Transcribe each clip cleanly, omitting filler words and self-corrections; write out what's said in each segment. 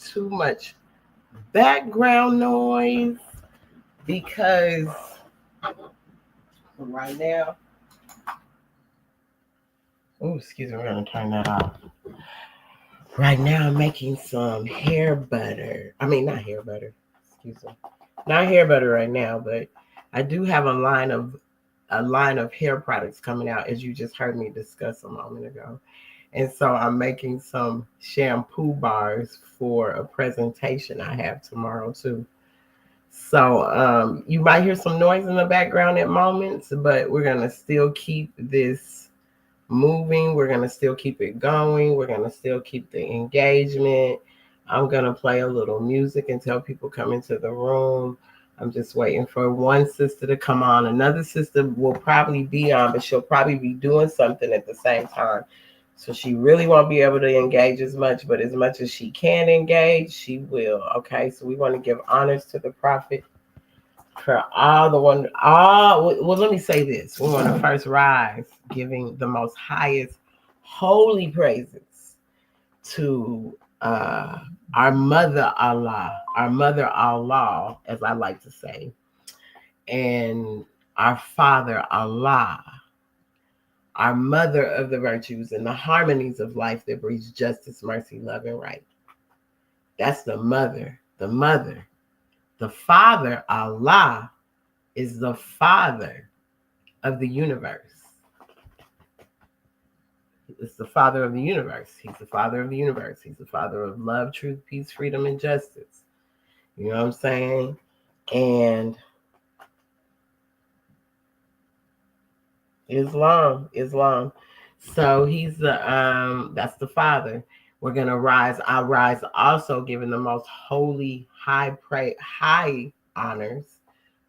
too much background noise because right now, oh, excuse me, we're going to turn that off. Right now, I'm making some hair butter. I mean, not hair butter. Excuse me, not hair butter right now, but I do have a line of hair products coming out, as you just heard me discuss a moment ago. And so I'm making some shampoo bars for a presentation I have tomorrow too. So you might hear some noise in the background at moments, but we're gonna still keep this moving. We're gonna still keep it going. We're gonna still keep the engagement. I'm gonna play a little music until people come into the room. I'm just waiting for one sister to come on. Another sister will probably be on, but she'll probably be doing something at the same time. So she really won't be able to engage as much, but as much as she can engage, she will. Okay. So we want to give honors to the prophet for all the one. Well, let me say this. We want to first rise, giving the most highest holy praises to our mother Allah, as I like to say, and our father Allah, our mother of the virtues and the harmonies of life that breeds justice, mercy, love, and right. That's the mother. The mother. The father, Allah, is the father of the universe. It's the father of the universe. He's the father of the universe. He's the father of love, truth, peace, freedom, and justice. You know what I'm saying? And Islam. So he's that's the father. We're gonna rise. I'll rise also giving the most holy high honors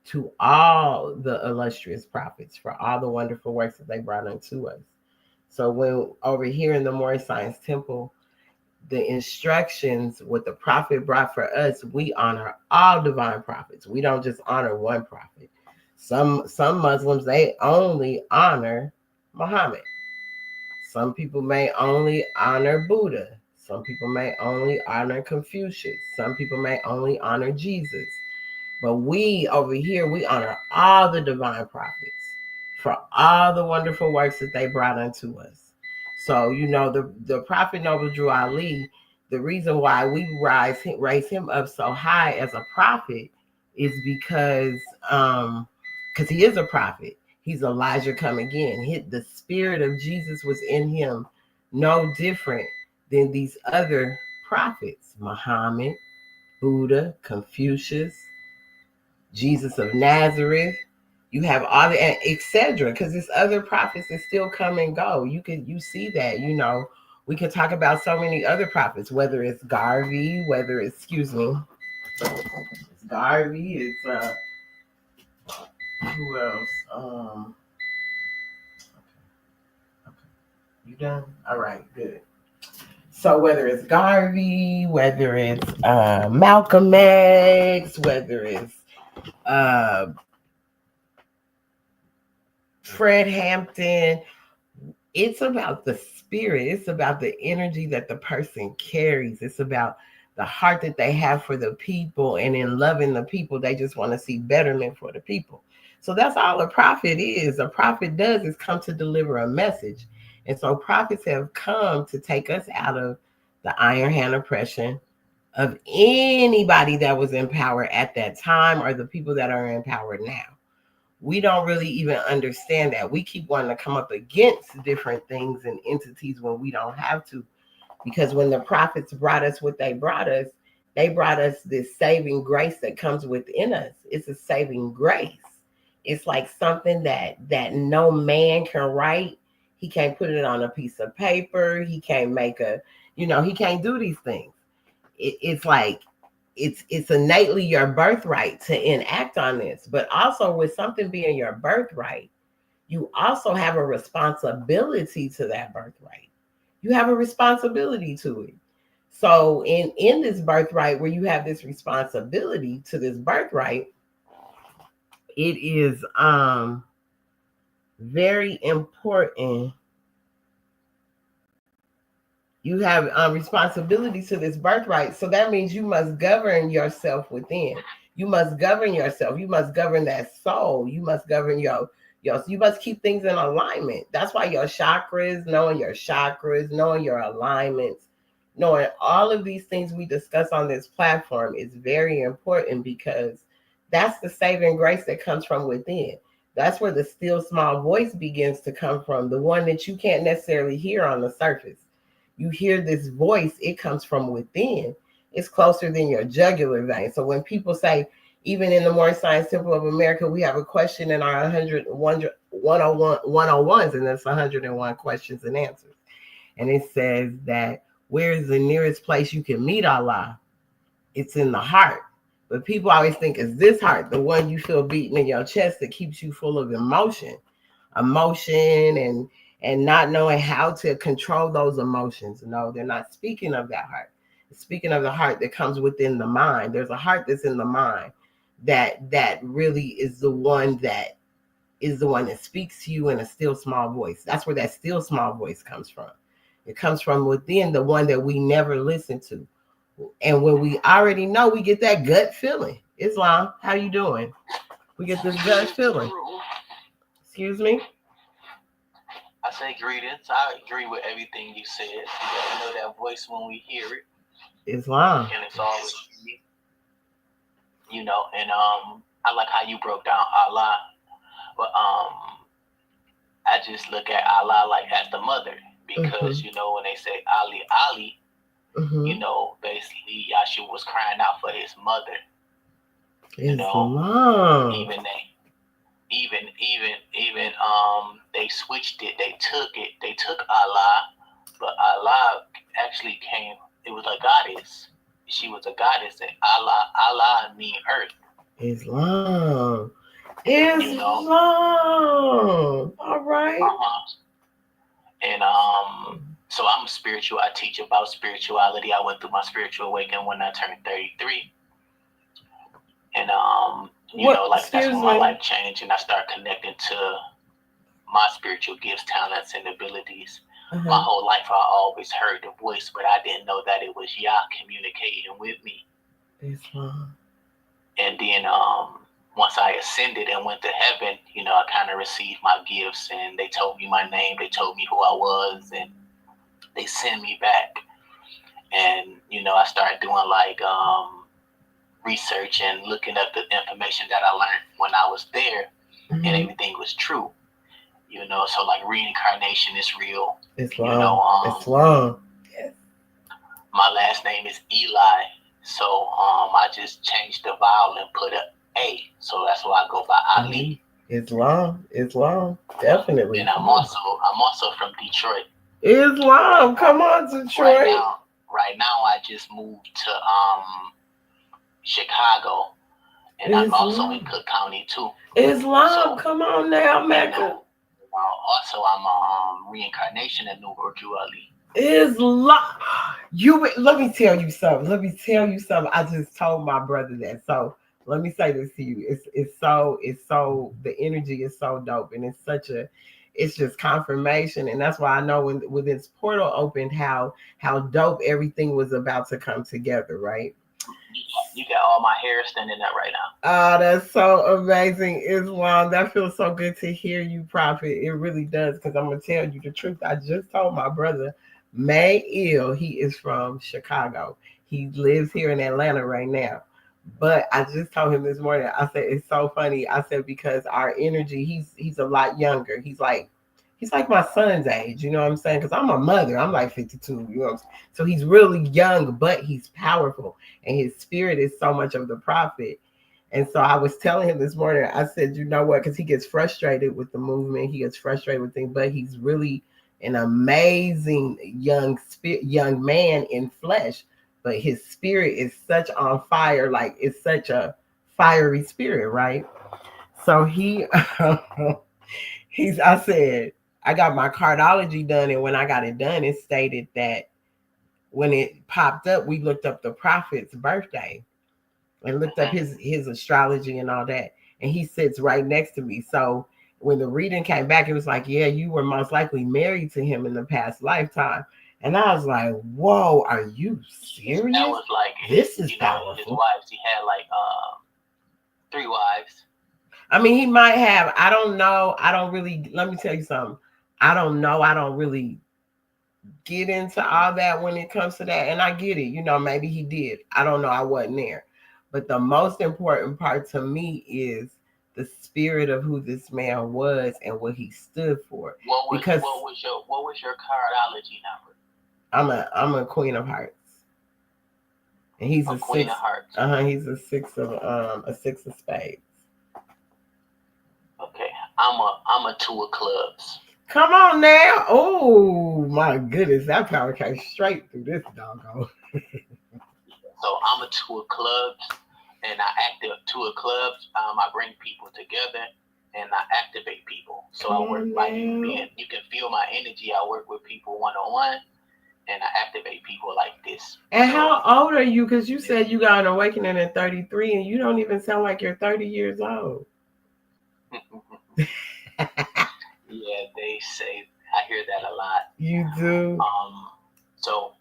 to all the illustrious prophets for all the wonderful works that they brought unto us. So when over here in the Moorish Science Temple, the instructions, what the prophet brought for us, we honor all divine prophets. We don't just honor one prophet. Some Muslims, they only honor Muhammad. Some people may only honor Buddha. Some people may only honor Confucius. Some people may only honor Jesus. But we over here, we honor all the divine prophets for all the wonderful works that they brought unto us. So, the prophet Noble Drew Ali, the reason why we raise him up so high as a prophet is because he is a prophet. He's Elijah come again. The spirit of Jesus was in him, no different than these other prophets, Muhammad, Buddha, Confucius, Jesus of Nazareth. You have all the etc. Because this other prophets that still come and go. You see that, we could talk about so many other prophets, whether it's Garvey, whether it's Garvey, it's who else? Okay. You done? All right, good. So whether it's Garvey, whether it's Malcolm X, whether it's uh, Fred Hampton, it's about the spirit. It's about the energy that the person carries. It's about the heart that they have for the people, and in loving the people, they just want to see betterment for the people. So that's all a prophet is. A prophet does is come to deliver a message. And so prophets have come to take us out of the iron hand oppression of anybody that was in power at that time or the people that are in power now. We don't really even understand that. We keep wanting to come up against different things and entities when we don't have to. Because when the prophets brought us what they brought us this saving grace that comes within us. It's a saving grace. It's like something that no man can write. He can't put it on a piece of paper. He can't he can't do these things. It's like it's innately your birthright to enact on this. But also with something being your birthright, you also have a responsibility to that birthright. You have a responsibility to it. So in this birthright where you have this responsibility to this birthright, it is very important You have responsibility to this birthright. So that means you must govern yourself within. You must govern yourself. You must govern that soul. You must govern your you must keep things in alignment. That's why your chakras, knowing your alignments, knowing all of these things we discuss on this platform is very important because that's the saving grace that comes from within. That's where the still small voice begins to come from, the one that you can't necessarily hear on the surface. You hear this voice, it comes from within. It's closer than your jugular vein. So when people say, even in the Moorish Science Temple of America, we have a question in our 101s, and that's 101 questions and answers. And it says that where is the nearest place you can meet Allah? It's in the heart. But people always think it's this heart, the one you feel beating in your chest that keeps you full of emotion and not knowing how to control those emotions. No, they're not speaking of that heart. Speaking of the heart that comes within the mind. There's a heart that's in the mind that really is the one that speaks to you in a still small voice. That's where that still small voice comes from. It comes from within, the one that we never listen to. And when we already know, we get that gut feeling. Islam, how you doing? We get this gut feeling. Excuse me? I say greetings. I agree with everything you said. You gotta know that voice when we hear it. Islam. And it's always me. You know, and I like how you broke down Allah. But I just look at Allah like as the mother. Because, you know, when they say Ali, you know, basically Yahshua was crying out for his mother. You know, even they switched it. They took Allah, but Allah actually came. It was a goddess. She was a goddess, and Allah mean earth. Islam. You know? All right. And so I'm spiritual. I teach about spirituality. I went through my spiritual awakening when I turned 33. And you know, like that's when my life changed, and I started connecting to my spiritual gifts, talents, and abilities. My whole life, I always heard the voice, but I didn't know that it was Yah communicating with me. And then once I ascended and went to heaven, you know, I kind of received my gifts, and they told me my name, they told me who I was, and they sent me back. And you know, I started doing like research and looking up the information that I learned when I was there, and everything was true. You know, so like reincarnation is real. Islam. You know, Islam. Yes. My last name is Eli, so I just changed the vowel and put A, so that's why I go by Ali. Islam, definitely. And I'm also from Detroit. Islam, come on, Detroit. Right now, I just moved to Chicago, and I'm also in Cook County too. Islam, so, come on now, Mecca. Also, I'm a reincarnation in Nuru Ali. Islam. Let me tell you something. I just told my brother that. So let me say this to you. It's so the energy is so dope, and it's just confirmation, and that's why I know when this portal opened how dope everything was about to come together, right? You got all my hair standing up right now. Oh, that's so amazing, Islam. That feels so good to hear you, Prophet. It really does, because I'm gonna tell you the truth. I just told my brother May Ill, he is from Chicago. He lives here in Atlanta right now. But I just told him this morning, I said, it's so funny. I said, because our energy, he's a lot younger. He's like my son's age, you know what I'm saying? Because I'm a mother. I'm like 52, you know. So he's really young, but he's powerful. And his spirit is so much of the prophet. And so I was telling him this morning, I said, you know what? Because he gets frustrated with the movement. He gets frustrated with things, but he's really an amazing young man in flesh. But his spirit is such on fire, like it's such a fiery spirit, right? So I said, I got my cardology done, and when I got it done, it stated that when it popped up, we looked up the prophet's birthday and looked up his astrology and all that. And he sits right next to me. So when the reading came back, it was like, yeah, you were most likely married to him in the past lifetime. And I was like, whoa, are you That serious? was like This is his powerful. wives. He had like 3 wives. I mean, he might have. I don't know. I don't really, let me tell you something. I don't know. I don't really get into all that when it comes to that. And I get it. Maybe he did. I don't know. I wasn't there. But the most important part to me is the spirit of who this man was and what he stood for. Because What was your cardology number? I'm a queen of hearts. And he's A a queen of six. hearts. He's a six of spades. Okay, I'm a two of clubs. Come on now. Oh my goodness. That power came straight through this doggone. So I'm a two of clubs, and I active two of clubs. I bring people together, and I activate people. So Come I work on like you now. being. You can feel my energy. I work with people 1-on-1, and I activate people like this. And So how old are you? Because you said you got an awakening at 33 and you don't even sound like you're 30 years old. yeah, they say I hear that a lot. You do? So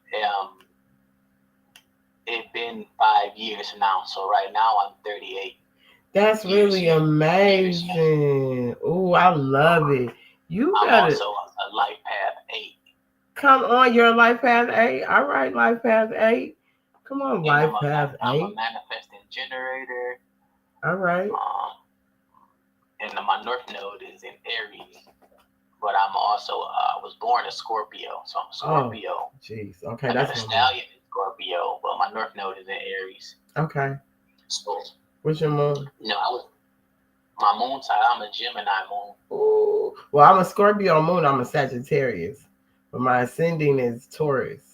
it's been 5 years now. So right now I'm 38 That's years really years young. amazing. Oh, I love it. You I'm got to also a life path 8, come on, your life path 8. All right, life path 8. Come on, and life path I'm a 8. manifesting generator. All right. Um, and my north node is in Aries, but I'm also I was born a Scorpio, so I'm a Oh, Scorpio. jeez. Okay, I got that's a what I'm. stallion in Scorpio, but my north node is in Aries. Okay. So What's your moon? I was my moon sign. I'm a Gemini moon. Ooh. Well, I'm a Scorpio moon. I'm a Sagittarius. But my ascending is Taurus.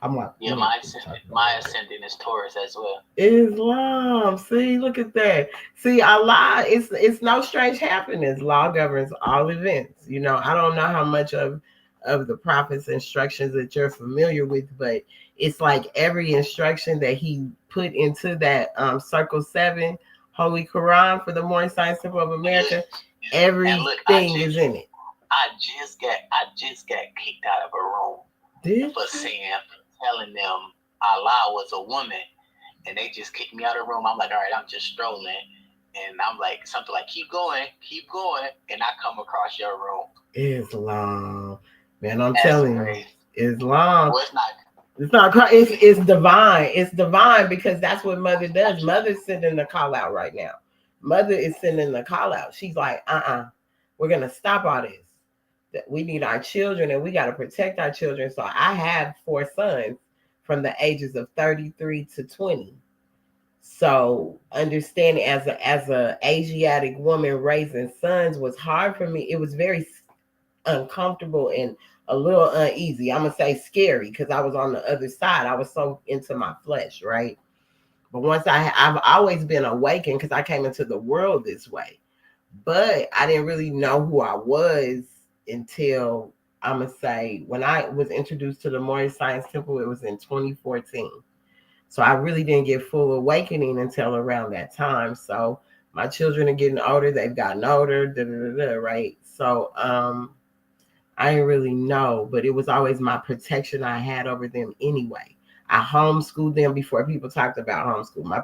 I'm like, Yeah, my ascendant is Taurus as well. Islam. See, look at that. See, Allah, it's no strange happenings. Law governs all events. I don't know how much of the prophet's instructions that you're familiar with, but it's like every instruction that he put into that Circle 7 Holy Quran for the Moorish Science Temple of America, And look, everything is in it. I just got kicked out of a room Did for you? telling them Allah was a woman, and they just kicked me out of the room. I'm like, all right, I'm just strolling, and I'm like something like, keep going, and I come across your room. Islam. Man, I'm That's telling you, crazy. Islam. Well, it's not. It's not. It's divine. It's divine because that's what Mother does. Mother's sending the call out right now. Mother is sending the call out. She's like, we're gonna stop all this. That we need our children and we got to protect our children. So I have 4 sons from the ages of 33 to 20. So understanding as a Asiatic woman raising sons was hard for me. It was very uncomfortable and a little uneasy. I'm gonna say scary because I was on the other side. I was so into my flesh, right? But once I've always been awakened because I came into the world this way, but I didn't really know who I was until I'm gonna say when I was introduced to the Moorish Science Temple. It was in 2014. So I really didn't get full awakening until around that time. So my children are getting older. They've gotten older, right? So I didn't really know, but it was always my protection I had over them anyway. I homeschooled them before people talked about homeschool. My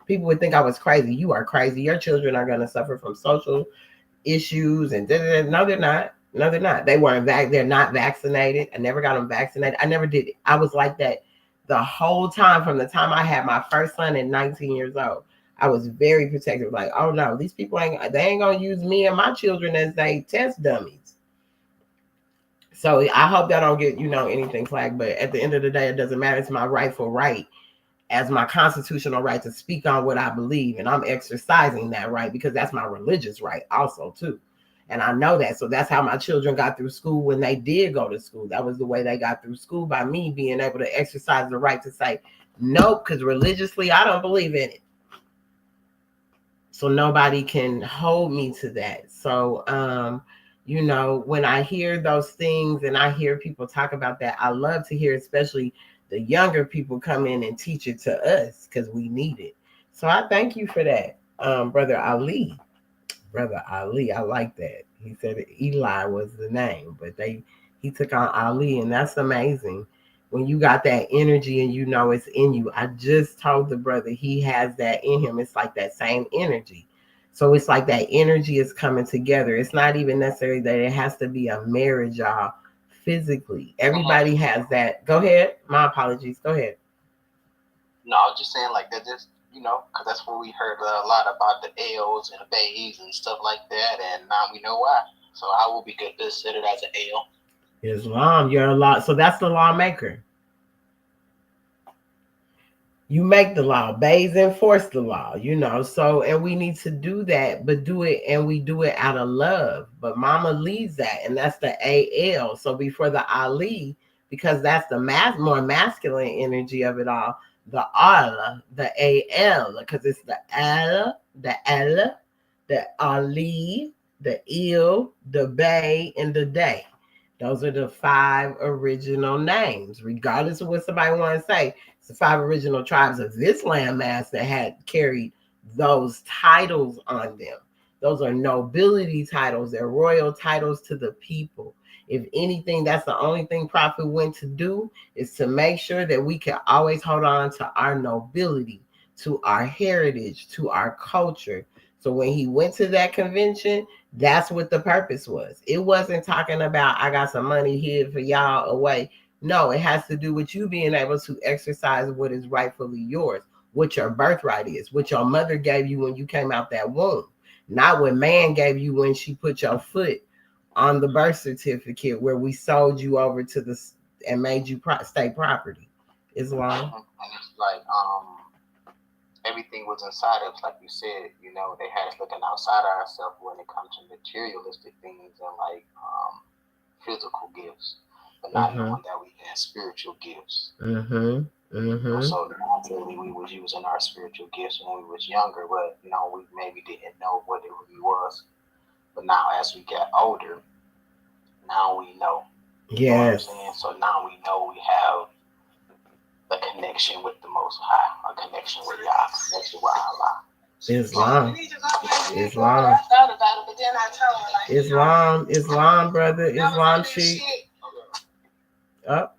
people would think I was crazy. You are crazy. Your children are going to suffer from social issues and no, they're not. No, they're not. They weren't they're not vaccinated. I never got them vaccinated. I never did it. I was like that the whole time from the time I had my first son at 19 years old. I was very protective. Like, oh no, these people ain't gonna use me and my children as they test dummies. So I hope that I don't get, anything flagged. But at the end of the day, it doesn't matter. It's my rightful right as my constitutional right to speak on what I believe. And I'm exercising that right because that's my religious right also too. And I know that. So that's how my children got through school when they did go to school. That was the way they got through school, by me being able to exercise the right to say, nope, because religiously I don't believe in it. So nobody can hold me to that. So when I hear those things and I hear people talk about that, I love to hear, especially the younger people come in and teach it to us because we need it. So I thank you for that, brother Ali. Brother Ali, I like that. He said Eli was the name, but He took on Ali, and that's amazing. When you got that energy and you know it's in you. I just told the brother he has that in him. It's like that same energy. So it's like that energy is coming together. It's not even necessary that it has to be a marriage, y'all. Physically, everybody has that. Go ahead. My apologies. Go ahead. No, I was just saying like that. Just because that's what we heard a lot about the L's and the B's and stuff like that, and now we know why. So I will be considered as an L. Islam, you're a law. So that's the lawmaker. You make the law, Bays enforce the law, So, and we need to do that, but do it, and we do it out of love. But Mama leads that, and that's the AL. So before the Ali, because that's the more masculine energy of it all, the Allah, the AL, because it's the L, the Ali, the Il, the Bay, and the Day. Those are the 5 original names, regardless of what somebody wants to say. It's the 5 original tribes of this landmass that had carried those titles on them. Those are nobility titles. They're royal titles to the people. If anything, that's the only thing Prophet went to do, is to make sure that we can always hold on to our nobility, to our heritage, to our culture. So when he went to that convention, that's what the purpose was. It wasn't talking about, I got some money here for y'all away. No, it has to do with you being able to exercise what is rightfully yours, what your birthright is, what your mother gave you when you came out that womb, not what man gave you when she put your foot on the birth certificate where we sold you over to the and made you state property. Islam. And it's like everything was inside of us, like you said. They had us looking outside of ourselves when it comes to materialistic things and like physical gifts, but not knowing that we had spiritual gifts. So naturally, we was using our spiritual gifts when we was younger, but we maybe didn't know what it really was. But now, as we get older, now we know. You know what I'm saying? So now we know we have a connection with the Most High, a connection with Yah, a connection with Allah. Islam. Islam. Islam. Islam, brother. Islam sheep. Oh.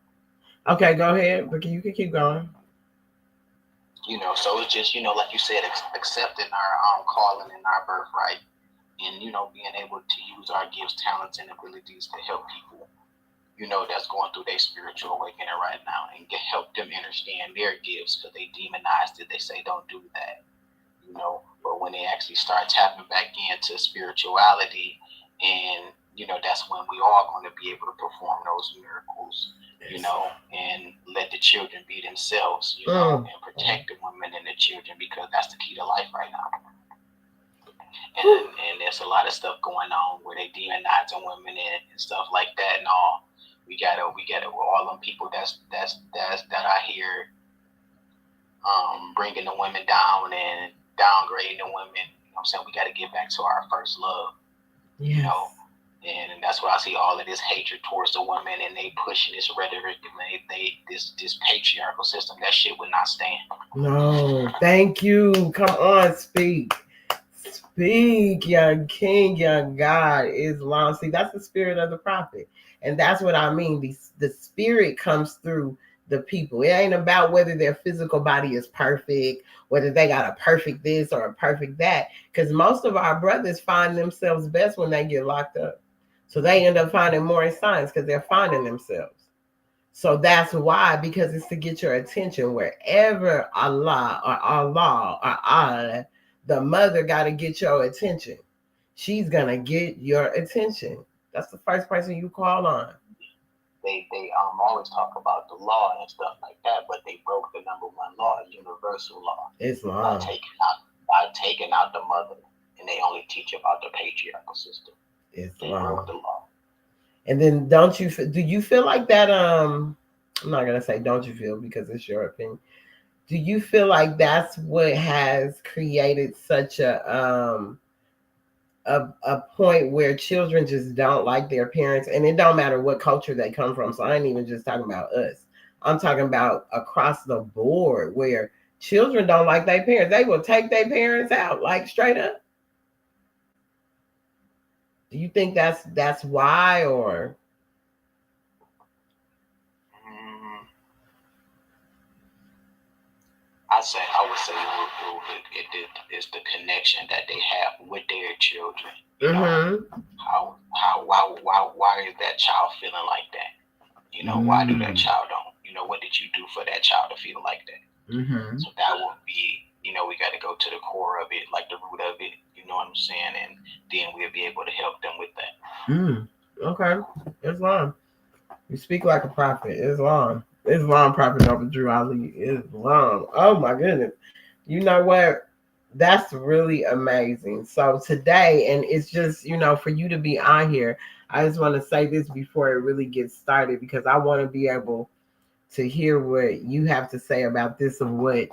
Okay, go ahead. But you can keep going. So it's just, like you said, accepting our calling and our birthright, and being able to use our gifts, talents, and abilities to help people that's going through their spiritual awakening right now, and help them understand their gifts, because they demonized it. They say don't do that, but when they actually start tapping back into spirituality, and that's when we are going to be able to perform those miracles, and let the children be themselves, and protect the women and the children, because that's the key to life right now. And there's a lot of stuff going on where they demonizing women and stuff like that and all. We gotta all them people that I hear bringing the women down and downgrading the women. I'm saying? We got to get back to our first love. Yes. And that's why I see all of this hatred towards the women, and they pushing this rhetoric, and this patriarchal system. That shit would not stand. No, thank you. Come on, speak. Speak, young king, young God, Islam. See, that's the spirit of the prophet. And that's what I mean. The spirit comes through the people. It ain't about whether their physical body is perfect, whether they got a perfect this or a perfect that. Because most of our brothers find themselves best when they get locked up. So they end up finding more signs because they're finding themselves. So that's why, because it's to get your attention wherever Allah or Allah, the mother got to get your attention. She's going to get your attention. That's the first person you call on. They always talk about the law and stuff like that, but they broke the number one law, universal law. Islam. By taking out the mother, and they only teach about the patriarchal system. Islam. They broke the law. And then do you feel like that, I'm not going to say don't you feel, because it's your opinion. Do you feel like that's what has created such a point where children just don't like their parents, and it don't matter what culture they come from? So I ain't even just talking about us. I'm talking about across the board, where children don't like their parents. They will take their parents out, like straight up. Do you think that's why, or? I would say it's the connection that they have with their children. You know, Mm-hmm. why is that child feeling like that? You know, why do that child don't? You know, what did you do for that child to feel like that? Mm-hmm. So that would be, you know, we got to go to the core of it, like the root of it. You know what I'm saying? And then we'll be able to help them with that. Okay. Islam. You speak like a prophet. Islam. Islam prophet over Drew Ali. Islam. Oh my goodness. You know what? That's really amazing. So today, and it's just, for you to be on here, I just want to say this before it really gets started because I want to be able to hear what you have to say about this and what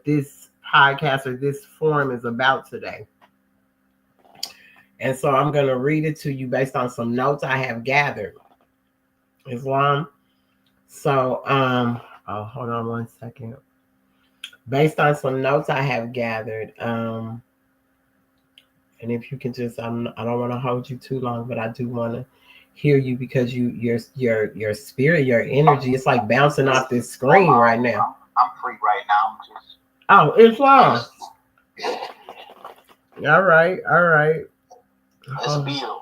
this podcast or this forum is about today. And so I'm going to read it to you based on some notes I have gathered. Islam. So, hold on one second. Based on some notes I have gathered, and if you can just, I don't want to hold you too long, but I do want to hear you because your spirit, your energy, it's like bouncing off this screen right now. I'm free right now. Oh, Islam. All right. Let's build.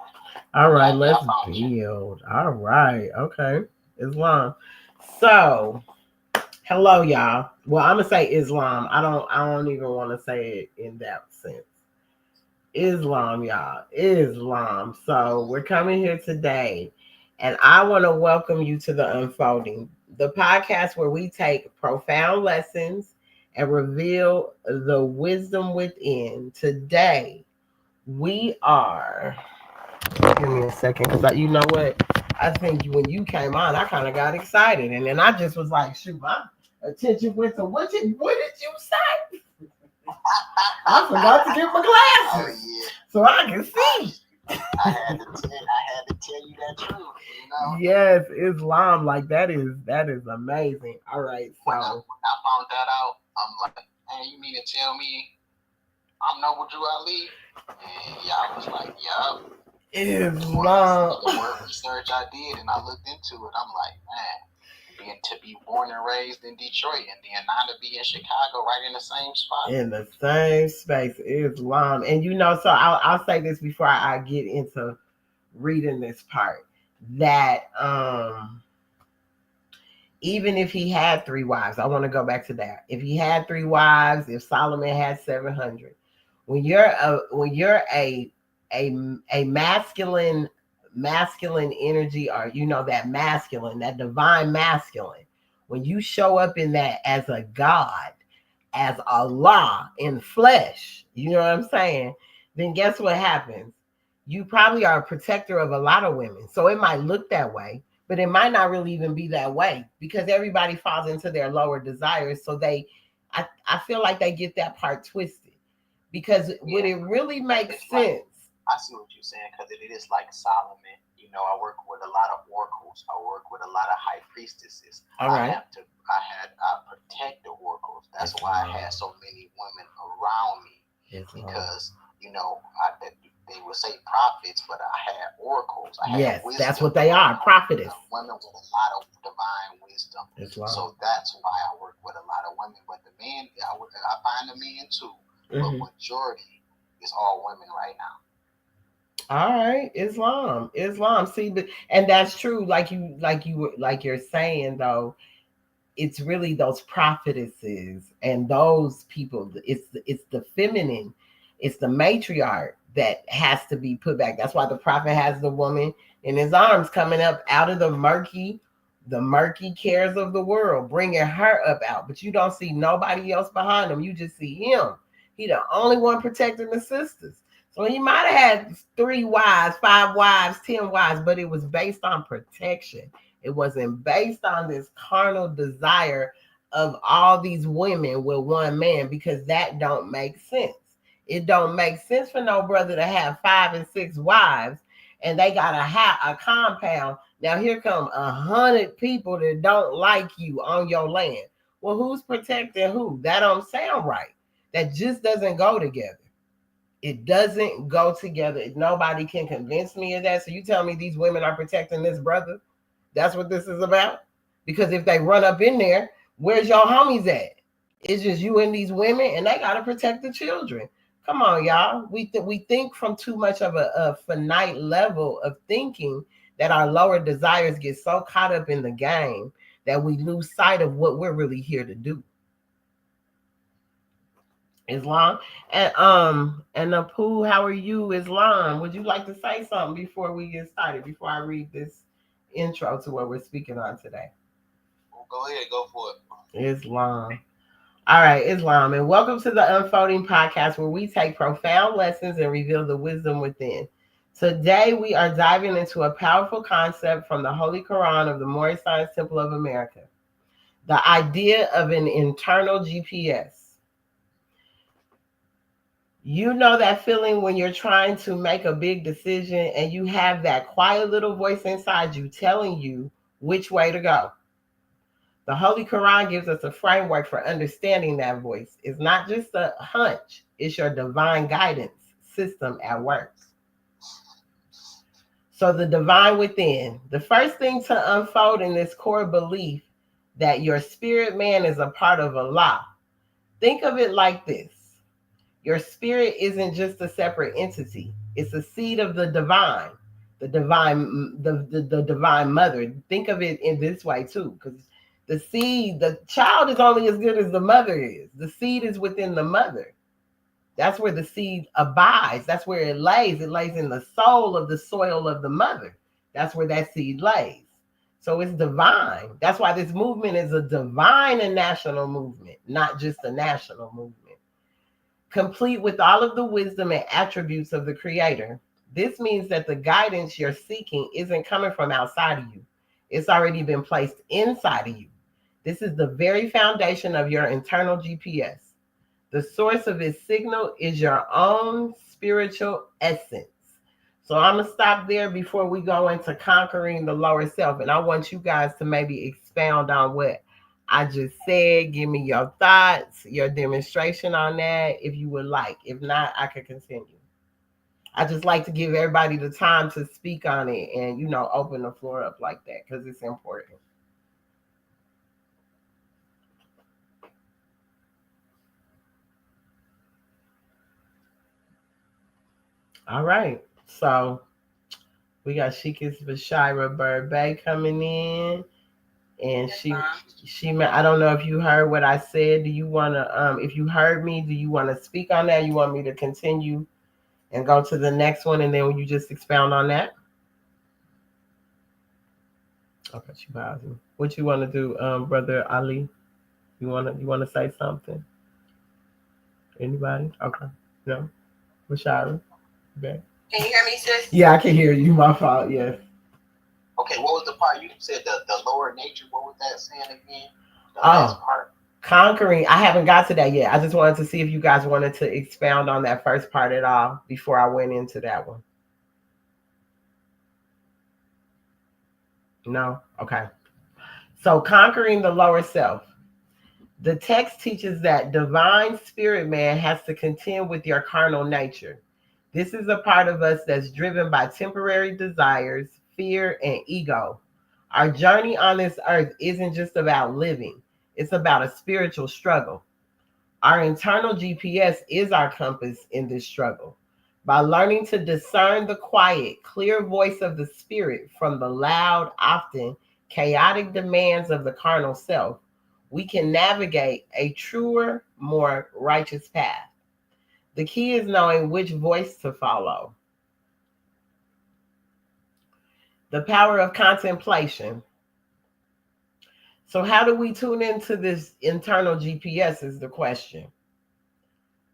All right, let's build. All right, okay. Islam. So, hello, y'all. Well, I'm gonna say Islam. I don't even want to say it in that sense. Islam, y'all. Islam. So we're coming here today, and I want to welcome you to the Unfolding, the podcast where we take profound lessons and reveal the wisdom within. Today, we are. Give me a second, because you know what? I think when you came on, I kind of got excited, and then I just was like, "Shoot, my attention went to what did you say?" I forgot to get my glasses, so I can see. I had to tell you that truth. You know? Yes, Islam, like that is amazing. All right, so when I found that out, I'm like, "Man, you mean to tell me I'm Noble Drew Ali?" And y'all was like, "Yup." Islam. The more research I did and I looked into it, I'm like, man, to be born and raised in Detroit and then now to be in Chicago, right in the same spot. In the same space, Islam. And so I'll say this before I get into reading this part, that even if he had 3 wives, I want to go back to that. If he had 3 wives, if Solomon had 700, when you're a masculine energy, or that divine masculine, when you show up in that as a God, as Allah in flesh, you know what I'm saying, then guess what happens? You probably are a protector of a lot of women. So it might look that way, but it might not really even be that way because everybody falls into their lower desires. So I feel like they get that part twisted because would it really make sense? I see what you're saying because it is like Solomon. You know, I work with a lot of oracles. I work with a lot of high priestesses. All right. I protect the oracles. That's why I had so many women around me because they would say prophets, but I had oracles. I had wisdom. That's what they are, prophetess. Women with a lot of divine wisdom. So that's why I work with a lot of women. But the men, I find the men too, but majority is all women right now. All right, Islam. See, and that's true. Like you're saying though, it's really those prophetesses and those people. It's the feminine, it's the matriarch that has to be put back. That's why the prophet has the woman in his arms coming up out of the murky cares of the world, bringing her up out. But you don't see nobody else behind him. You just see him. He the only one protecting the sisters. So he might have had 3 wives, 5 wives, 10 wives, but it was based on protection. It wasn't based on this carnal desire of all these women with one man, because that don't make sense. It don't make sense for no brother to have 5 and 6 wives and they got a compound. Now here come 100 people that don't like you on your land. Well, who's protecting who? That don't sound right. That just doesn't go together. It doesn't go together. Nobody can convince me of that. So you tell me these women are protecting this brother? That's what this is about? Because if they run up in there, where's your homies at? It's just you and these women, and they gotta protect the children. Come on, y'all. We think from too much of a finite level of thinking that our lower desires get so caught up in the game that we lose sight of what we're really here to do. Islam and Apu, how are you, Islam? Would you like to say something before we get started? Before I read this intro to what we're speaking on today? Well, go ahead, go for it. Islam. All right, Islam, and welcome to the Unfolding Podcast, where we take profound lessons and reveal the wisdom within. Today, we are diving into a powerful concept from the Holy Quran of the Moorish Science Temple of America, the idea of an internal GPS. You know that feeling when you're trying to make a big decision and you have that quiet little voice inside you telling you which way to go. The Holy Quran gives us a framework for understanding that voice. It's not just a hunch, it's your divine guidance system at work. So, the divine within. The first thing to unfold in this core belief that your spirit man is a part of Allah. Think of it like this: your spirit isn't just a separate entity, it's a seed of the divine mother. Think of it in this way too, because the child is only as good as the mother is. The seed is within the mother. That's where the seed abides. That's where it lays. It lays in the soul of the soil of the mother. That's where that seed lays. So it's divine. That's why this movement is a divine and national movement, not just a national movement. Complete with all of the wisdom and attributes of the Creator. This means that the guidance you're seeking isn't coming from outside of you. It's already been placed inside of you. This is the very foundation of your internal GPS. The source of its signal is your own spiritual essence. So I'm going to stop there before we go into conquering the lower self. And I want you guys to maybe expound on what I just said. Give me your thoughts, your demonstration on that, if you would like. If not, I could continue. I just like to give everybody the time to speak on it and, open the floor up like that because it's important. All right. So we got Sheikh's Bashira Burbe coming in. And I don't know if you heard what I said. Do you want to, if you heard me, do you want to speak on that? You want me to continue and go to the next one, and then you just expound on that? Okay, she pausing. What you want to do, Brother Ali? You want to say something? Anybody? Okay. No? Bashira? Okay. Can you hear me, sis? Yeah, I can hear you. My fault, yes. Okay, what was the part you said, the lower nature? What was that saying again? The last part. Conquering. I haven't got to that yet. I just wanted to see if you guys wanted to expound on that first part at all before I went into that one. No? Okay. So conquering the lower self. The text teaches that divine spirit man has to contend with your carnal nature. This is a part of us that's driven by temporary desires, fear, and ego. Our journey on this earth isn't just about living. It's about a spiritual struggle. Our internal GPS is our compass in this struggle. By learning to discern the quiet, clear voice of the spirit from the loud, often chaotic demands of the carnal self, we can navigate a truer, more righteous path. The key is knowing which voice to follow. The power of contemplation. So how do we tune into this internal GPS is the question.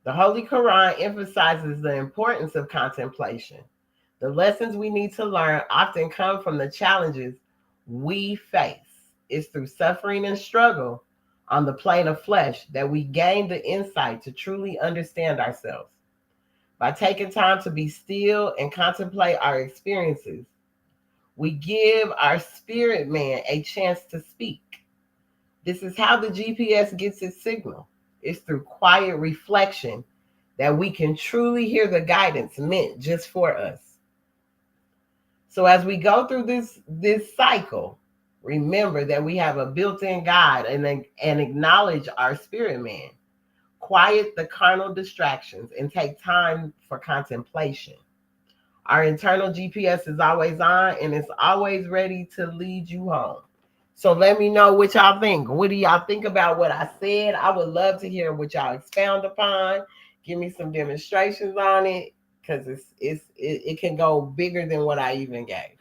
The Holy Quran emphasizes the importance of contemplation. The lessons we need to learn often come from the challenges we face. It's through suffering and struggle on the plane of flesh that we gain the insight to truly understand ourselves. By taking time to be still and contemplate our experiences, we give our spirit man a chance to speak. This is how the GPS gets its signal. It's through quiet reflection that we can truly hear the guidance meant just for us. So as we go through this cycle, Remember that we have a built-in guide and acknowledge our spirit man. Quiet the carnal distractions and take time for contemplation. Our internal GPS is always on and it's always ready to lead you home. So let me know what y'all think. What do y'all think about what I said? I would love to hear what y'all expound upon. Give me some demonstrations on it because it can go bigger than what I even gave.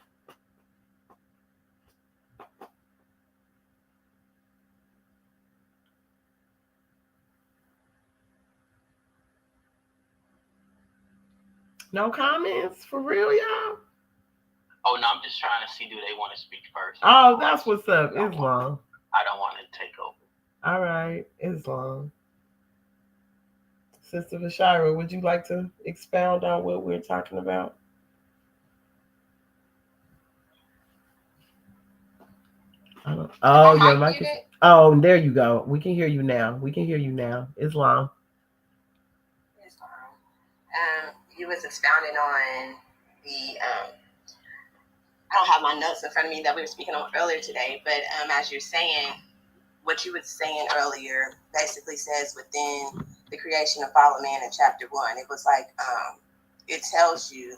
No comments for real, y'all. Oh no, I'm just trying to see, do they want to speak first Oh, before I that's speak? what's up. I want, Islam. I don't want to take over. All right, Islam. Sister Vashira, would you like to expound on what we're talking about? Oh, your mic is. Oh, there you go. We can hear you now. We can hear you now. Islam. Islam. You was expounding on the I don't have my notes in front of me that we were speaking on earlier today, but as you're saying, what you were saying earlier basically says within the creation of fallen man in chapter 1, it was like it tells you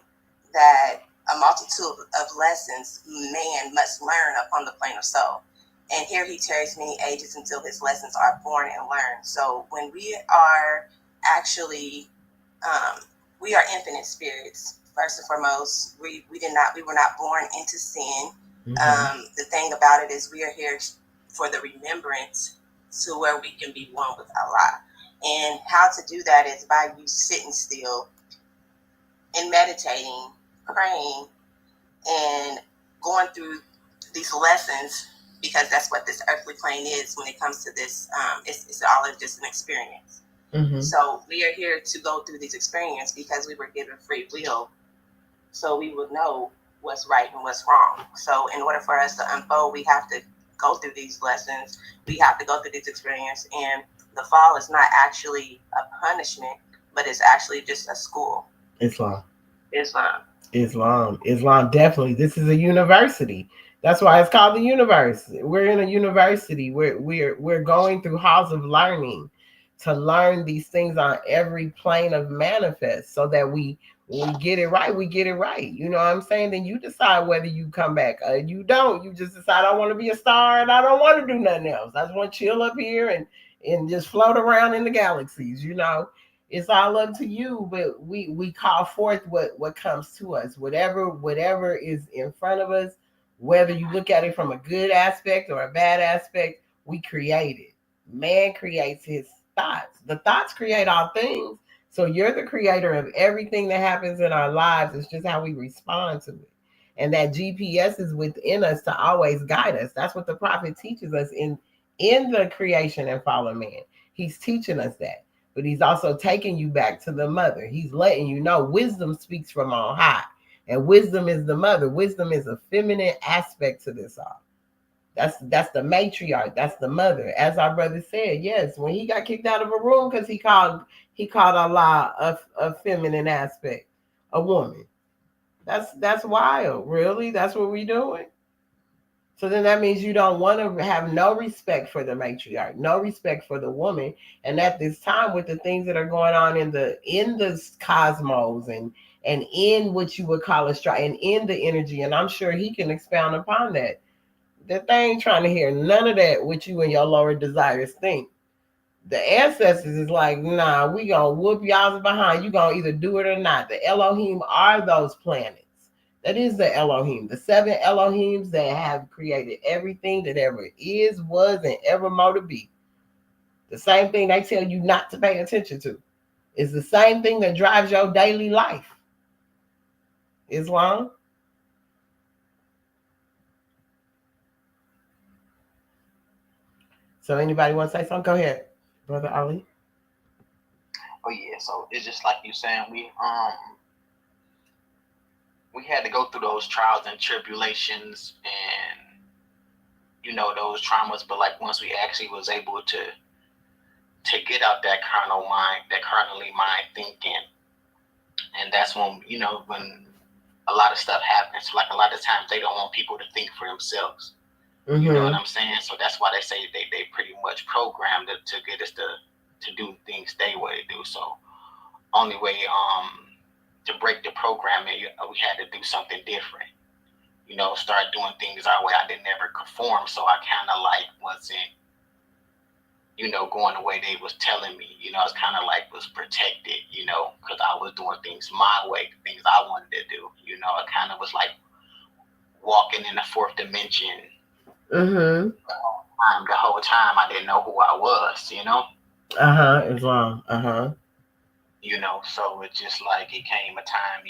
that a multitude of lessons man must learn upon the plane of soul. And here he tarries many ages until his lessons are born and learned. So when we are actually we are infinite spirits. First and foremost, we were not born into sin. The thing about it is we are here for the remembrance to where we can be one with Allah. And how to do that is by you sitting still and meditating, praying, and going through these lessons, because that's what this earthly plane is when it comes to this. It's all just an experience. So we are here to go through these experiences because we were given free will, so we would know what's right and what's wrong. So in order for us to unfold, we have to go through these lessons. We have to go through these experiences, and the fall is not actually a punishment, but it's actually just a school. Islam. Islam. Islam, definitely. This is a university. That's why it's called the universe. We're in a university. We're going through halls of learning to learn these things on every plane of manifest so that when we get it right, we get it right. You know what I'm saying? Then you decide whether you come back. You don't. You just decide I want to be a star and I don't want to do nothing else. I just want to chill up here and just float around in the galaxies, you know. It's all up to you, but we call forth what comes to us. Whatever is in front of us, whether you look at it from a good aspect or a bad aspect, we create it. Man creates his thoughts. The thoughts create all things. So you're the creator of everything that happens in our lives. It's just how we respond to it. And that GPS is within us to always guide us. That's what the prophet teaches us in the creation and fallen man. He's teaching us that. But he's also taking you back to the mother. He's letting you know wisdom speaks from on high. And wisdom is the mother. Wisdom is a feminine aspect to this all. That's the matriarch. That's the mother. As our brother said, yes, when he got kicked out of a room because he called Allah a feminine aspect, a woman. That's wild. Really, that's what we doing. So then that means you don't want to have no respect for the matriarch, no respect for the woman. And at this time, with the things that are going on in the cosmos and in what you would call and in the energy, and I'm sure he can expound upon that. That they ain't trying to hear none of that what you and your lower desires think. The ancestors is like, nah, we gonna whoop y'all's behind. You gonna either do it or not. The Elohim are those planets. That is the Elohim. The 7 Elohims that have created everything that ever is, was, and ever more to be. The same thing they tell you not to pay attention to. It's the same thing that drives your daily life. Islam. So anybody want to say something? Go ahead, Brother Ali. Oh yeah, so it's just like you saying, we had to go through those trials and tribulations and those traumas, but like once we actually was able to get out that carnal mind, that carnally mind thinking, and that's when a lot of stuff happens. Like a lot of times they don't want people to think for themselves. You know what Mhm. I'm saying? So that's why they say they pretty much programmed to get us to do things they way to do. So only way to break the programming, we had to do something different. You know, start doing things our way. I didn't ever conform, so I kind of like wasn't, going the way they was telling me. You know, it's kind of like was protected. You know, because I was doing things my way, things I wanted to do. You know, it kind of was like walking in the fourth dimension. Mhm. The whole time I didn't know who I was. Islam. So it's just like it came a time.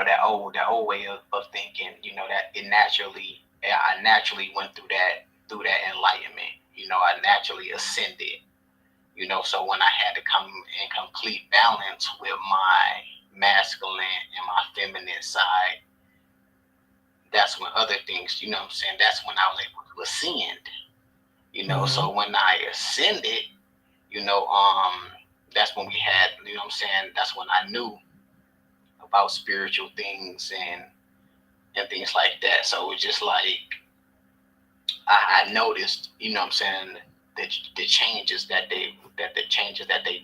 That old way of thinking. That it naturally, I naturally went through that enlightenment. I naturally ascended. So when I had to come in complete balance with my masculine and my feminine side, that's when other things, what I'm saying, that's when I was able to ascend. So when I ascended, you know, that's when we had, what I'm saying, that's when I knew about spiritual things and things like that. So it was just like I noticed, what I'm saying, the changes that they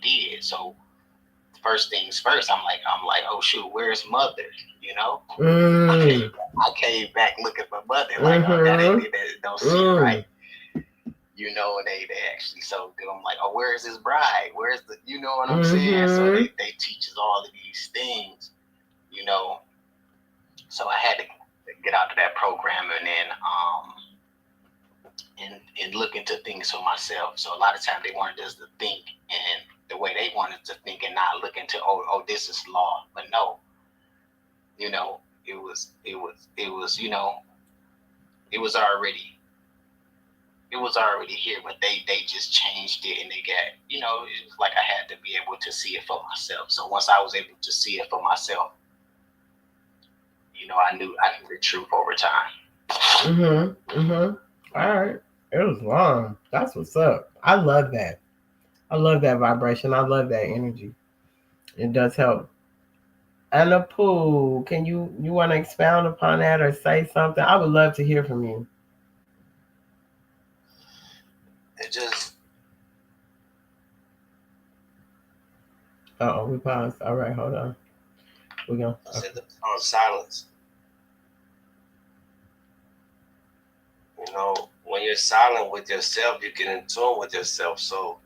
did. So first things first, I'm like, oh shoot, where's mother? You know, Mm. I came back looking for mother, like, oh, Mhm. that don't seem right. Mm. And they actually, so I'm like, oh, where's his bride? Where's the, you know what I'm saying? So Mhm. they teach us all of these things, you know. So I had to get out of that program and look into things for myself. So a lot of times they wanted us to think and the way they wanted to think and not look into, this is law. But no, you know, it was it was already it was already here, but they just changed it and they got, it was like I had to be able to see it for myself. So once I was able to see it for myself, I knew the truth over time. Mhm. Mhm. All right. It was long. That's what's up. I love that. I love that vibration. I love that energy. It does help. Anna Pooh, can you want to expound upon that or say something? I would love to hear from you. It just Oh, we paused. All right, hold on. We're going. I Okay. said the power of silence. When you're silent with yourself, you get in tune with yourself. So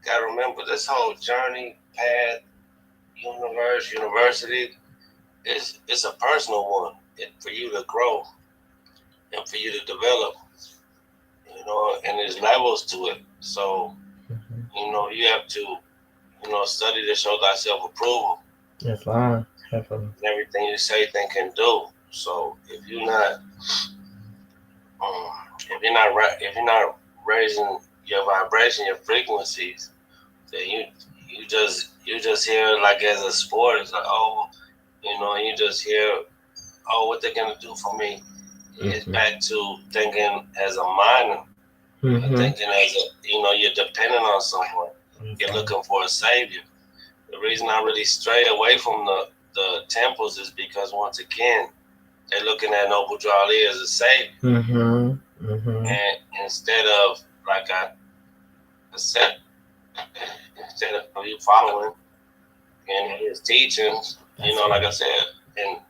gotta remember this whole journey, path, university is it's a personal one. For you to grow and for you to develop, and there's levels to it. So, you have to, study to show thyself approval. That's long. Definitely. And everything you say, think, and do. So um, if you're not raising your vibration, your frequencies, then you just hear like as a sport. It's like, you just hear, what they're gonna do for me. It's back to thinking as a minor, thinking as you're dependent on someone. You're looking for a savior. The reason I really stray away from the temples is because once again they're looking at Noble Drew Ali as a savior, and instead of like I said, instead of you following in his teachings, like I said, and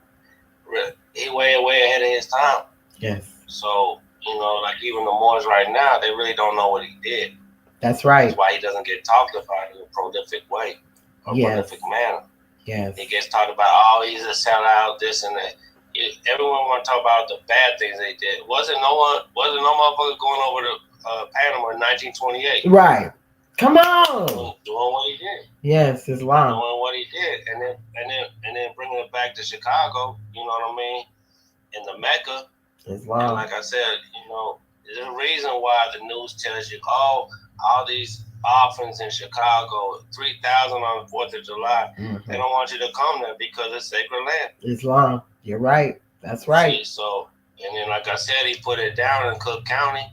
he way ahead of his time. Yes. So like even the Moors right now, they really don't know what he did. That's right. That's why he doesn't get talked about in a prolific way or prolific manner. Yes. He gets talked about, he's a sellout, this and that. Everyone want to talk about the bad things they did. Wasn't no motherfucker going over to Panama in 1928. Right. Come on. Doing what he did. Yes, Islam. Doing what he did, and then bringing it back to Chicago. You know what I mean? In the Mecca. Islam. And like I said, there's a reason why the news tells you, all these orphans in Chicago, 3,000 on the 4th of July. They don't want you to come there because it's sacred land. Islam. You're right. That's right. See, so, and then like I said, he put it down in Cook County.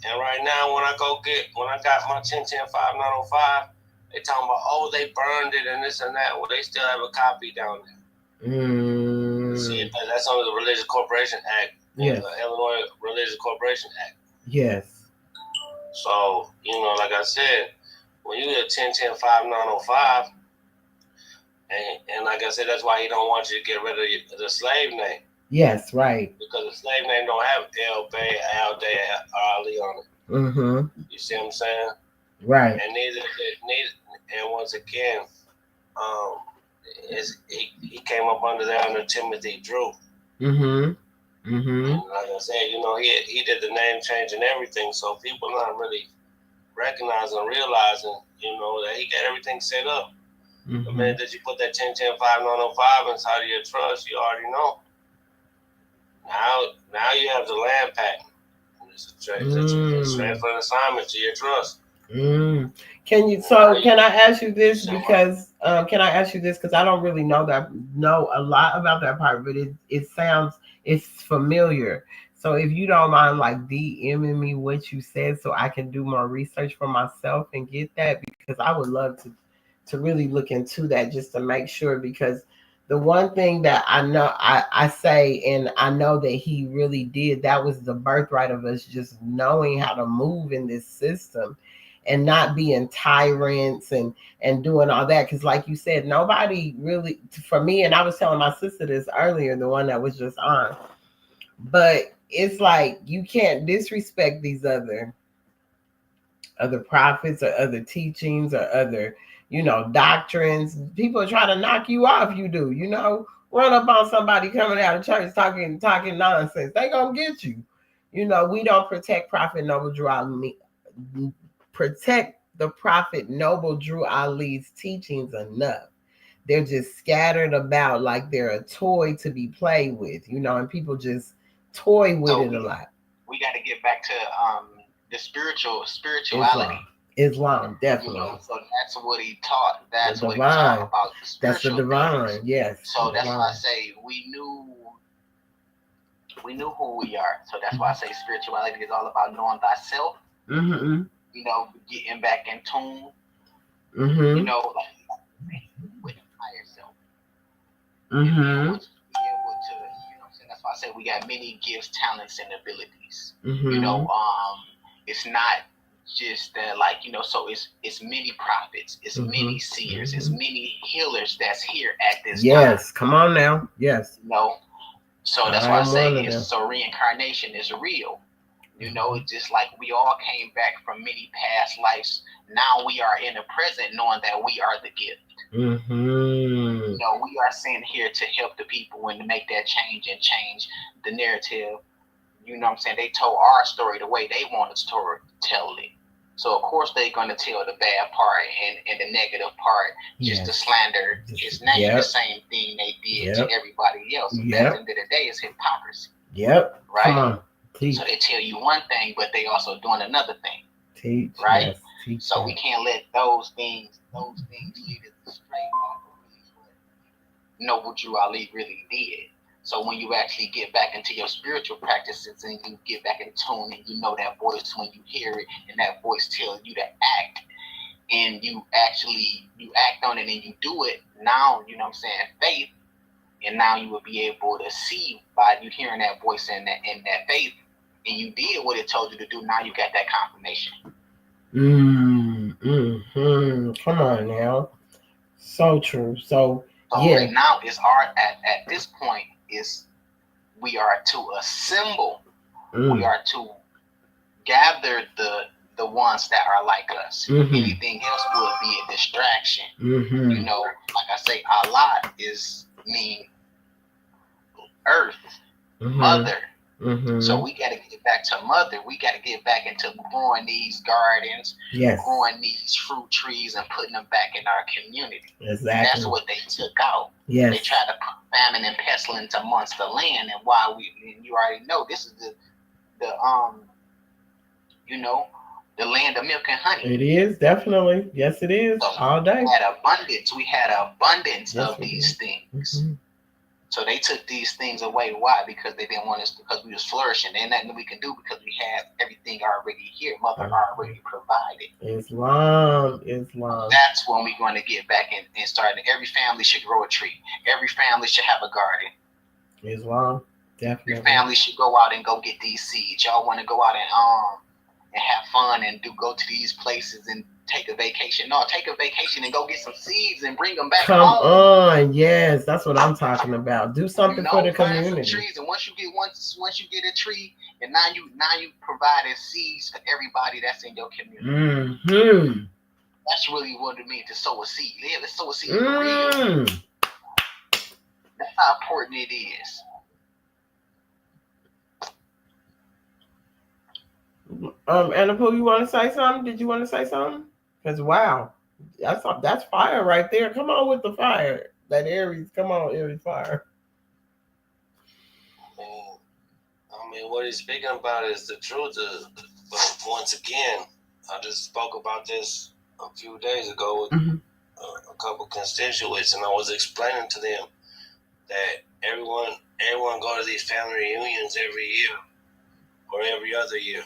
And right now, when I got my 1010-5905, they talking about, they burned it and this and that. Well, they still have a copy down there. See, that's under the Religious Corporation Act. Yes. The Illinois Religious Corporation Act. Yes. So, like I said, when you get 10-10-5-905, and like I said, that's why he don't want you to get rid of the slave name. Yes, right. Because the slave name don't have El Bay, Al Day, or Ali on it. Mm-hmm. You see what I'm saying? Right. And and once again, he came up under Timothy Drew. Mm-hmm. Mm-hmm. And like I said, he did the name change and everything, so people not really recognizing and realizing, that he got everything set up. Mm-hmm. The minute that you put that 10-10-5-905 inside of your trust, you already know. Now you have the land patent. It's a transfer assignment to your trust. Mm. Can I ask you this because I don't really know a lot about that part, but it sounds it's familiar. So if you don't mind like DMing me what you said so I can do more research for myself and get that, because I would love to really look into that just to make sure, because the one thing that I know I say, and I know that he really did, that was the birthright of us just knowing how to move in this system and not being tyrants and doing all that. Because like you said, nobody really, for me, and I was telling my sister this earlier, the one that was just on, but it's like you can't disrespect these other prophets or other teachings or other doctrines. People try to knock you off. You do, run up on somebody coming out of church talking nonsense, they gonna get you. We don't protect the prophet Noble Drew Ali's teachings enough. They're just scattered about like they're a toy to be played with, and people just toy with it a lot. We got to get back to the spirituality. Islam, definitely. So that's what he taught. That's what he divine. taught about the spiritual That's the divine, things. yes. So that's why I say we knew who we are. So that's why I say spirituality is all about knowing thyself. Mm-hmm. Getting back in tune. Mm-hmm. Like with the higher self. Mm-hmm. That's why I say we got many gifts, talents, and abilities. Mm-hmm. It's not just that, like, so it's many prophets, it's many seers, it's many healers that's here at this time. Yes, come on now. Yes. So that's why I say so reincarnation is real. It's just like we all came back from many past lives. Now we are in the present knowing that we are the gift. Mm-hmm. We are sent here to help the people and to make that change and change the narrative. They told our story the way they want us to tell it. So of course they're going to tell the bad part and the negative part, just to slander his name. The same thing they did to everybody else. At the end of the day, it's hypocrisy. Yep. Right. Come on. Teach. So they tell you one thing, but they also doing another thing. Teach. Right. Yes. Teach. So we can't let those things lead us astray off of what Noble Drew Ali really did. So when you actually get back into your spiritual practices and you get back in tune and you know that voice when you hear it and that voice tells you to act and you act on it and you do it, now, faith, and now you will be able to see by you hearing that voice and that faith, and you did what it told you to do. Now you got that confirmation. Mm-hmm. Come on now. So true. So right now it's at this point is we are to assemble. We are to gather the ones that are like us. Anything else would be a distraction. Like I say, Allah mean earth, mother. So we got to get back to mother. We got to get back into growing these gardens, growing these fruit trees, and putting them back in our community. Exactly. That's what they took out. They tried to put famine and pestilence amongst the land, and you already know this is the land of milk and honey. It is, definitely. Yes, it is. So all day. We had abundance of these things. So they took these things away. Why? Because they didn't want us, because we was flourishing. There's nothing we can do because we have everything already here. Mother already provided. Islam. That's when we're going to get back and start. Every family should grow a tree. Every family should have a garden. Islam, Your definitely. family should go out and go get these seeds. Y'all want to go out and have fun and go to these places and take a vacation. No, take a vacation and go get some seeds and bring them back Come home. on, yes, that's what I'm talking about. Do You something for know, the plant some community. trees, and once you get a tree, and now you provided seeds for everybody that's in your community. Mm-hmm. That's really what it means to sow a seed. Yeah, let's sow a seed for real. Mm. That's how important it is. Annapol, you want to say something? Did you want to say something? Because wow, that's fire right there. Come on with the fire. That Aries, come on, Aries fire. I mean, what he's speaking about is the truth. But once again, I just spoke about this a few days ago with a couple constituents, and I was explaining to them that everyone go to these family reunions every year or every other year,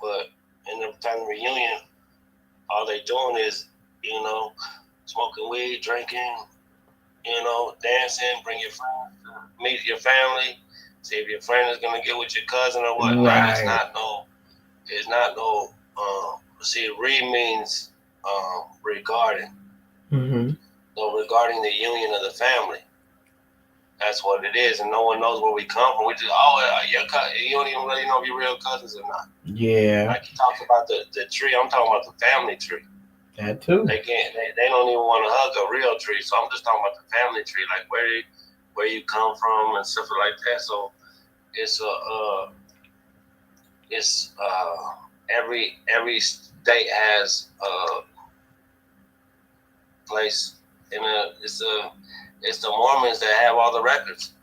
but in the family reunion, all they doing is, smoking weed, drinking, dancing, bring your friends, meet your family, see if your friend is gonna get with your cousin or whatnot. Right. It's not no. See, re means regarding. Mm-hmm. So regarding the union of the family, that's what it is, and no one knows where we come from. We just your cousin. You don't even really know if you're real cousins or not. Yeah. Like he talks about the tree, I'm talking about the family tree. That too. They can't. They don't even want to hug a real tree. So I'm just talking about the family tree, like where you come from and stuff like that. So every state has a place in it's the Mormons that have all the records.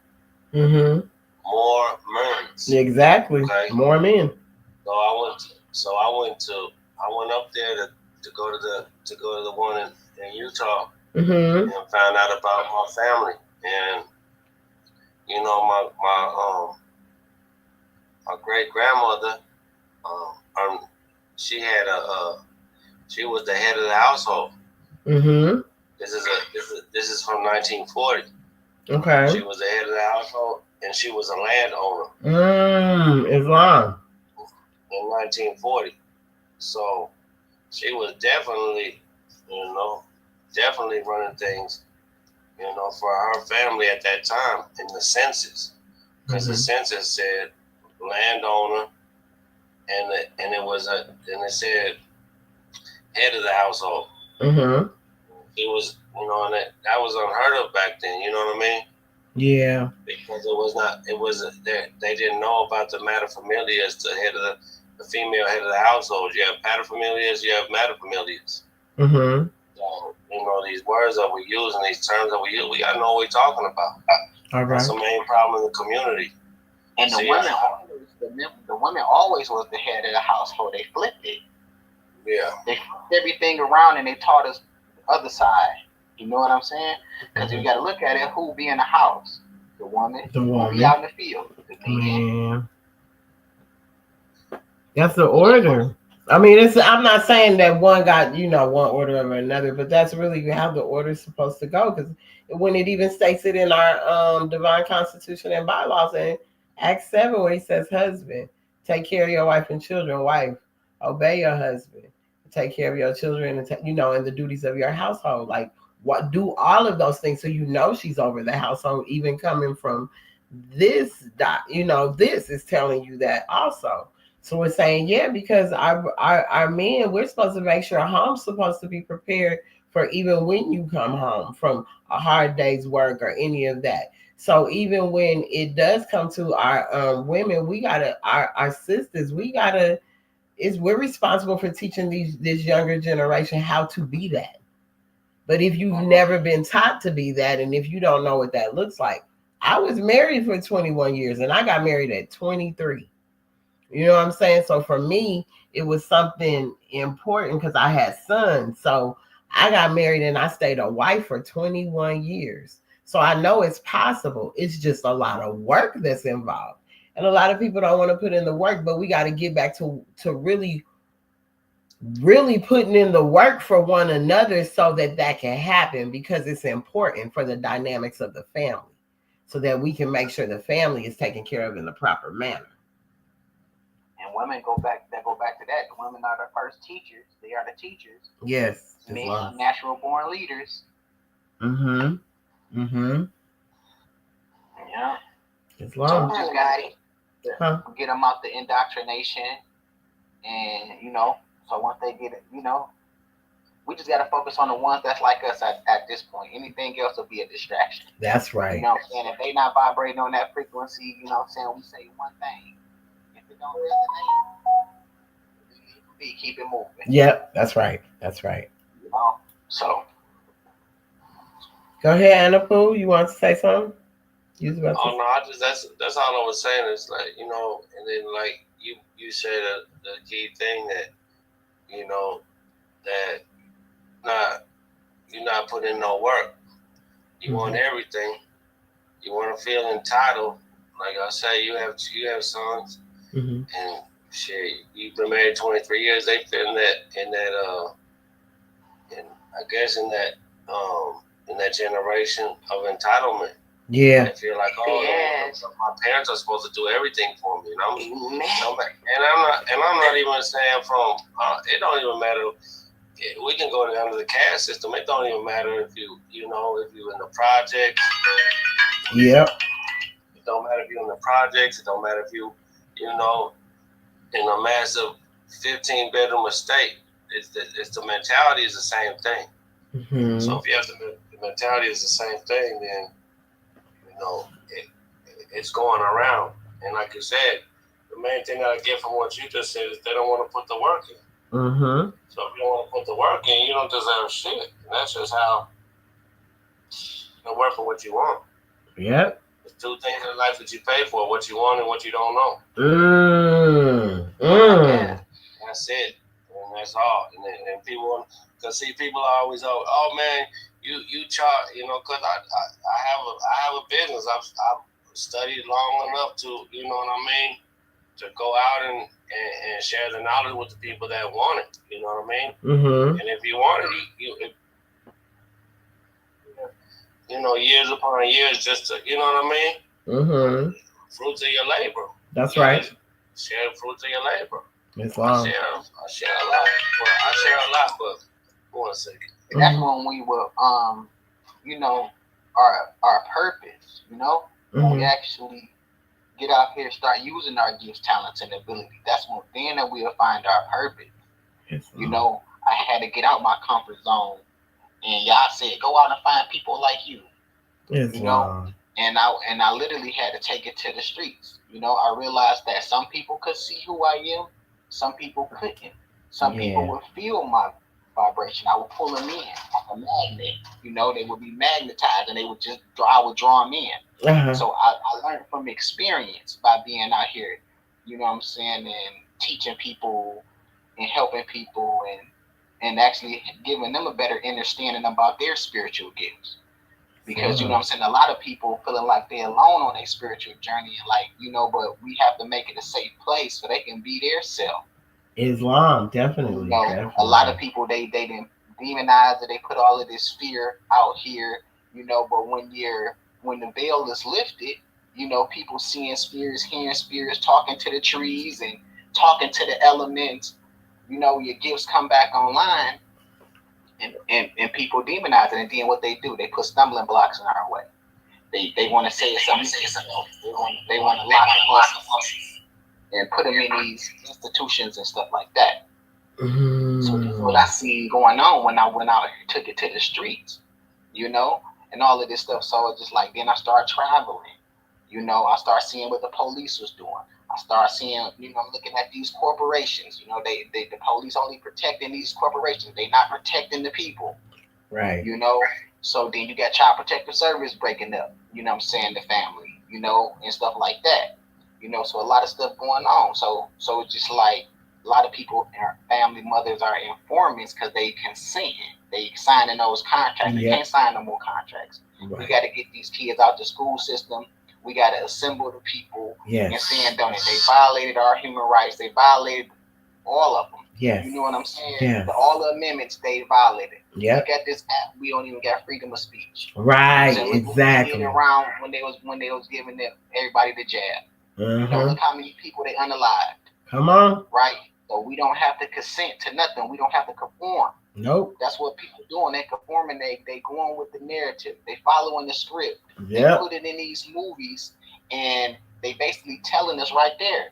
Mm-hmm. Mormons. Exactly. Okay. More men. So I went up there to go to the one in Utah. Mm-hmm. And found out about my family, and my great grandmother, she had she was the head of the household. Mm-hmm. This is from 1940. Okay. She was the head of the household, and she was a landowner. Islam. In 1940, so she was definitely running things, for her family at that time in the census, because the census said landowner, and it said head of the household. Mm-hmm. It was, and that was unheard of back then. You know what I mean? Yeah. Because they didn't know about the materfamilias, the female head of the household. You have paterfamilias, you have materfamilias. Mm-hmm. So, these words that we use and these terms that we use, we gotta know what we're talking about. All right. That's the main problem in the community. And the women always was the head of the household. They flipped it. Yeah. They flipped everything around and they taught us the other side. You know what I'm saying? Because you got to look at it. Who be in the house? The woman. The woman. Who be out in the field? The man. That's the order. I mean, I'm not saying that one got, one order over another, but that's really how the order is supposed to go. Because when it even states it in our divine constitution and bylaws in Acts 7, where he says, husband, take care of your wife and children. Wife, obey your husband. Take care of your children and, and the duties of your household. Like, what, do all of those things so she's over the household, even coming from this this is telling you that also. So we're saying, yeah, because our men, we're supposed to make sure home's supposed to be prepared for even when you come home from a hard day's work or any of that. So even when it does come to our women, we gotta, our sisters, we're responsible for teaching this younger generation how to be that. But if you've never been taught to be that, and if you don't know what that looks like, I was married for 21 years and I got married at 23. You know what I'm saying? So for me, it was something important because I had sons. So I got married and I stayed a wife for 21 years. So I know it's possible. It's just a lot of work that's involved. And a lot of people don't want to put in the work, but we got to get back to really putting in the work for one another so that can happen, because it's important for the dynamics of the family. so that we can make sure the family is taken care of in the proper manner. And women go back to that. The women are the first teachers. They are the teachers. Yes. Men are natural born leaders. Mm-hmm. Mm-hmm. Yeah. Islam. So we just gotta get them out the indoctrination, and so once they get it, we just gotta focus on the ones that's like us at this point. Anything else will be a distraction. That's right. You know what I'm saying? If they not vibrating on that frequency, you know what I'm saying, we say one thing. If it don't resonate, we keep it moving. Yep, that's right. That's right. So go ahead, Anapu. You want to say something? No, that's all I was saying. Is like, and then like you said the key thing that that you're not putting in no work. You want everything. You want to feel entitled. Like I say, you have sons, and shit. You've been married 23 years. They fit in that and I guess in that generation of entitlement. Yeah. I feel like, my parents are supposed to do everything for me, and I'm not even saying from. It don't even matter. We can go down to the caste system. It don't even matter if if you're in the projects. Yep. It don't matter if you're in the projects. It don't matter if you in a massive 15-bedroom estate. It's the mentality is the same thing. Mm-hmm. So if you have the mentality is the same thing, then it's going around. And like you said, the main thing that I get from what you just said is they don't want to put the work in. Mm-hmm. So if you don't want to put the work in, you don't deserve shit. And that's just how you work for what you want. Yep. There's two things in life that you pay for: what you want and what you don't know. That's it. And that's all. And people, because people are always, oh man, you charge, because I have a business. I've studied long enough to, to go out and share the knowledge with the people that want it. You know what I mean? Mm-hmm. And if you want it, years upon years, just to, you know what I mean? Mm-hmm. Fruits of your labor. That's right. Share the fruits of your labor. Islam. I share a lot, but 1 second. And that's when we will, our purpose, when we actually get out here, start using our gifts, talents, and ability. That's when then we'll find our purpose. Islam. I had to get out my comfort zone, and y'all said go out and find people like you. Islam. And I literally had to take it to the streets. I realized that some people could see who I am, some people couldn't. Some people would feel my vibration. I would pull them in like a magnet. They would be magnetized, and they would I would draw them in. Uh-huh. So I learned from experience by being out here, you know what I'm saying, and teaching people and helping people and actually giving them a better understanding about their spiritual gifts. Because, you know what I'm saying, a lot of people feeling like they're alone on their spiritual journey, and but we have to make it a safe place so they can be their self. Islam, definitely. Definitely. A lot of people, they didn't demonize it. They put all of this fear out here, but when the veil is lifted, people seeing spirits, hearing spirits, talking to the trees and talking to the elements, your gifts come back online. And people demonize it, and then what they do, they put stumbling blocks in our way. They want to say something. They want to lock us and put them in these institutions and stuff like that. Mm-hmm. So this is what I see going on when I took it to the streets, and all of this stuff. So it's just like then I started traveling. I started seeing what the police was doing. I started seeing, looking at these corporations. The police only protecting these corporations. They not protecting the people. Right. So then you got Child Protective Service breaking up, the family, and stuff like that. So a lot of stuff going on. So it's just like a lot of people, our family mothers are informants because they consent. They signing those contracts. They can't sign no more contracts. Right. We got to get these kids out the school system. We got to assemble the people and stand on it. They violated our human rights. They violated all of them. Yes. You know what I'm saying? Yes. All the amendments they violated. Yep. Look at this app. We don't even got freedom of speech. Right. So look Exactly. what they did around when they was giving everybody the jab. Look how many people they unalived. Come on. Right. So we don't have to consent to nothing. We don't have to conform. Nope. That's what people doing. They conforming. They go on with the narrative. They following the script. Yep. They put it in these movies, and they basically telling us right there.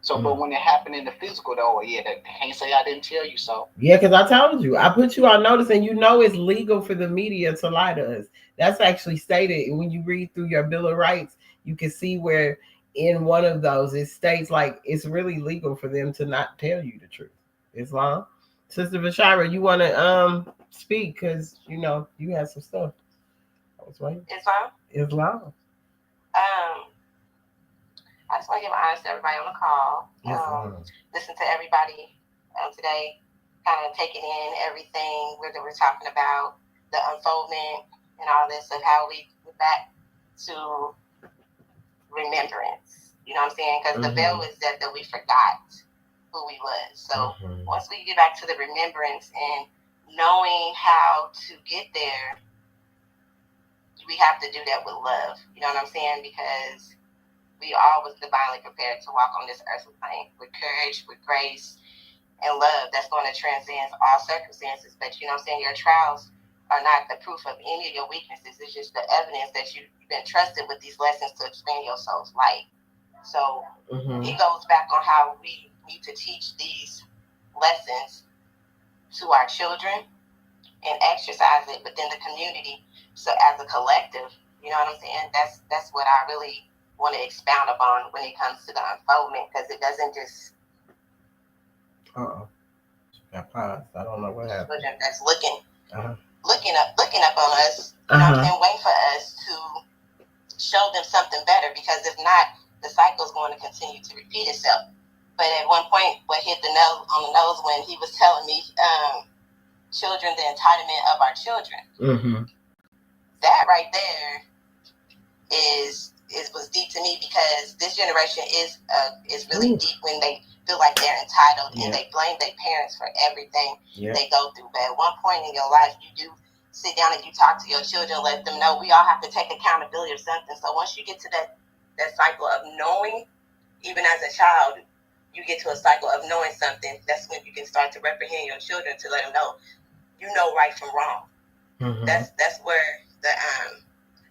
So, but when it happened in the physical, though, yeah, they can't say I didn't tell you so. Yeah, because I told you, I put you on notice, and it's legal for the media to lie to us. That's actually stated when you read through your Bill of Rights. You can see where in one of those it states like it's really legal for them to not tell you the truth. Islam, Sister Bashira, you want to speak because you had some stuff. I was waiting. Islam. I just want to give honest to everybody on the call. Listen to everybody today, kind of taking in everything that we're talking about, the unfoldment and all this of how we get back to remembrance. You know what I'm saying? Because the veil is that we forgot who we was. So once we get back to the remembrance and knowing how to get there, we have to do that with love. You know what I'm saying? Because we all was divinely prepared to walk on this earthly plane with courage, with grace, and love that's going to transcend all circumstances. But you know what I'm saying? Your trials are not the proof of any of your weaknesses. It's just the evidence that you've been trusted with these lessons to expand your soul's light. So it goes back on how we need to teach these lessons to our children and exercise it within the community. So as a collective, you know what I'm saying? That's what I really want to expound upon when it comes to the unfoldment, because it doesn't just I paused. I don't know what happened. That's looking up on us, you know what I'm saying, waiting for us to show them something better, because if not, the cycle is going to continue to repeat itself. But at one point, what hit the nail on the nose when he was telling me, children, the entitlement of our children. That right there was deep to me, because this generation is really deep when they feel like they're entitled and they blame their parents for everything they go through. But at one point in your life, you do sit down and you talk to your children, let them know we all have to take accountability of something. So once you get to that cycle of knowing, even as a child, you get to a cycle of knowing something, that's when you can start to reprehend your children to let them know you know right from wrong. That's where the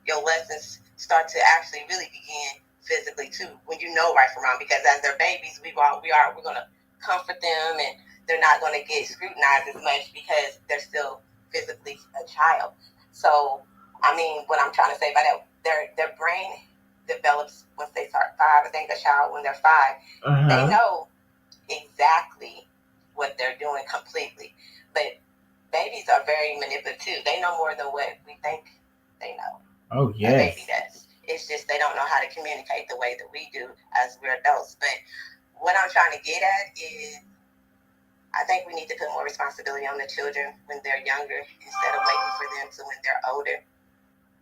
your lessons start to actually really begin physically too, when you know right from wrong. Because as they're babies, we're gonna comfort them, and they're not gonna get scrutinized as much because they're still physically a child. So I mean, what I'm trying to say by that, their brain develops once they start 5. I think a child, when they're 5, they know exactly what they're doing completely. But babies are very manipulative. They know more than what we think they know. Oh, yes. A baby does. It's just they don't know how to communicate the way that we do as we're adults. But what I'm trying to get at is, I think we need to put more responsibility on the children when they're younger, instead of waiting for them to when they're older,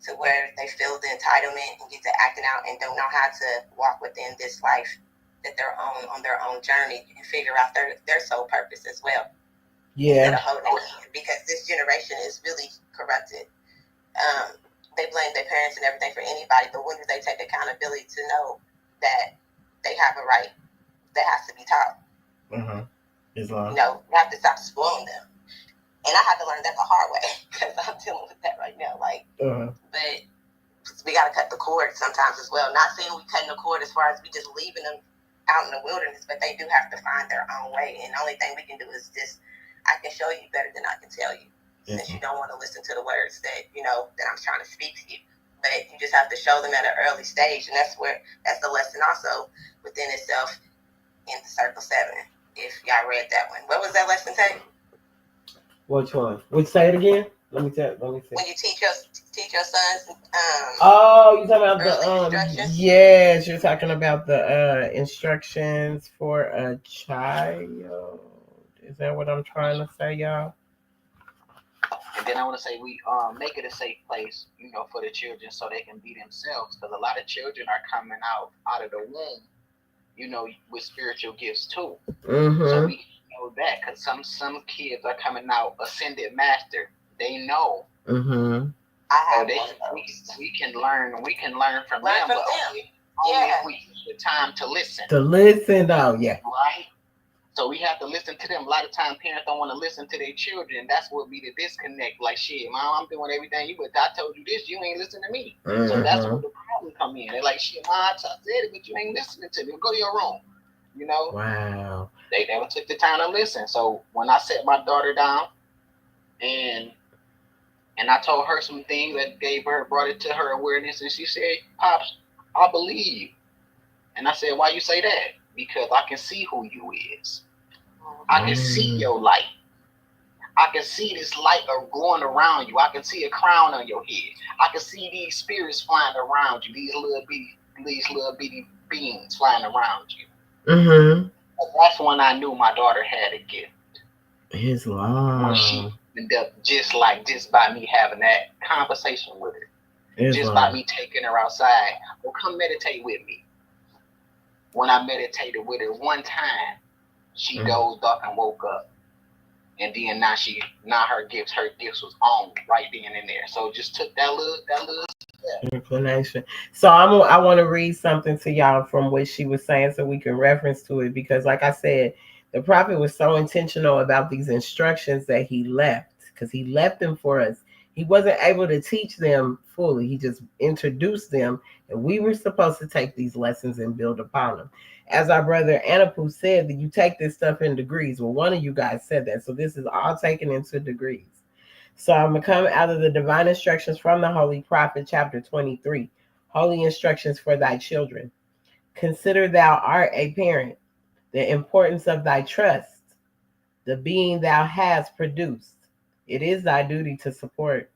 to where they feel the entitlement and get to acting out and don't know how to walk within this life that they're on their own journey, and figure out their soul purpose as well. Yeah. Instead of holding it, because this generation is really corrupted. They blame their parents and everything for anybody, but when do they take accountability to know that they have a right that has to be taught? Islam. You have to stop spoiling them. And I had to learn that the hard way, because I'm dealing with that right now. But we got to cut the cord sometimes as well. Not saying we cutting the cord as far as we just leaving them out in the wilderness, but they do have to find their own way. And the only thing we can do is just, I can show you better than I can tell you. Since you don't want to listen to the words that that I'm trying to speak to you, but you just have to show them at an early stage, and that's the lesson also within itself in the Circle 7. If y'all read that one, what was that lesson take? Which one? Would say it again? Let me see. When you teach your sons. You talking about the instructions? Yes, you're talking about the instructions for a child. Is that what I'm trying to say, y'all? And then I want to say we make it a safe place, for the children, so they can be themselves. Because a lot of children are coming out of the womb, with spiritual gifts too. So we know that because some kids are coming out ascended master. They know. Mm-hmm. I So have they one of those. we can learn from Learn them, from but them. only Yeah. if we take the time to listen. To listen, though, yeah. Right? So we have to listen to them. A lot of times parents don't want to listen to their children. That's what be the disconnect. Like, shit, mom, I'm doing everything you, but I told you this, you ain't listening to me. So that's where Mm-hmm. the problem come in. They're like, shit, mom, I said it, but you ain't listening to me. Go to your room. You know, Wow. they never took the time to listen. So when I set my daughter down and I told her some things that gave her, brought it to her awareness, and she said, Pops, I believe. And I said, why you say that? Because I can see who you is. I can see your light. I can see this light going around you. I can see a crown on your head. I can see these spirits flying around you. These little bitty beings flying around you. Mm-hmm. That's when I knew my daughter had a gift. His When she law. ended up just by me having that conversation with her, just by me taking her outside. Well, come meditate with me. When I meditated with her one time, she dozed off and woke up. And then now her gifts was on right then and there. So just took that little inclination. So I want to read something to y'all from what she was saying so we can reference to it, because like I said, the prophet was so intentional about these instructions that he left, because he left them for us. He wasn't able to teach them fully. He just introduced them, and we were supposed to take these lessons and build upon them. As our brother Anapu said, that you take this stuff in degrees. Well, one of you guys said that. So this is all taken into degrees. So I'm going to come out of the divine instructions from the Holy Prophet, chapter 23. Holy instructions for thy children. Consider thou art a parent, the importance of thy trust, the being thou hast produced. It is thy duty to support.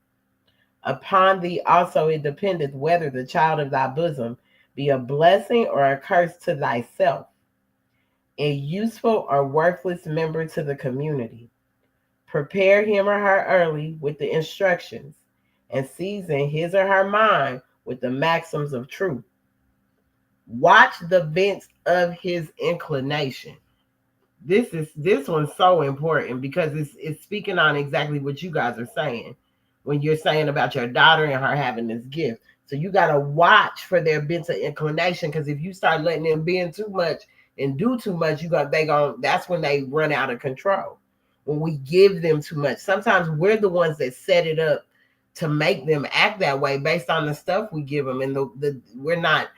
Upon thee also it dependeth whether the child of thy bosom be a blessing or a curse to thyself, a useful or worthless member to the community. Prepare him or her early with the instructions, and season his or her mind with the maxims of truth. Watch the bents of his inclination. This one's so important because it's speaking on exactly what you guys are saying when you're saying about your daughter and her having this gift. So you got to watch for their bents of inclination, because if you start letting them bend too much and do too much, that's when they run out of control. When we give them too much, sometimes we're the ones that set it up to make them act that way based on the stuff we give them, and we're not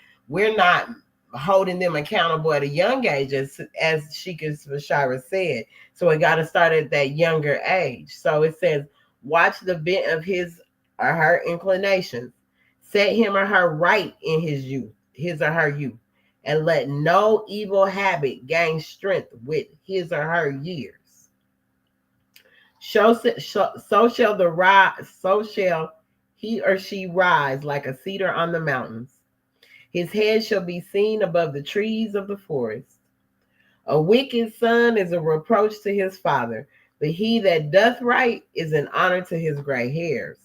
holding them accountable at a young age, as Sheikah Bashara said. So it got to start at that younger age. So it says, watch the bent of his or her inclinations. Set him or her right in his or her youth, and let no evil habit gain strength with his or her years. So shall he or she rise like a cedar on the mountains. His head shall be seen above the trees of the forest. A wicked son is a reproach to his father, but he that doth right is an honor to his gray hairs.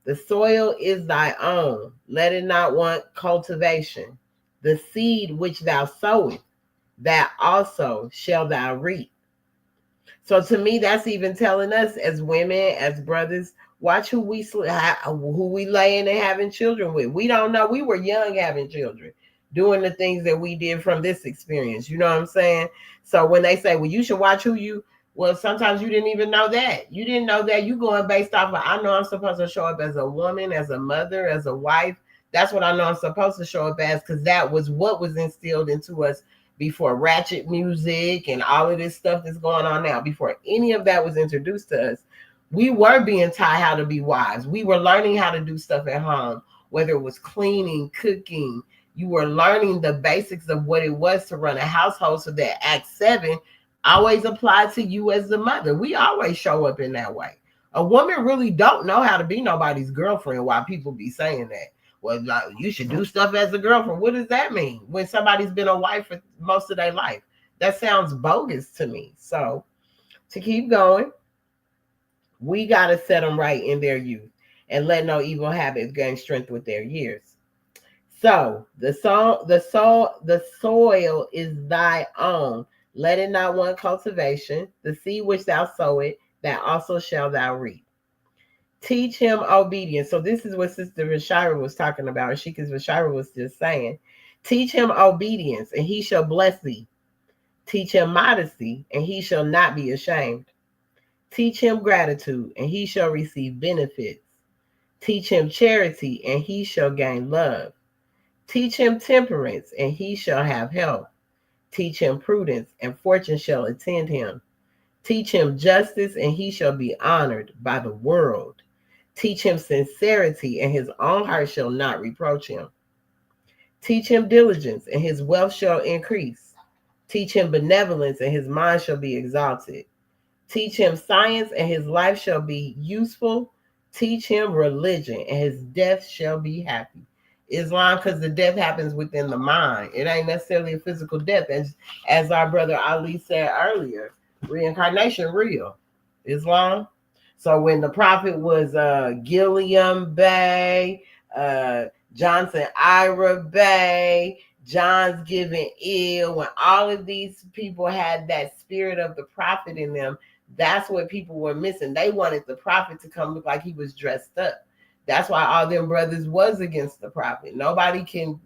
The soil is thy own, let it not want cultivation. The seed which thou sowest, that also shall thou reap. So to me, that's even telling us as women, as brothers, watch who we laying and having children with. We don't know. We were young having children, doing the things that we did from this experience. You know what I'm saying? So when they say, well, you should watch well, sometimes you didn't even know that. You didn't know that. You going based off of, I know I'm supposed to show up as a woman, as a mother, as a wife. That's what I know I'm supposed to show up as, because that was what was instilled into us before ratchet music and all of this stuff that's going on now. Before any of that was introduced to us, we were being taught how to be wives. We were learning how to do stuff at home, whether it was cleaning, cooking. You were learning the basics of what it was to run a household, so that Act 7 always applied to you as the mother. We always show up in that way. A woman really don't know how to be nobody's girlfriend, while people be saying that. Well, like, you should do stuff as a girlfriend. What does that mean when somebody's been a wife for most of their life? That sounds bogus to me. So to keep going, we got to set them right in their youth and let no evil habits gain strength with their years. So the soil is thy own. Let it not want cultivation. The seed which thou sowest, that also shall thou reap. Teach him obedience. So this is what Sister Vashira was talking about. Sheikah Vashira was just saying. Teach him obedience, and he shall bless thee. Teach him modesty, and he shall not be ashamed. Teach him gratitude, and he shall receive benefits. Teach him charity, and he shall gain love. Teach him temperance, and he shall have health. Teach him prudence, and fortune shall attend him. Teach him justice, and he shall be honored by the world. Teach him sincerity, and his own heart shall not reproach him. Teach him diligence, and his wealth shall increase. Teach him benevolence, and his mind shall be exalted. Teach him science, and his life shall be useful. Teach him religion, and his death shall be happy. Islam, because the death happens within the mind. It ain't necessarily a physical death. As our brother Ali said earlier, reincarnation real. Islam. So when the prophet was Gilliam Bay, Johnson Ira Bay, John's Giving Ill, when all of these people had that spirit of the prophet in them, that's what people were missing. They wanted the prophet to come look like he was dressed up. That's why all them brothers was against the prophet. Nobody can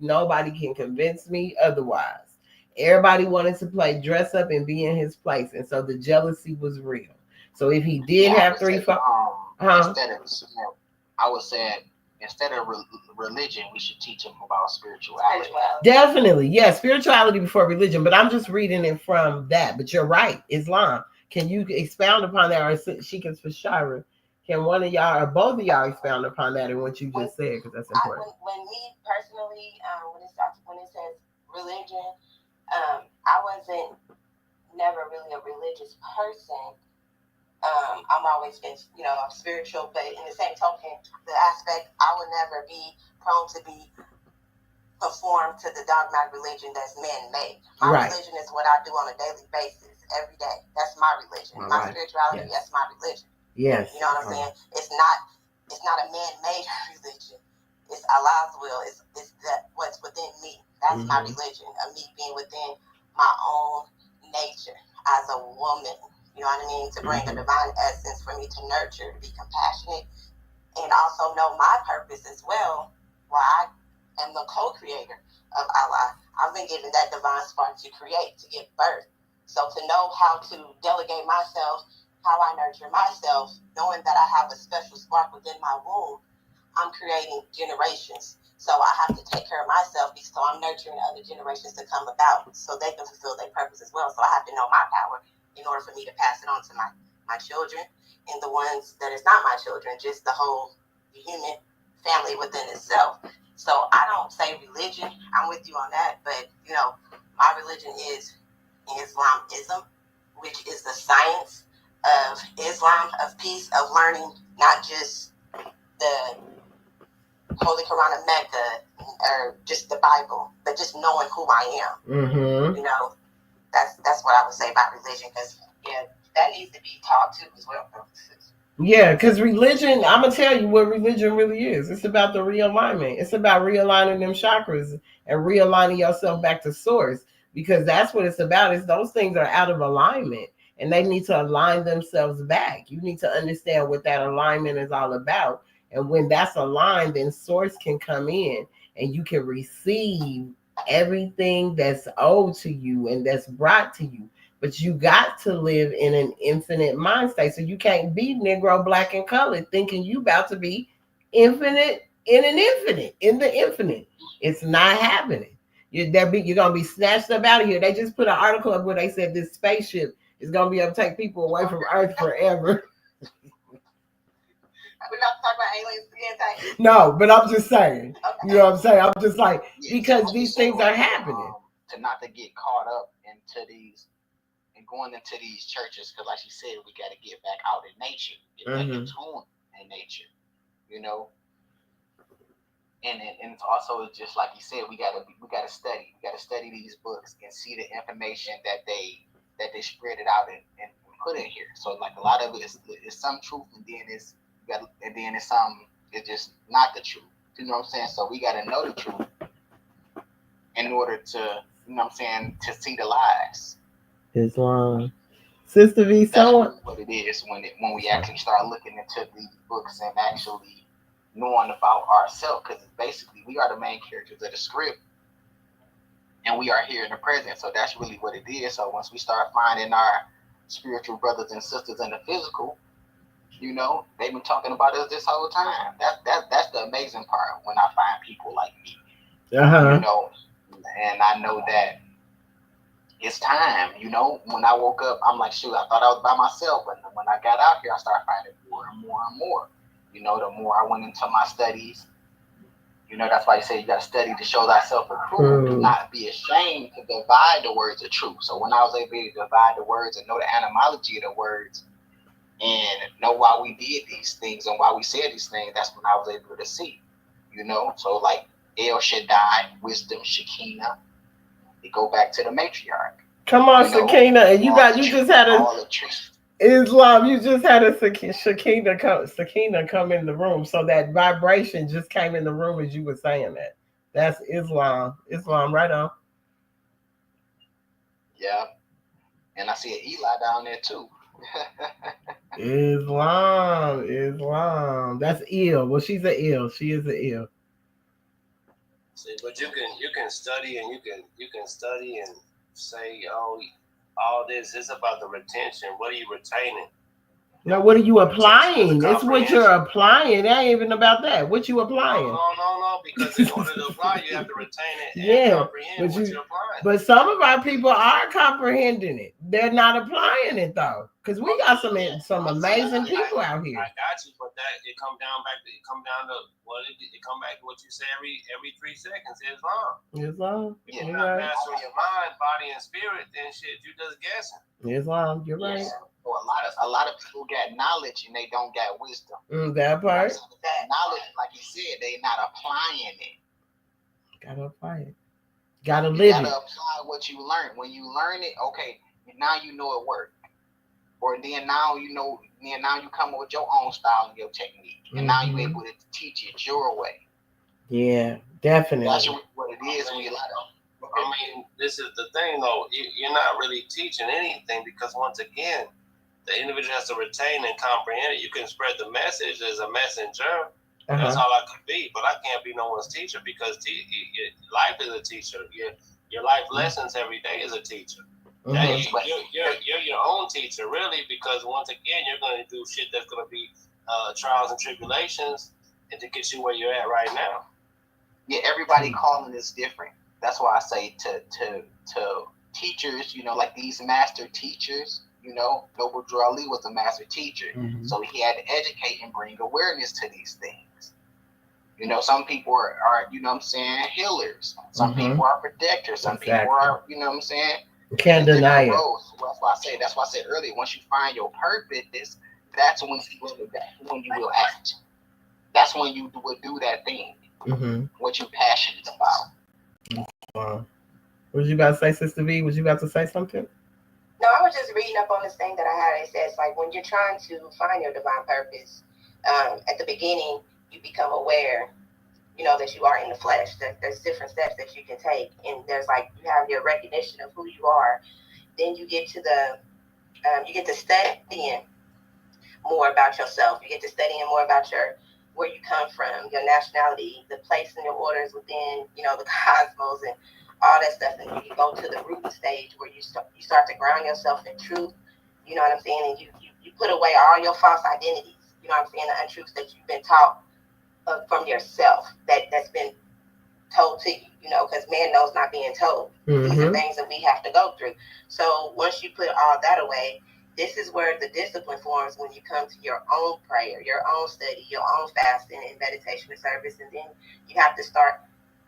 convince me otherwise. Everybody wanted to play dress up and be in his place, and so the jealousy was real. So if he did have three, instead of, I would say instead of religion, we should teach him about spirituality. Definitely, yeah, spirituality before religion. But I'm just reading it from that. But you're right, Islam. Can you expound upon that, or Sheikah Vashira? Can one of y'all or both of y'all expound upon that and what you just said? Because that's important. When me personally, when it says religion, I wasn't never really a religious person. I'm always been, spiritual, but in the same token, the aspect I would never be prone to be conformed to the dogmatic religion that's man-made. My religion is what I do on a daily basis, every day. That's my religion. My spirituality, that's my religion. Yes. You know what I'm saying? It's not a man-made religion. It's Allah's will. It's that what's within me. That's my religion, of me being within my own nature as a woman. You know what I mean? To bring a divine essence for me to nurture, to be compassionate, and also know my purpose as well. Why I am the co-creator of Allah. I've been given that divine spark to create, to give birth. So to know how to delegate myself, how I nurture myself, knowing that I have a special spark within my womb, I'm creating generations. So I have to take care of myself because I'm nurturing other generations to come about so they can fulfill their purpose as well. So I have to know my power in order for me to pass it on to my children and the ones that is not my children, just the whole human family within itself. So I don't say religion. I'm with you on that. But, my religion is Islamism, which is the science of Islam, of peace, of learning, not just the Holy Quran of Mecca or just the Bible, but just knowing who I am. That's what I would say about religion, because that needs to be taught too as well. Yeah, because religion, I'm going to tell you what religion really is. It's about the realignment. It's about realigning them chakras and realigning yourself back to source, because that's what it's about. Is those things are out of alignment and they need to align themselves back. You need to understand what that alignment is all about. And when that's aligned, then source can come in and you can receive everything that's owed to you and that's brought to you. But you got to live in an infinite mind state. So you can't be Negro, black, and colored thinking you about to be infinite in the infinite. It's not happening. You're going to be snatched up out of here. They just put an article up where they said this spaceship is going to be able to take people away from Earth forever. We're not talking about aliens again. No, but I'm just saying. Okay. You know what I'm saying? I'm just like, because these things are happening. To not to get caught up into these and going into these churches, because like she said, we got to get back out in nature, get back in tune in nature, And it's also just like you said, we gotta study these books and see the information that they spread it out and put in here. So like a lot of it is some truth, and then it's just not the truth. You know what I'm saying? So we gotta know the truth in order to, to see the lies. Islam. Sister V, That's really someone. what it is when we actually start looking into these books and actually knowing about ourselves, because basically we are the main characters of the script, and we are here in the present. So that's really what it is. So once we start finding our spiritual brothers and sisters in the physical, they've been talking about us this whole time. That's the amazing part when I find people like me, Uh-huh. and I know that it's time. When I woke up, I'm like, shoot, I thought I was by myself, but when I got out here, I started finding more and more and more. The more I went into my studies, that's why you say you got to study to show thyself approved. Do not be ashamed to divide the words of truth. So when I was able to divide the words and know the etymology of the words and know why we did these things and why we said these things, that's when I was able to see. So like El Shaddai, wisdom, Shekinah, they go back to the matriarch. Come on, Shekinah, and you just had a Islam. You just had a Shekinah come in the room, so that vibration just came in the room as you were saying that. That's Islam. Islam, right on. Yeah, and I see an Eli down there too. Islam. That's ill. Well, she's a ill. She is a ill. See, but you can study and you can study and say, oh, all this is about the retention. What are you retaining? Now, what are you applying? It's what you're applying. It ain't even about that. What you applying? No. Because in order to apply, you have to retain it and comprehend what you're applying. But some of our people are comprehending it. They're not applying it though, because we got some amazing people out here. I got you, but it come down to what you say every 3 seconds. Islam. If you're not mastering your mind, body, and spirit, then shit, you just guessing. Islam, you're right. So a lot of people got knowledge and they don't got wisdom. That part. That knowledge, like you said, they not applying it. Gotta apply it. Gotta live it. You gotta apply what you learn. When you learn it, okay, now you know it worked. Or then now you come up with your own style and your technique. And now you're able to teach it your way. Yeah, definitely. That's what it is when you like. I mean, this is the thing though. You're not really teaching anything, because once again, the individual has to retain and comprehend it. You can spread the message as a messenger. That's all I could be, but I can't be no one's teacher, because life is a teacher. Your life lessons every day is a teacher. You're your own teacher, really, because once again, you're going to do shit that's going to be trials and tribulations, and to get you where you're at right now. Yeah, everybody calling is different. That's why I say to teachers, like these master teachers. Noble Drew Ali was a master teacher, so he had to educate and bring awareness to these things. Some people are healers. Some people are protectors. Some people are, can't deny it. That's why I said earlier, once you find your purpose, that's when you will act. That's when you will do that thing. What you're passionate about. Wow. What was you about to say, Sister V? Was you about to say something? No, I was just reading up on this thing that I had. It says, like, when you're trying to find your divine purpose, at the beginning, you become aware, that you are in the flesh. There's different steps that you can take. And there's, like, you have your recognition of who you are. Then you get to you get to studying more about yourself. You get to studying more about where you come from, your nationality, the place in your orders within, the cosmos, and all that stuff. And you go to the root stage where you start to ground yourself in truth. You know what I'm saying? And you put away all your false identities. You know what I'm saying? The untruths that you've been taught from yourself that's been told to you. Because man knows not being told. These are things that we have to go through. So once you put all that away, this is where the discipline forms when you come to your own prayer, your own study, your own fasting and meditation and service. And then you have to start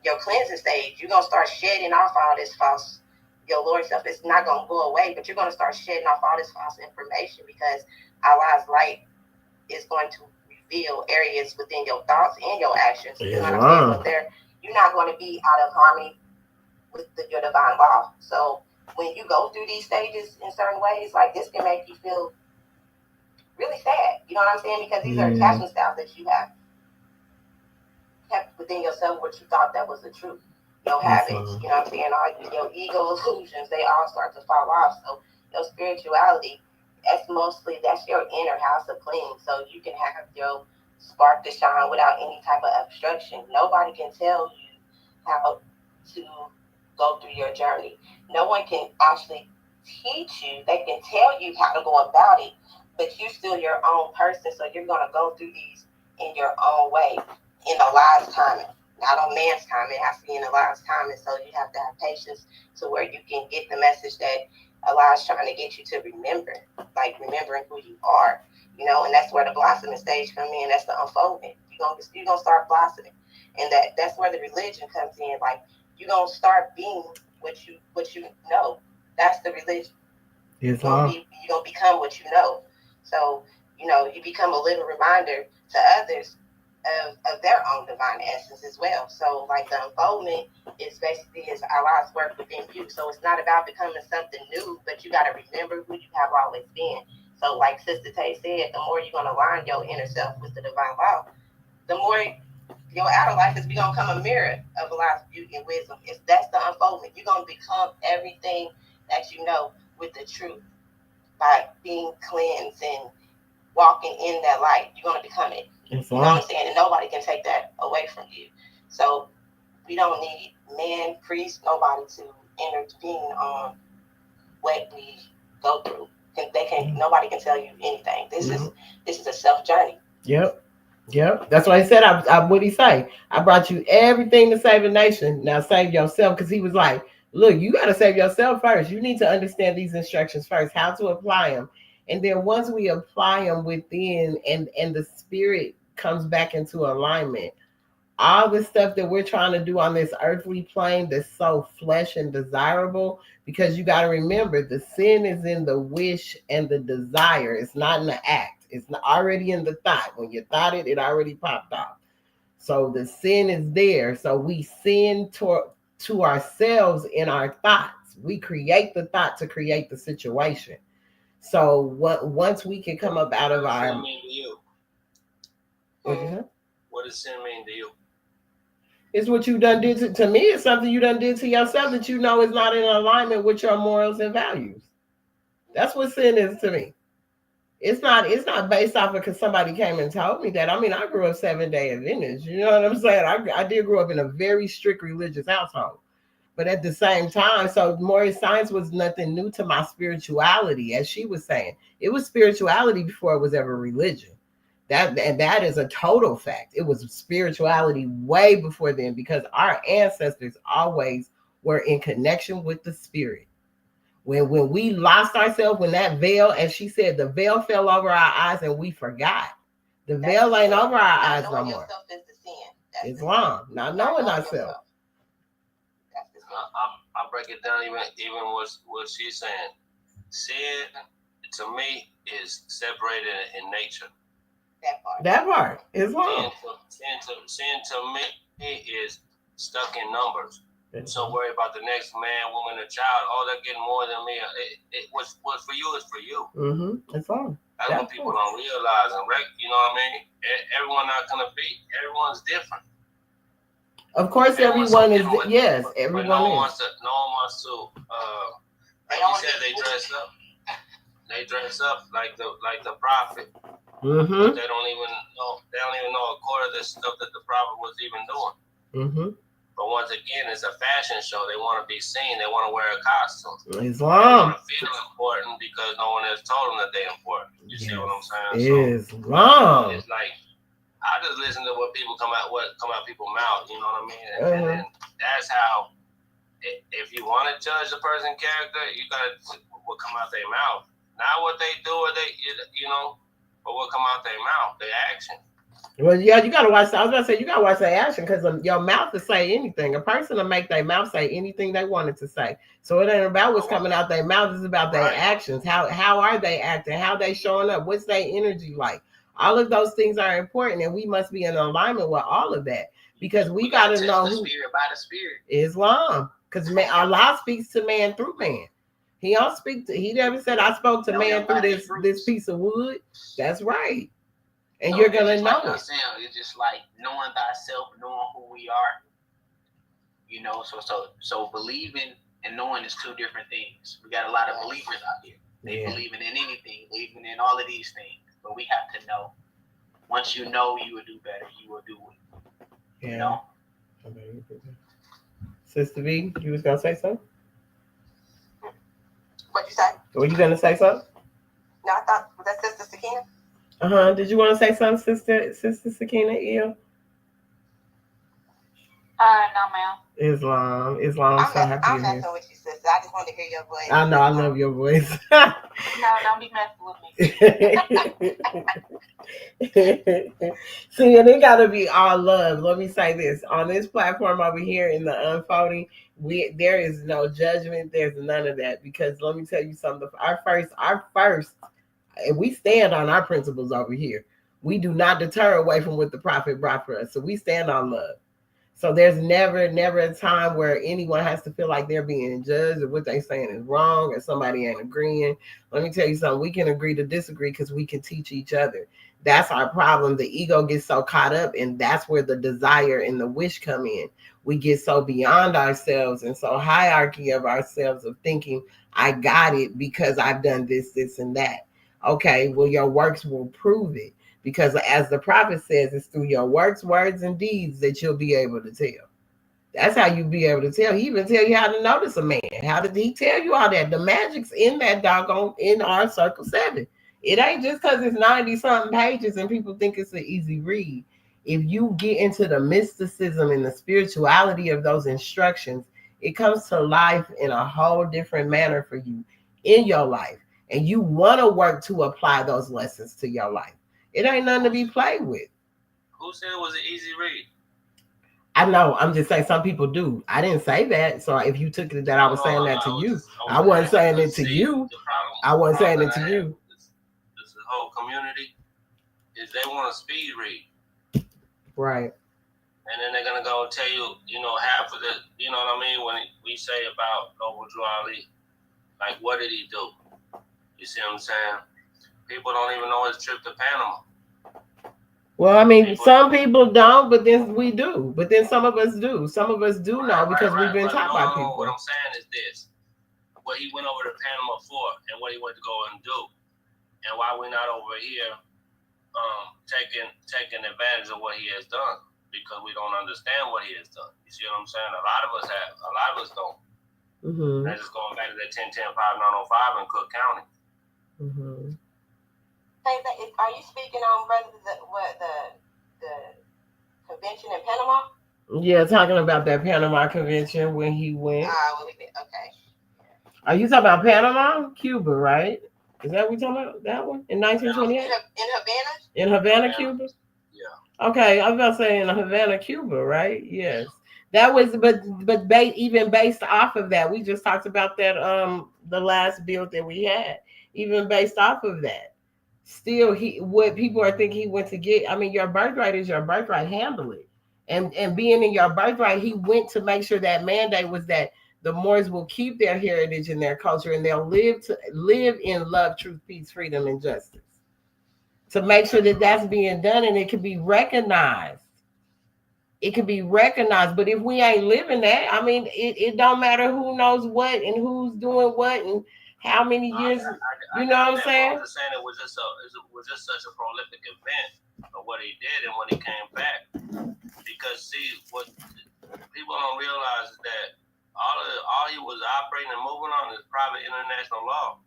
your cleansing stage. You're going to start shedding off all this false, your Lord self. It's not going to go away, but you're going to start shedding off all this false information, because Allah's light is going to reveal areas within your thoughts and your actions. You know what I'm saying? But you're not going to be out of harmony with your divine law. So when you go through these stages in certain ways, like, this can make you feel really sad. You know what I'm saying? Because these are attachment styles that you have kept within yourself, what you thought that was the truth. Your habits, you know what I'm saying? All your ego illusions, they all start to fall off. So Your spirituality, that's your inner house of clean. So you can have your spark to shine without any type of obstruction. Nobody can tell you how to go through your journey. No one can actually teach you. They can tell you how to go about it, but you're still your own person. So you're gonna go through these in your own way, in the last timing, not on man's time. It has to be in the last time, and so you have to have patience to where you can get the message that Allah's trying to get you to remember, like remembering who you are, and that's where the blossoming stage come in. That's the unfolding. You're gonna start blossoming, and that's where the religion comes in. Like you're gonna start being what you know. That's the religion. Islam. You're gonna become what you know. So you become a living reminder to others of their own divine essence as well. So like the unfoldment is Allah's work within you. So it's not about becoming something new, but you got to remember who you have always been. So like Sister Tay said, the more you're gonna align your inner self with the divine law, the more your outer life is gonna become a mirror of Allah's beauty and wisdom. If that's the unfoldment, you're gonna become everything that you know with the truth by being cleansed and walking in that light. You're gonna become it. You know what I'm saying? And nobody can take that away from you. So we don't need man, priest, nobody to intervene on what we go through. Nobody can tell you anything. This is a self journey. Yep. Yep. That's what I said. What he say? I brought you everything to save a nation. Now save yourself. Because he was like, look, you got to save yourself first. You need to understand these instructions first, how to apply them. And then once we apply them within and the spirit comes back into alignment, all the stuff that we're trying to do on this earthly plane that's so flesh and desirable, because you got to remember the sin is in the wish and the desire. It's not in the act. It's already in the thought. When you thought it, it already popped off. So the sin is there. So we sin to ourselves in our thoughts. We create the thought to create the situation. So once we can come up out of our... What does sin mean to you? What does sin mean to you? It's what you done did to me. It's something you done did to yourself that you know is not in alignment with your morals and values. That's what sin is to me. It's not based off of because somebody came and told me that. I mean, I grew up 7-day Adventist. You know what I'm saying? I did grow up in a very strict religious household. But at the same time, so Moorish science was nothing new to my spirituality, as she was saying. It was spirituality before it was ever religion. That is a total fact. It was spirituality way before then, because our ancestors always were in connection with the spirit. When we lost ourselves, when that veil, as she said, the veil fell over our eyes and we forgot. The veil ain't over our eyes no more. Is the sin. It's wrong. Not knowing ourselves. I'll break it down even what she's saying. Sin to me is separated in nature. That part is wrong. Sin to me is stuck in numbers. So worry about the next man, woman, or child. Oh, they're getting more than me. What's for you is for you. It's wrong. That's what people don't realize. And you know what I mean? Everyone not gonna be. Everyone's different. Of course, everyone is. Yes, everyone is. No one wants to. Like you said, they dress up. They dress up like the prophet. But they don't even know. They don't even know a quarter of the stuff that the prophet was even doing. But once again, it's a fashion show. They want to be seen. They want to wear a costume. Islam. They want to feel important because no one has told them that they're important. You see what I'm saying? Islam. It's like I just listen to what come out people's mouth. You know what I mean? And then that's how. If you want to judge a person's character, you gotta what come out their mouth. Not what they do or but what come out their mouth, their action. Well, yeah, you gotta watch. I was about to say you gotta watch their action, because your mouth will say anything. A person will make their mouth say anything they wanted to say. So it ain't about what's coming out their mouth. It's about their actions. How are they acting? How they showing up? What's their energy like? All of those things are important, and we must be in alignment with all of that, because we gotta know the spirit by the spirit. Islam, because Allah speaks to man through man. He don't speak to. He never said I spoke to man through this piece of wood. That's right. And you're gonna know it. It's just like knowing thyself, knowing who we are. So believing and knowing is two different things. We got a lot of believers out here. They believing in anything, believing in all of these things. But we have to know. Once you know, you will do better. You will do it. Yeah. You know? Sister V, you was gonna say something? What'd you say? Were you gonna say something? No, I thought, was that Sister Sakina? Did you want to say something, Sister Sakina? No, ma'am. Islam. I'm, So happy I'm you're messing here. with you, sister. I just wanted to hear your voice. I know. I love your voice. No, don't be messing with me. See, and it gotta be all love. Let me say this: on this platform over here in the unfolding, there is no judgment. There's none of that, because let me tell you something. Our first, and we stand on our principles over here. We do not deter away from what the prophet brought for us. So we stand on love. So there's never a time where anyone has to feel like they're being judged or what they're saying is wrong or somebody ain't agreeing. Let me tell you something. We can agree to disagree because we can teach each other. That's our problem. The ego gets so caught up, and that's where the desire and the wish come in. We get so beyond ourselves and so hierarchy of ourselves of thinking, I got it because I've done this, this, and that. Okay, well, your works will prove it. Because as the prophet says, it's through your works, words, and deeds that you'll be able to tell. That's how you be able to tell. He even tell you how to notice a man. How did he tell you all that? The magic's in that doggone, in our circle 7. It ain't just because it's 90-something pages and people think it's an easy read. If you get into the mysticism and the spirituality of those instructions, it comes to life in a whole different manner for you in your life. And you want to work to apply those lessons to your life. It ain't nothing to be played with. Who said it was an easy read? I know. I'm just saying some people do. I didn't say that. So if you took it that I was saying that to you, I wasn't saying it to you. I wasn't saying it to you. This whole community is they want a speed read. Right. And then they're going to go tell you, half of the, you know what I mean? When we say about Noble Drew Ali, like, what did he do? You see what I'm saying? People don't even know his trip to Panama. Well, I mean, some people don't, but then we do. But then some of us do. Some of us do know because we've been taught by people. What I'm saying is this. What he went over to Panama for and what he went to go and do. And why we're not over here taking advantage of what he has done. Because we don't understand what he has done. You see what I'm saying? A lot of us have. A lot of us don't. Mm-hmm. That's just going back to that 10-10-5-905 in Cook County. Mm-hmm. Are you speaking on the convention in Panama? Yeah, talking about that Panama convention when he went. Okay. Are you talking about Panama? Cuba, right? Is that what we're talking about? That one? In 1928? In Havana? In Havana, Cuba? Yeah. Okay, I was about to say in Havana, Cuba, right? Yes. That was, but even based off of that, we just talked about that the last build that we had. Even based off of that. Still, what people are thinking he went to get. I mean, your birthright is your birthright. Handle it, and being in your birthright, he went to make sure that mandate was that the Moors will keep their heritage and their culture, and they'll live in love, truth, peace, freedom, and justice. To make sure that that's being done, and it can be recognized. It can be recognized, but if we ain't living that, I mean, it don't matter who knows what and who's doing what and how many years. You know what I'm saying? I'm just saying it was just such a prolific event of what he did and when he came back. Because see, what people don't realize is that all he was operating and moving on is private international law.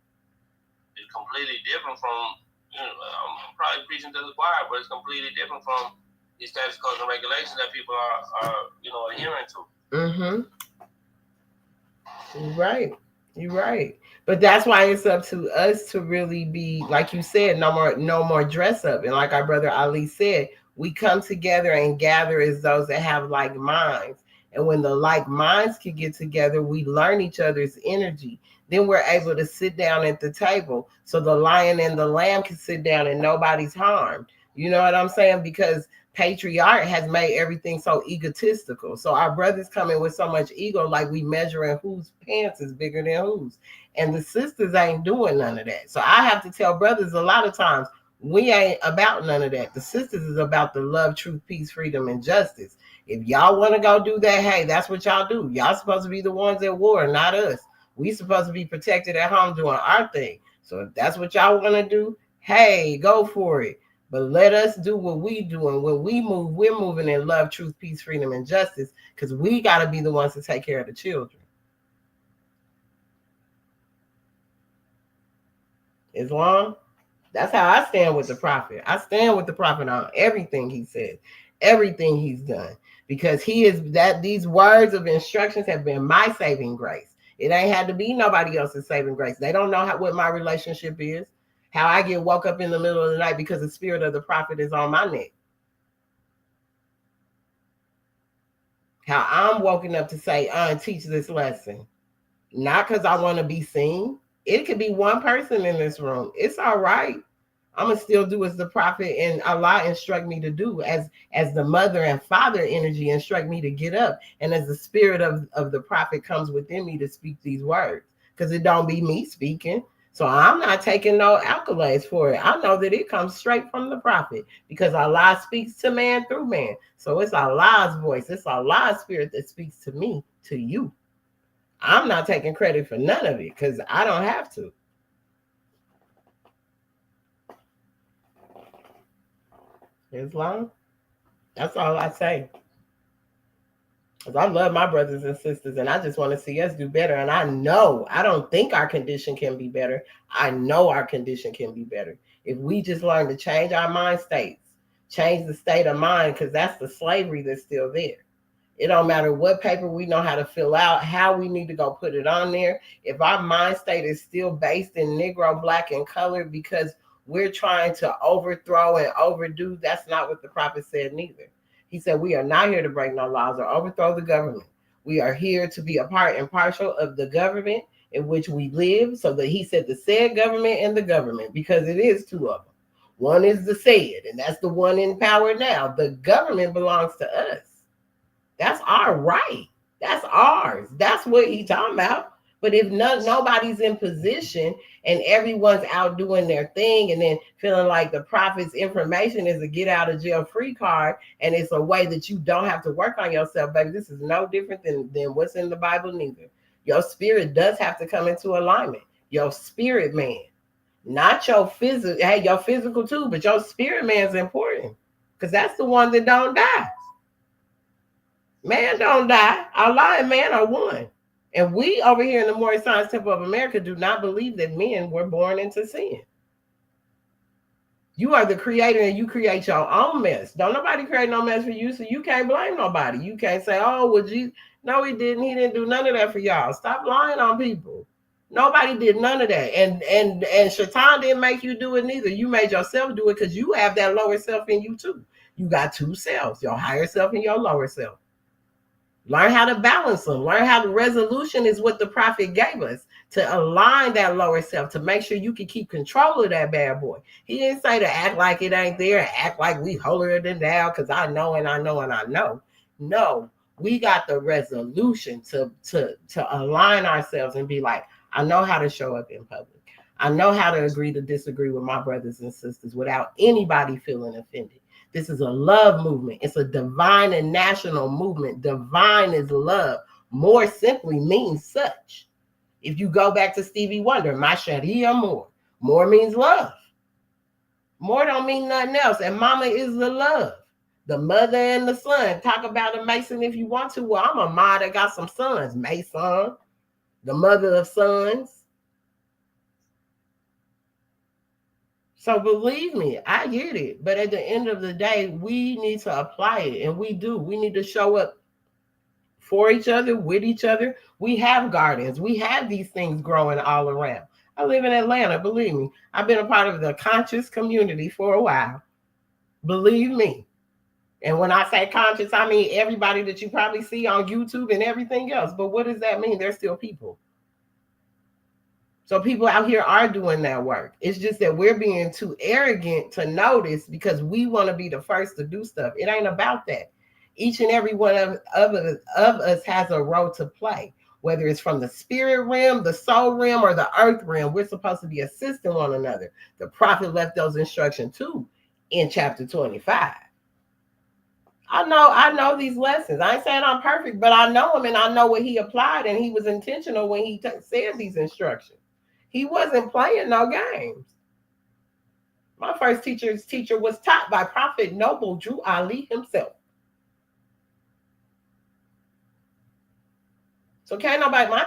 It's completely different from, I'm probably preaching to the choir, but it's completely different from these status codes and regulations that people are adhering to. Mm-hmm. You're right. But that's why it's up to us to really be, like you said, no more dress up. And like our brother Ali said, we come together and gather as those that have like minds. And when the like minds can get together, we learn each other's energy. Then we're able to sit down at the table. So the lion and the lamb can sit down and nobody's harmed. You know what I'm saying? Because patriarch has made everything so egotistical. So our brothers come in with so much ego, like we measuring whose pants is bigger than whose. And the sisters ain't doing none of that. So I have to tell brothers a lot of times, We ain't about none of that. The sisters is about the love, truth, peace, freedom, and justice. If y'all want to go do that, hey, that's what y'all do. Y'all supposed to be the ones at war, not us. We supposed to be protected at home doing our thing. So if that's what y'all want to do, hey, go for it. But let us do what we do. And when we move, we're moving in love, truth, peace, freedom, and justice, because we got to be the ones to take care of the children. Islam, that's how I stand with the prophet. I stand with the prophet on everything he says, everything he's done, because he is that these words of instructions have been my saving grace. It ain't had to be nobody else's saving grace. They don't know what my relationship is, how I get woke up in the middle of the night because the spirit of the prophet is on my neck. How I'm woken up to say, teach this lesson. Not because I want to be seen. It could be one person in this room. It's all right. I'm gonna still do as the prophet and Allah instruct me to do, as the mother and father energy instruct me to get up, and as the spirit of the prophet comes within me to speak these words, because it don't be me speaking. So I'm not taking no accolades for it. I know that it comes straight from the prophet, because Allah speaks to man through man. So it's Allah's voice, it's Allah's spirit that speaks to me, to you. I'm not taking credit for none of it because I don't have to. Islam, that's all I say. Because I love my brothers and sisters, and I just want to see us do better. And I know, I don't think our condition can be better. I know our condition can be better if we just learn to change our mind states, change the state of mind, because that's the slavery that's still there. It don't matter what paper we know how to fill out, how we need to go put it on there. If our mind state is still based in Negro, black, and colored because we're trying to overthrow and overdo, that's not what the prophet said neither. He said, we are not here to break no laws or overthrow the government. We are here to be a part and partial of the government in which we live. So that he said the said government and the government, because it is two of them. One is the said, and that's the one in power now. The government belongs to us. That's our right. That's ours. That's what he's talking about. But if nobody's in position and everyone's out doing their thing and then feeling like the prophet's information is a get out of jail free card and it's a way that you don't have to work on yourself, baby, this is no different than what's in the Bible neither. Your spirit does have to come into alignment. Your spirit man, not your physical. Hey, your physical too, but your spirit man's important because that's the one that don't die. Man don't die. Allah and man are one. And we over here in the Moorish Science Temple of America do not believe that men were born into sin. You are the creator and you create your own mess. Don't nobody create no mess for you, so you can't blame nobody. You can't say, oh, well, Jesus. No, he didn't. He didn't do none of that for y'all. Stop lying on people. Nobody did none of that. And Shaitan didn't make you do it neither. You made yourself do it because you have that lower self in you too. You got two selves, your higher self and your lower self. Learn how to balance them. Learn how the resolution is what the prophet gave us to align that lower self, to make sure you can keep control of that bad boy. He didn't say to act like it ain't there, act like we holier than thou because I know and I know and I know. No, we got the resolution to align ourselves and be like, I know how to show up in public. I know how to agree to disagree with my brothers and sisters without anybody feeling offended. This is a love movement. It's a divine and national movement. Divine is love. More simply means such. If you go back to Stevie Wonder, my Sharia more. More means love. More don't mean nothing else. And mama is the love. The mother and the son. Talk about a Mason if you want to. Well, I'm a ma that got some sons. Mason, the mother of sons. So believe me, I get it. But at the end of the day, we need to apply it. And we do. We need to show up for each other, with each other. We have gardens. We have these things growing all around. I live in Atlanta, believe me. I've been a part of the conscious community for a while. Believe me. And when I say conscious, I mean everybody that you probably see on YouTube and everything else. But what does that mean? They're still people. So people out here are doing that work. It's just that we're being too arrogant to notice because we want to be the first to do stuff. It ain't about that. Each and every one of us has a role to play. whether it's from the spirit realm, the soul realm, or the earth realm. We're supposed to be assisting one another. The prophet left those instructions too in chapter 25. I know these lessons. I ain't saying I'm perfect, but I know him and I know what he applied, and he was intentional when he said these instructions. He wasn't playing no games. My first teacher was taught by Prophet Noble Drew Ali himself. So can't nobody, my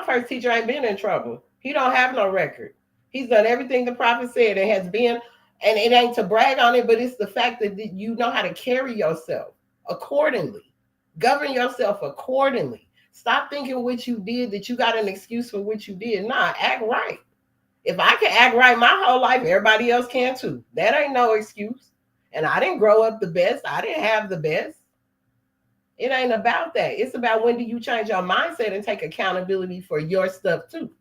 first teacher ain't been in trouble. He don't have no record. He's done everything the prophet said and has been, and it ain't to brag on it, but it's the fact that you know how to carry yourself accordingly. Govern yourself accordingly. Stop thinking what you did that you got an excuse for what you did. Nah, act right. If I can act right my whole life, everybody else can too. That ain't no excuse. And I didn't grow up the best. I didn't have the best. It ain't about that. It's about when do you change your mindset and take accountability for your stuff too.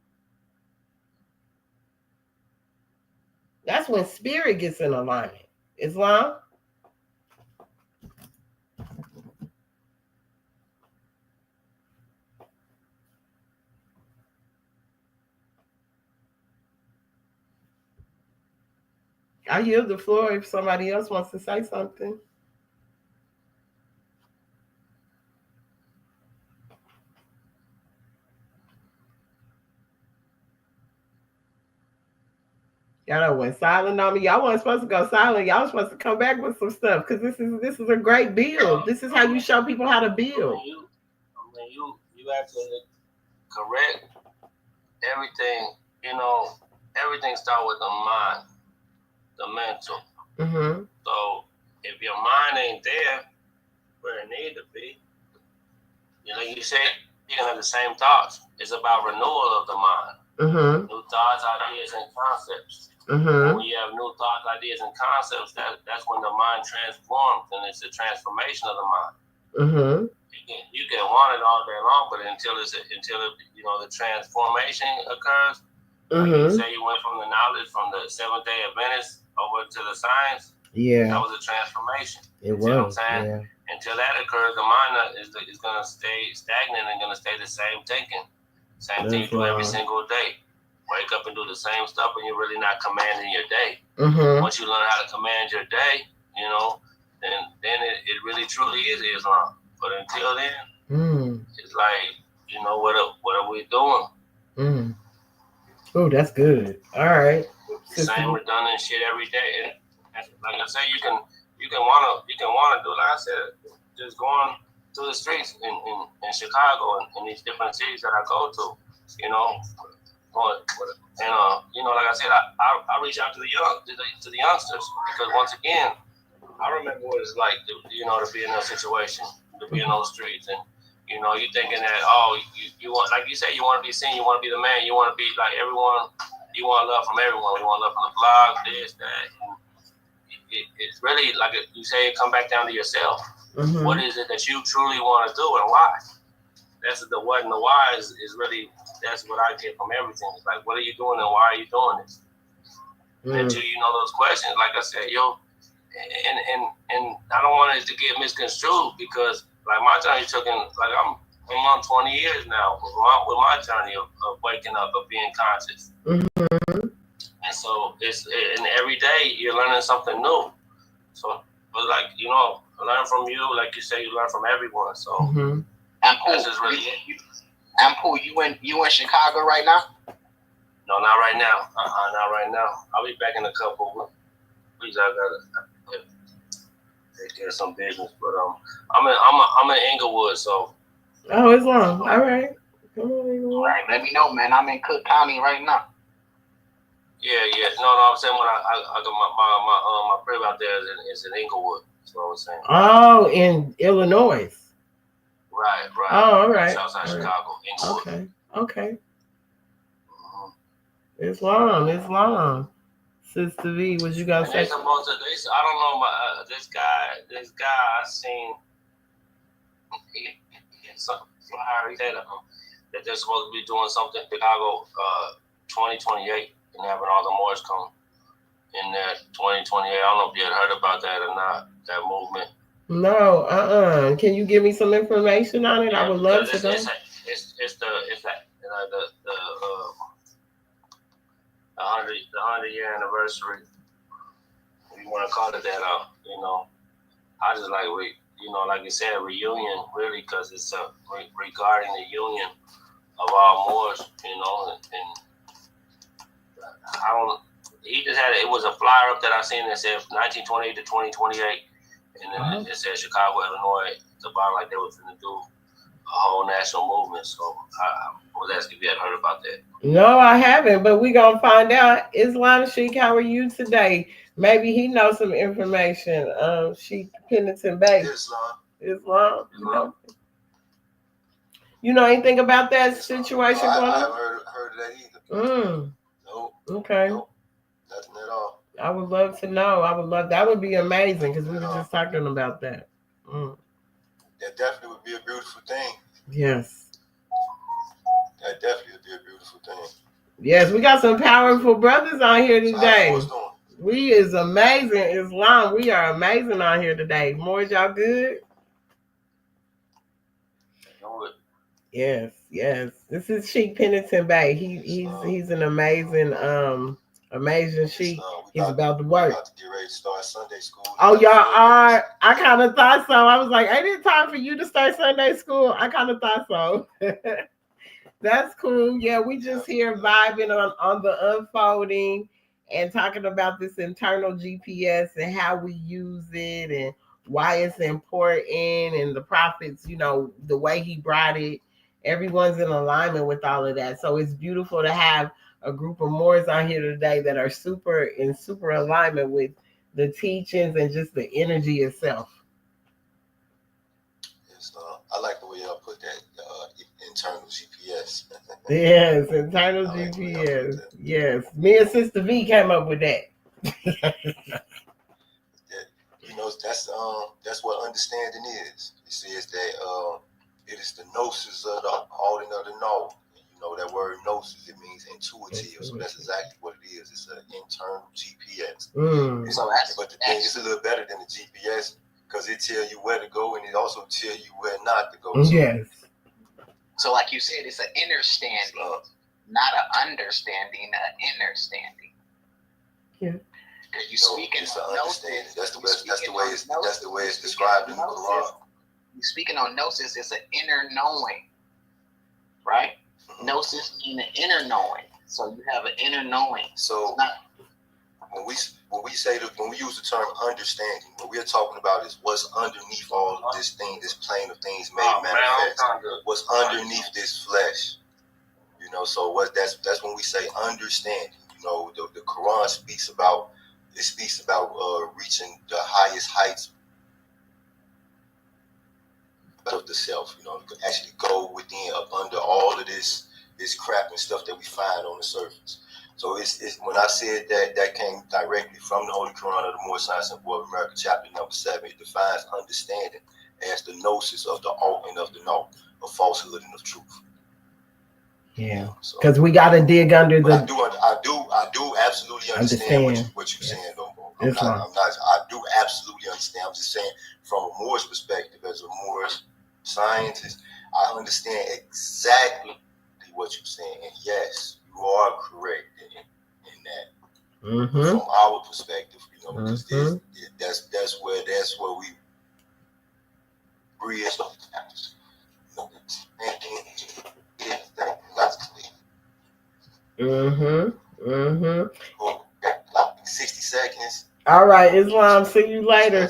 That's when spirit gets in alignment. Islam. I yield the floor if somebody else wants to say something. Y'all went silent on me. Y'all weren't supposed to go silent. Y'all were supposed to come back with some stuff because this is a great build. This is how you show people how to build. You absolutely correct. Everything, everything starts with the mind, the mental. Mm-hmm. So if your mind ain't there where it need to be, you say you can have the same thoughts. It's about renewal of the mind. Mm-hmm. New thoughts, ideas, and concepts. Mm-hmm. When you have new thoughts, ideas, and concepts, that's when the mind transforms, and it's a transformation of the mind. Mm-hmm. You can want it all day long, but until the transformation occurs. Mm-hmm. Like you say, you went from the knowledge from the Seventh-day Adventist over to the science. Yeah, that was a transformation. It was. What I'm saying? Yeah. Until that occurs, the mind is going to stay stagnant and going to stay the same thinking. Same thing you do every single day. Wake up and do the same stuff, and you're really not commanding your day. Mm-hmm. Once you learn how to command your day, then it really truly is Islam. But until then, it's like, what are we doing? Oh, that's good. All right. Same redundant shit every day. And like I said, you can wanna do, like I said, just going through the streets in Chicago and in these different cities that I go to, like I said, I reach out to the youngsters, because once again, I remember what it's like to be in that situation, to be in those streets, and you're thinking that you want, like you said, you want to be seen, you want to be the man, you want to be like everyone, you want love from everyone, you want love from the blog, this, that. It's really like you say, it come back down to yourself. Mm-hmm. What is it that you truly want to do and why? That's the what and the why is really, that's what I get from everything. It's like, what are you doing and why are you doing this? Until you know those questions, like I said, and I don't want it to get misconstrued, because like my journey took I'm on 20 years now with my journey of waking up, of being conscious. Mm-hmm. And so and every day you're learning something new. So, but learn from you, like you say, you learn from everyone. So, and Pooh, that's just really it. And Pooh, you in Chicago right now? No, not right now. Not right now. I'll be back in a couple of weeks. I gotta take care of some business, but I'm in Inglewood, so. Oh, it's long. All right. Come on, Inglewood. All right, let me know, man. I'm in Cook County right now. Yeah. No, I'm saying when I got my crib out there is in Inglewood. That's what I was saying. Oh, in Illinois. Right. Oh, all right. Outside Chicago, Inglewood. Okay. It's long. Sister V, what you got to say? I don't know, this guy I seen, he said that they're supposed to be doing something in Chicago 2028 and having all the Moorish come in there 2028. I don't know if you had heard about that or not, that movement. No, Can you give me some information on it? I would love to know. it's that the 100 year anniversary. If you want to call it that, I just like like you said, reunion really, because it's regarding the union of all Moors, and I don't. He just had it was a flyer up that I seen that said 1928 to 2028, and then it said Chicago, Illinois. It's about like they was going to do a whole national movement. So I was asking if you had heard about that. No, I haven't, but we gonna find out. Islam Sheik, how are you today? Maybe he knows some information. Sheik Pennington Bay. Islam. You know anything about that situation going on? I haven't heard of that either. Nope. Okay. Nope. Nothing at all. I would love to know. That would be amazing, because we were just talking about that. That definitely would be a beautiful thing. Yes. That definitely would be a beautiful thing. Yes, we got some powerful brothers on here today. So we is amazing, Islam. We are amazing on here today. Moorish, y'all good? Yes. This is Sheik Pennington Bay. He's an amazing Sheik. He's about to work. About to get ready to start Sunday school. Oh, y'all are? I kind of thought so. I was like, ain't it time for you to start Sunday school? I kind of thought so. That's cool. Yeah, we just here vibing on the unfolding and talking about this internal GPS and how we use it and why it's important, and the prophets, the way he brought it. Everyone's in alignment with all of that. So it's beautiful to have a group of Moors on here today that are super alignment with the teachings and just the energy itself. Yes, I like the way y'all put that internal GPS. Yes, internal GPS. Yes, me and Sister V came up with that. That's what understanding is. It says that it is the gnosis of the holding of the know. That word gnosis, it means intuitive. So that's exactly what it is. It's an internal GPS. But the thing is a little better than the GPS, because it tells you where to go, and it also tells you where not to go. Yes. So like you said, it's an inner standing, not an understanding, an inner standing. Yeah. Because you speaking on understanding. That's the way it's described in the Quran. You speaking on gnosis, it's an inner knowing, right? Mm-hmm. Gnosis means an inner knowing. So you have an inner knowing. So when we use the term understanding, what we're talking about is what's underneath all of this thing, this plane of things made manifest. What's underneath this flesh. So that's when we say understanding. The Quran speaks about reaching the highest heights of the self. Actually go within, up under all of this crap and stuff that we find on the surface. So it's when I said that came directly from the Holy Quran of the Moorish Science and Board of America, chapter number 7. It defines understanding as the gnosis of the alt and of the know, of falsehood and of truth. Yeah, because we got to dig under the. I do absolutely understand what you're saying. I do absolutely understand. I'm just saying, from a Moorish perspective, as a Moorish scientist, I understand exactly what you're saying. And yes, you are correct in that. Mm-hmm. From our perspective, because that's where we bridge those gaps. Like 60 seconds. All right, Islam. See you later.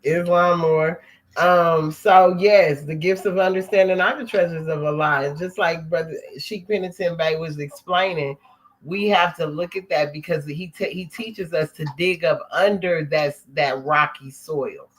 Islam more. So yes, the gifts of understanding are the treasures of Allah. And just like Brother Sheik Pennington Bay was explaining, we have to look at that, because he teaches us to dig up under that rocky soil.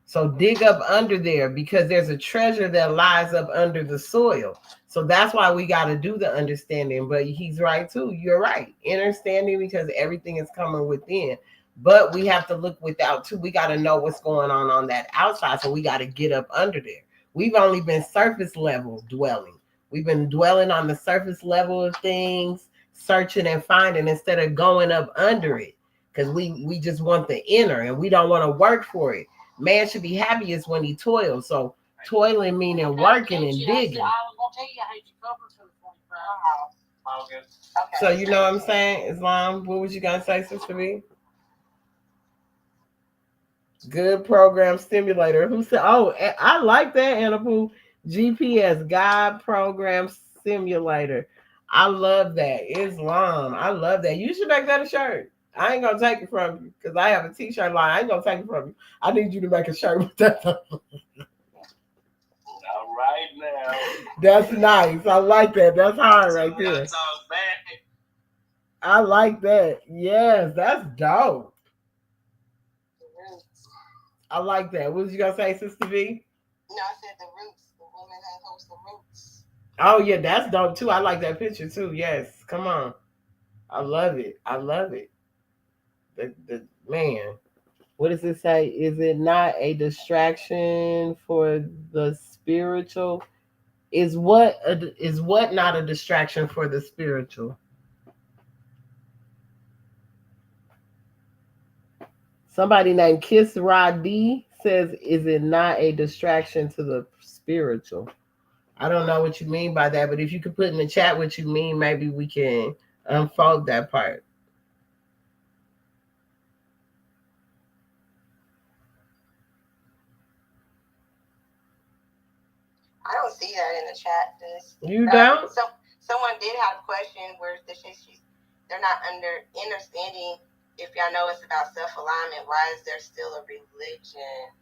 So dig up under there, because there's a treasure that lies up under the soil. So that's why we got to do the understanding. But he's right too. You're right. Understanding, because everything is coming within. But we have to look without too. We got to know what's going on that outside. So we got to get up under there. We've only been surface level dwelling. We've been dwelling on the surface level of things, searching and finding, instead of going up under it. Because we just want the inner, and we don't want to work for it. Man should be happiest when he toils. So Toiling meaning working and digging. I was gonna tell you I had you covered for the 25. Okay. So you know what I'm saying? Islam, what was you gonna say, Sister B? Good program stimulator. Who said? Oh, I like that, Anapu. GPS God program simulator. I love that. Islam. I love that. You should make that a shirt. I ain't gonna take it from you because I have a t-shirt line. I ain't gonna take it from you. I need you to make a shirt with that. All right now. That's nice. I like that. That's hard right there. I like that. Yes, that's dope. I like that. What was you gonna say, Sister V? No, I said the roots. The woman that holds the roots. Oh yeah, that's dope too. I like that picture too. Yes, come on. I love it. I love it. The man. What does it say? Is it not a distraction for the spiritual? Is what not a distraction for the spiritual? Somebody named Kiss Rod D says, is it not a distraction to the spiritual? I don't know what you mean by that, but if you could put in the chat what you mean, maybe we can unfold that part. I don't see that in the chat. You don't? Someone did have a question where they're not understanding. If y'all know it's about self-alignment, why is there still a religion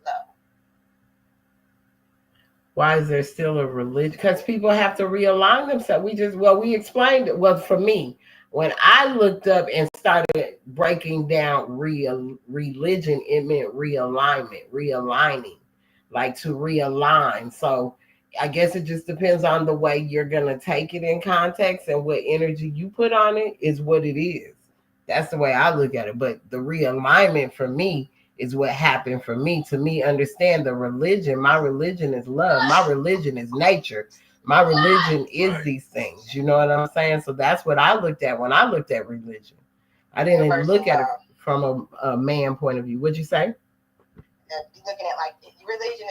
though? Why is there still a religion? Because people have to realign themselves. We explained it. Well, for me, when I looked up and started breaking down religion, it meant realignment, realigning, like to realign. So I guess it just depends on the way you're going to take it in context, and what energy you put on it is what it is. That's the way I look at it. But the realignment for me is what happened for me. To me, understand the religion. My religion is love. My religion is nature. My religion is these things. You know what I'm saying? So that's what I looked at when I looked at religion. I didn't look at it from a man point of view. What'd you say? You're looking at like religion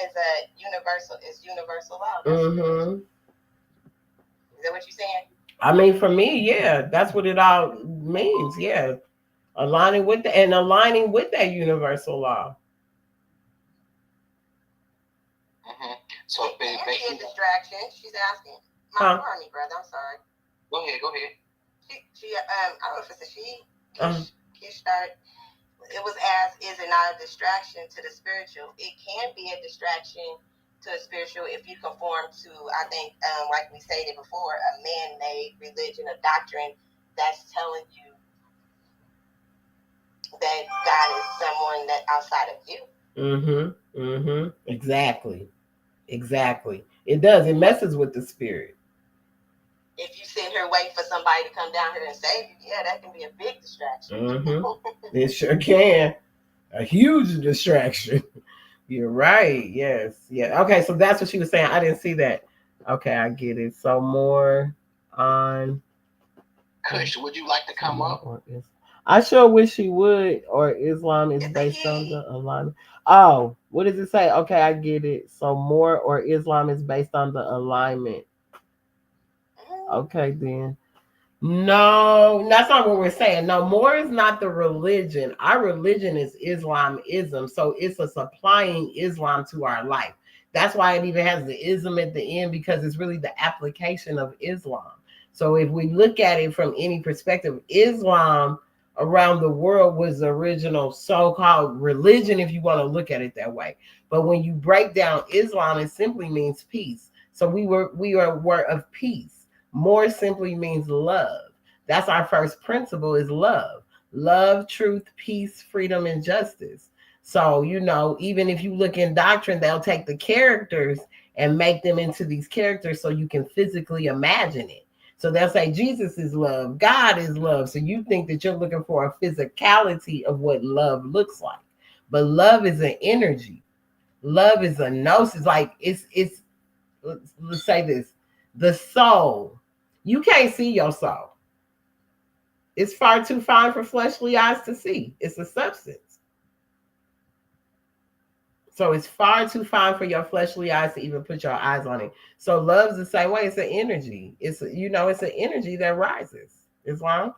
is universal law. Mm-hmm. Is that what you're saying? I mean, for me, yeah, that's what it all means. Yeah, aligning with that universal law. Mm-hmm. So it can be a distraction. She's asking. Pardon me, brother. I'm sorry. Go ahead. She I don't know if it's a she. It was asked, is it not a distraction to the spiritual? It can be a distraction to the spiritual if you conform to, I think, like we stated before, a man-made religion, a doctrine that's telling you that God is someone that outside of you. Exactly. It does. It messes with the spirit. If you sit here waiting for somebody to come down here and save you, yeah, that can be a big distraction. It sure can. A huge distraction. You're right. Yes. Yeah. Okay. So that's what she was saying. I didn't see that. Okay. I get it. So more on. Kush, would you like to come up? I sure wish she would. Or Islam is based on the alignment. Oh, what does it say? Okay. I get it. So more or Islam is based on the alignment. Okay, then. No, that's not what we're saying. No, more is not the religion. Our religion is Islamism. So it's a supplying Islam to our life. That's why it even has the ism at the end, because it's really the application of Islam. So if we look at it from any perspective, Islam around the world was the original so-called religion, if you want to look at it that way. But when you break down Islam, it simply means peace. So we are of peace. More simply means love. That's our first principle, is love. Love, truth, peace, freedom, and justice. So, even if you look in doctrine, they'll take the characters and make them into these characters so you can physically imagine it. So they'll say Jesus is love, God is love. So you think that you're looking for a physicality of what love looks like. But love is an energy. Love is a gnosis. Like it's let's say this. The soul. You can't see your soul. It's far too fine for fleshly eyes to see. It's a substance. So it's far too fine for your fleshly eyes to even put your eyes on it. So love's the same way. It's an energy. It's it's an energy that rises. Islam.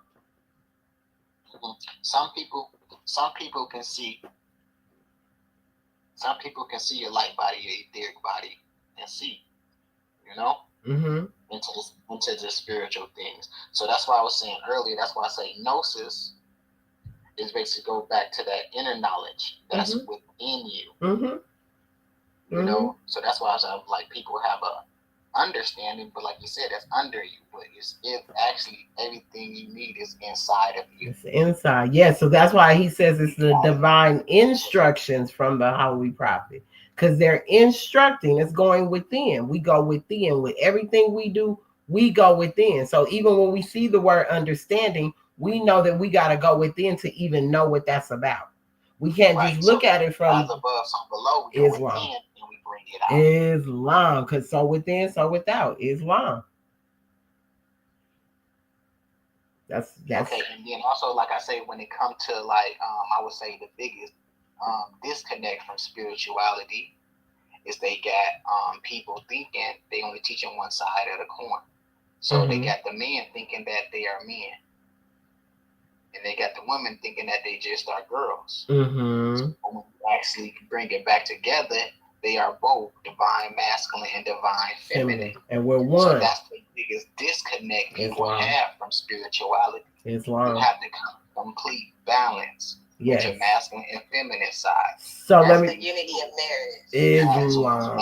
Some people can see. Some people can see your light body, your etheric body, and see. Into the spiritual things. So that's why I was saying earlier. That's why I say gnosis is basically go back to that inner knowledge that's within you. So that's why I was like, people have a understanding, but like you said, that's under you. But it's actually everything you need is inside of you. It's inside, yeah. So that's why he says it's the divine instructions from the Holy Prophet, because they're instructing. It's going within. We go within with everything we do. We go within. So even when we see the word understanding, we know that we got to go within to even know what that's about. We can't just look at it from above, some below. We go within and we bring it out. Islam, because so within, so without. Islam. That's okay. And then also, like I say, when it comes to like, I would say the biggest disconnect from spirituality is they got people thinking they only teaching one side of the coin. So they got the men thinking that they are men, and they got the women thinking that they just are girls. So when you actually bring it back together, they are both divine masculine and divine feminine. And we're one. So that's the biggest disconnect people have from spirituality. Islam. You have to come complete balance with your masculine and feminine side. So that's the unity of marriage. Islam.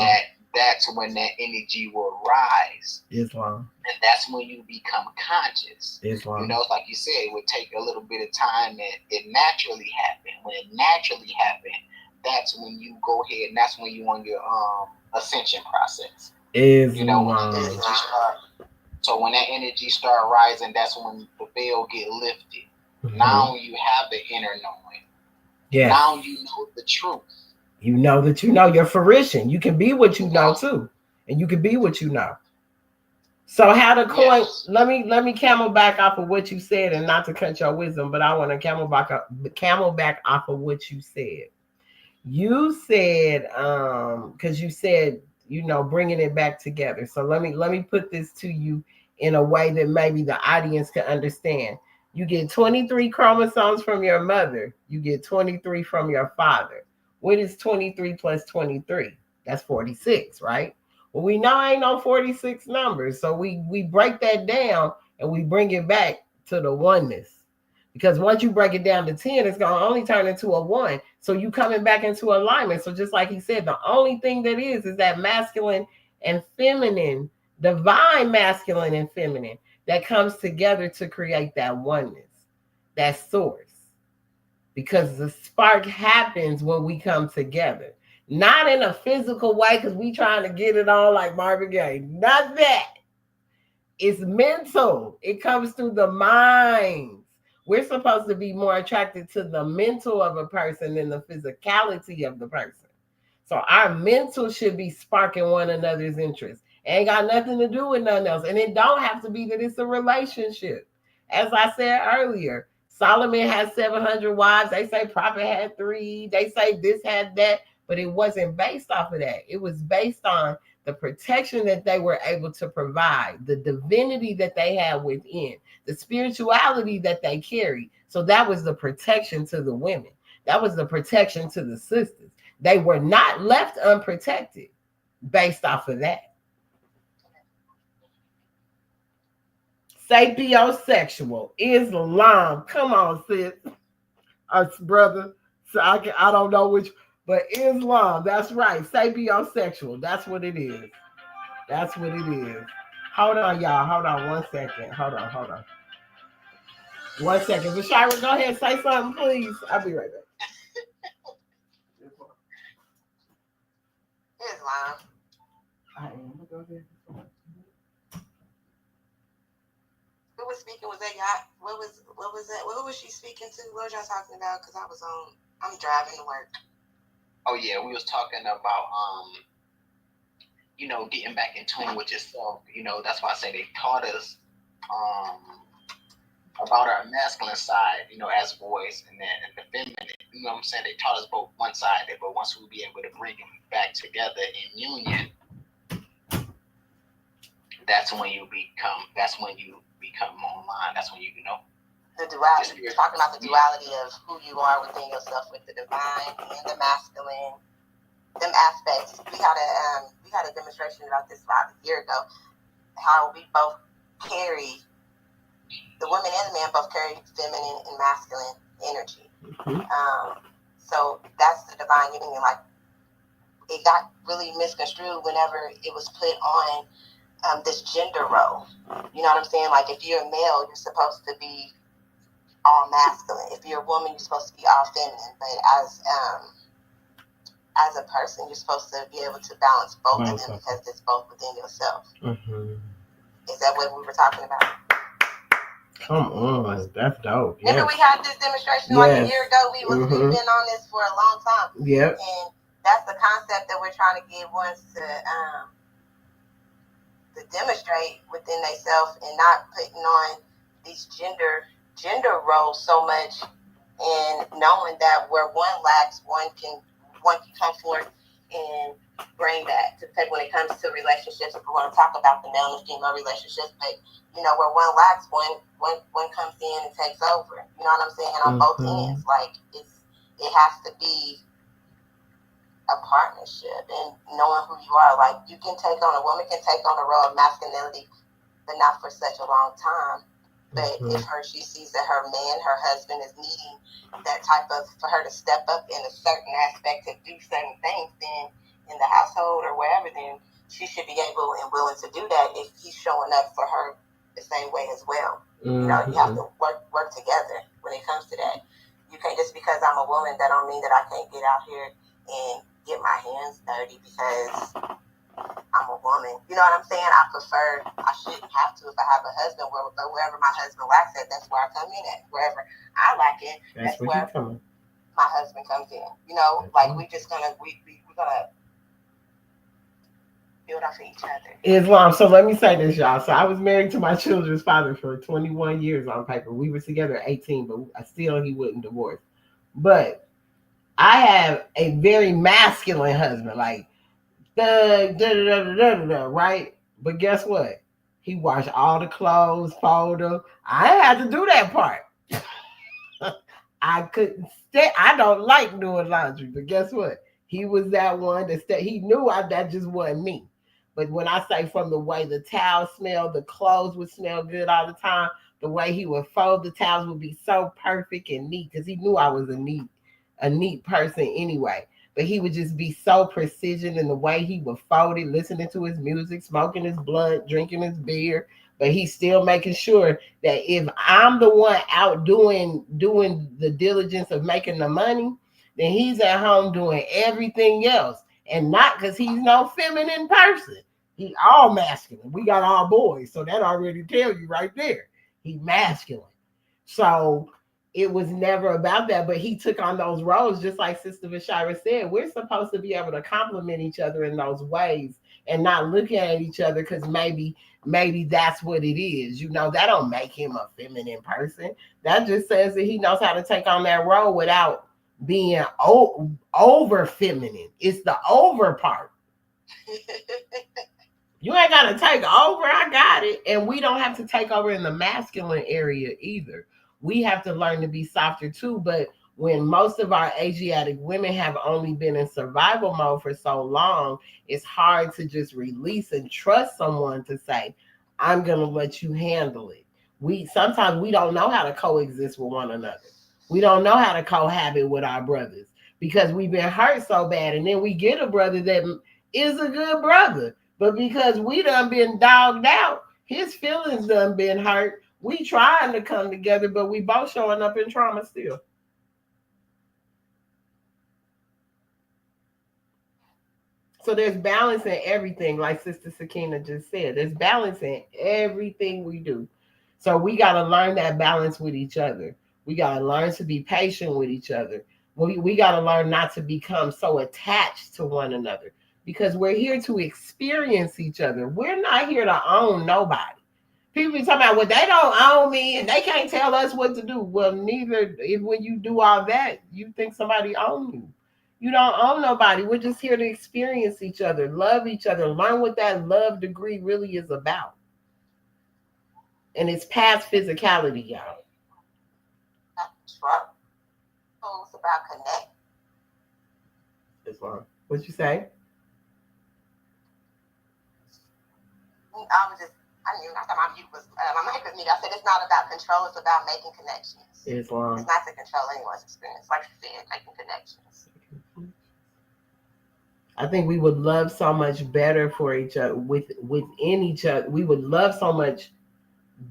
That's when that energy will rise. Islam. And that's when you become conscious. Islam. It's like you said, it would take a little bit of time and it naturally happened. When it naturally happened, that's when you go ahead and that's when you on your ascension process. Islam. So when that energy start rising, that's when the veil get lifted. Now you have the inner knowing. Yes. Now you know the truth. You know that you know your fruition. You can be what you know too. And you can be what you know. So how the coin, let me camel back off of what you said, and not to cut your wisdom, but I want to camel back off of what you said. You said, because you said, bringing it back together. So let me put this to you in a way that maybe the audience can understand. You get 23 chromosomes from your mother. You get 23 from your father. What is 23 plus 23? That's 46, right? Well, we know ain't no 46 numbers. So we break that down and we bring it back to the oneness. Because once you break it down to 10, it's going to only turn into a 1. So you coming back into alignment. So just like he said, the only thing that is that masculine and feminine, divine masculine and feminine, that comes together to create that oneness, that source. Because the spark happens when we come together. Not in a physical way, because we trying to get it on like Marvin Gaye. Not that. It's mental. It comes through the mind. We're supposed to be more attracted to the mental of a person than the physicality of the person. So our mental should be sparking one another's interest. It ain't got nothing to do with nothing else. And it don't have to be that it's a relationship. As I said earlier, Solomon had 700 wives. They say Prophet had 3. They say this had that. But it wasn't based off of that. It was based on the protection that they were able to provide, the divinity that they had within, the spirituality that they carried. So that was the protection to the women. That was the protection to the sisters. They were not left unprotected based off of that. Sapiosexual, Islam. Come on, sis. Us brother. So I don't know which, but Islam, that's right. Sapiosexual. That's what it is. That's what it is. Hold on, y'all. Hold on 1 second. Hold on. 1 second. Bashira, go ahead and say something, please. I'll be right back. Islam. I am. Go ahead. Who was speaking? Was that y'all? What was that? Who was she speaking to? What was y'all talking about? Because I'm driving to work. Oh yeah, we was talking about getting back in tune with yourself. That's why I say they taught us about our masculine side, as boys, and then the feminine. You know what I'm saying? They taught us both one side, but once we be able to bring them back together in union, that's when you become online. That's when the duality. You're talking about the duality of who you are within yourself with the divine and the masculine, them aspects. We had a demonstration about this about a year ago, how we both carry, the woman and the man both carry feminine and masculine energy. So that's the divine union. Like, it got really misconstrued whenever it was put on this gender role. You know what I'm saying? Like, if you're a male, you're supposed to be all masculine. If you're a woman, you're supposed to be all feminine. But as a person, you're supposed to be able to balance both of them because it's both within yourself. Is that what we were talking about? Come on, that's dope. Remember we had this demonstration like a year ago? We've been on this for a long time. Yep. And that's the concept that we're trying to get ones to demonstrate within themselves, and not putting on these gender roles so much, and knowing that where one lacks, one can come forth and bring that to when it comes to relationships. If we want to talk about the male and female relationships, but where one lacks, one comes in and takes over. You know what I'm saying? On both ends, like it has to be a partnership, and knowing who you are. Like, a woman can take on a role of masculinity, but not for such a long time. But if she sees that her husband is needing that type of, for her to step up in a certain aspect to do certain things, then in the household or wherever, then she should be able and willing to do that if he's showing up for her the same way as well. You have to work together when it comes to that. You can't, just because I'm a woman, that don't mean that I can't get out here and get my hands dirty because I'm a woman. You know what I'm saying? I shouldn't have to if I have a husband. But wherever my husband lacks at, that's where I come in at. Wherever I lack it, that's where my husband comes in. We're gonna build off of each other. Islam. So let me say this, y'all. So I was married to my children's father for 21 years on paper. We were together at 18, but he wouldn't divorce. But I have a very masculine husband, like right? But guess what? He washed all the clothes, fold them. I had to do that part. I couldn't stay. I don't like doing laundry, but guess what? He was that one that he knew that just wasn't me. But when I say, from the way the towels smelled, the clothes would smell good all the time. The way he would fold the towels would be so perfect and neat, because he knew I was a neat person anyway. But he would just be so precision in the way he would fold it, listening to his music, smoking his blunt, drinking his beer. But he's still making sure that if I'm the one out doing the diligence of making the money, then he's at home doing everything else. And not because he's no feminine person. He all masculine. We got all boys. So that already tells you right there. He masculine. So it was never about that, but he took on those roles, just like Sister Vashira said. We're supposed to be able to complement each other in those ways, and not looking at each other because maybe that's what it is. That don't make him a feminine person. That just says that he knows how to take on that role without being over feminine. It's the over part. You ain't got to take over. I got it. And we don't have to take over in the masculine area either. We have to learn to be softer too. But when most of our Asiatic women have only been in survival mode for so long, it's hard to just release and trust someone to say, I'm going to let you handle it. Sometimes we don't know how to coexist with one another. We don't know how to cohabit with our brothers because we've been hurt so bad. And then we get a brother that is a good brother. But because we done been dogged out, his feelings done been hurt. We trying to come together, but we both showing up in trauma still. So there's balance in everything, like Sister Sakina just said. There's balance in everything we do. So we got to learn that balance with each other. We got to learn to be patient with each other. We got to learn not to become so attached to one another, because we're here to experience each other. We're not here to own nobody. People be talking about, well, they don't own me and they can't tell us what to do. Well, neither if when you do all that, you think somebody owns you. You don't own nobody. We're just here to experience each other, love each other, learn what that love degree really is about. And it's past physicality, y'all. It's about connect. Islam. What you say? I knew last time my mute was my mic was muted. I said it's not about control, it's about making connections. Islam. It's not to control anyone's experience, like you said, making connections. I think we would love so much better for each other within each other. We would love so much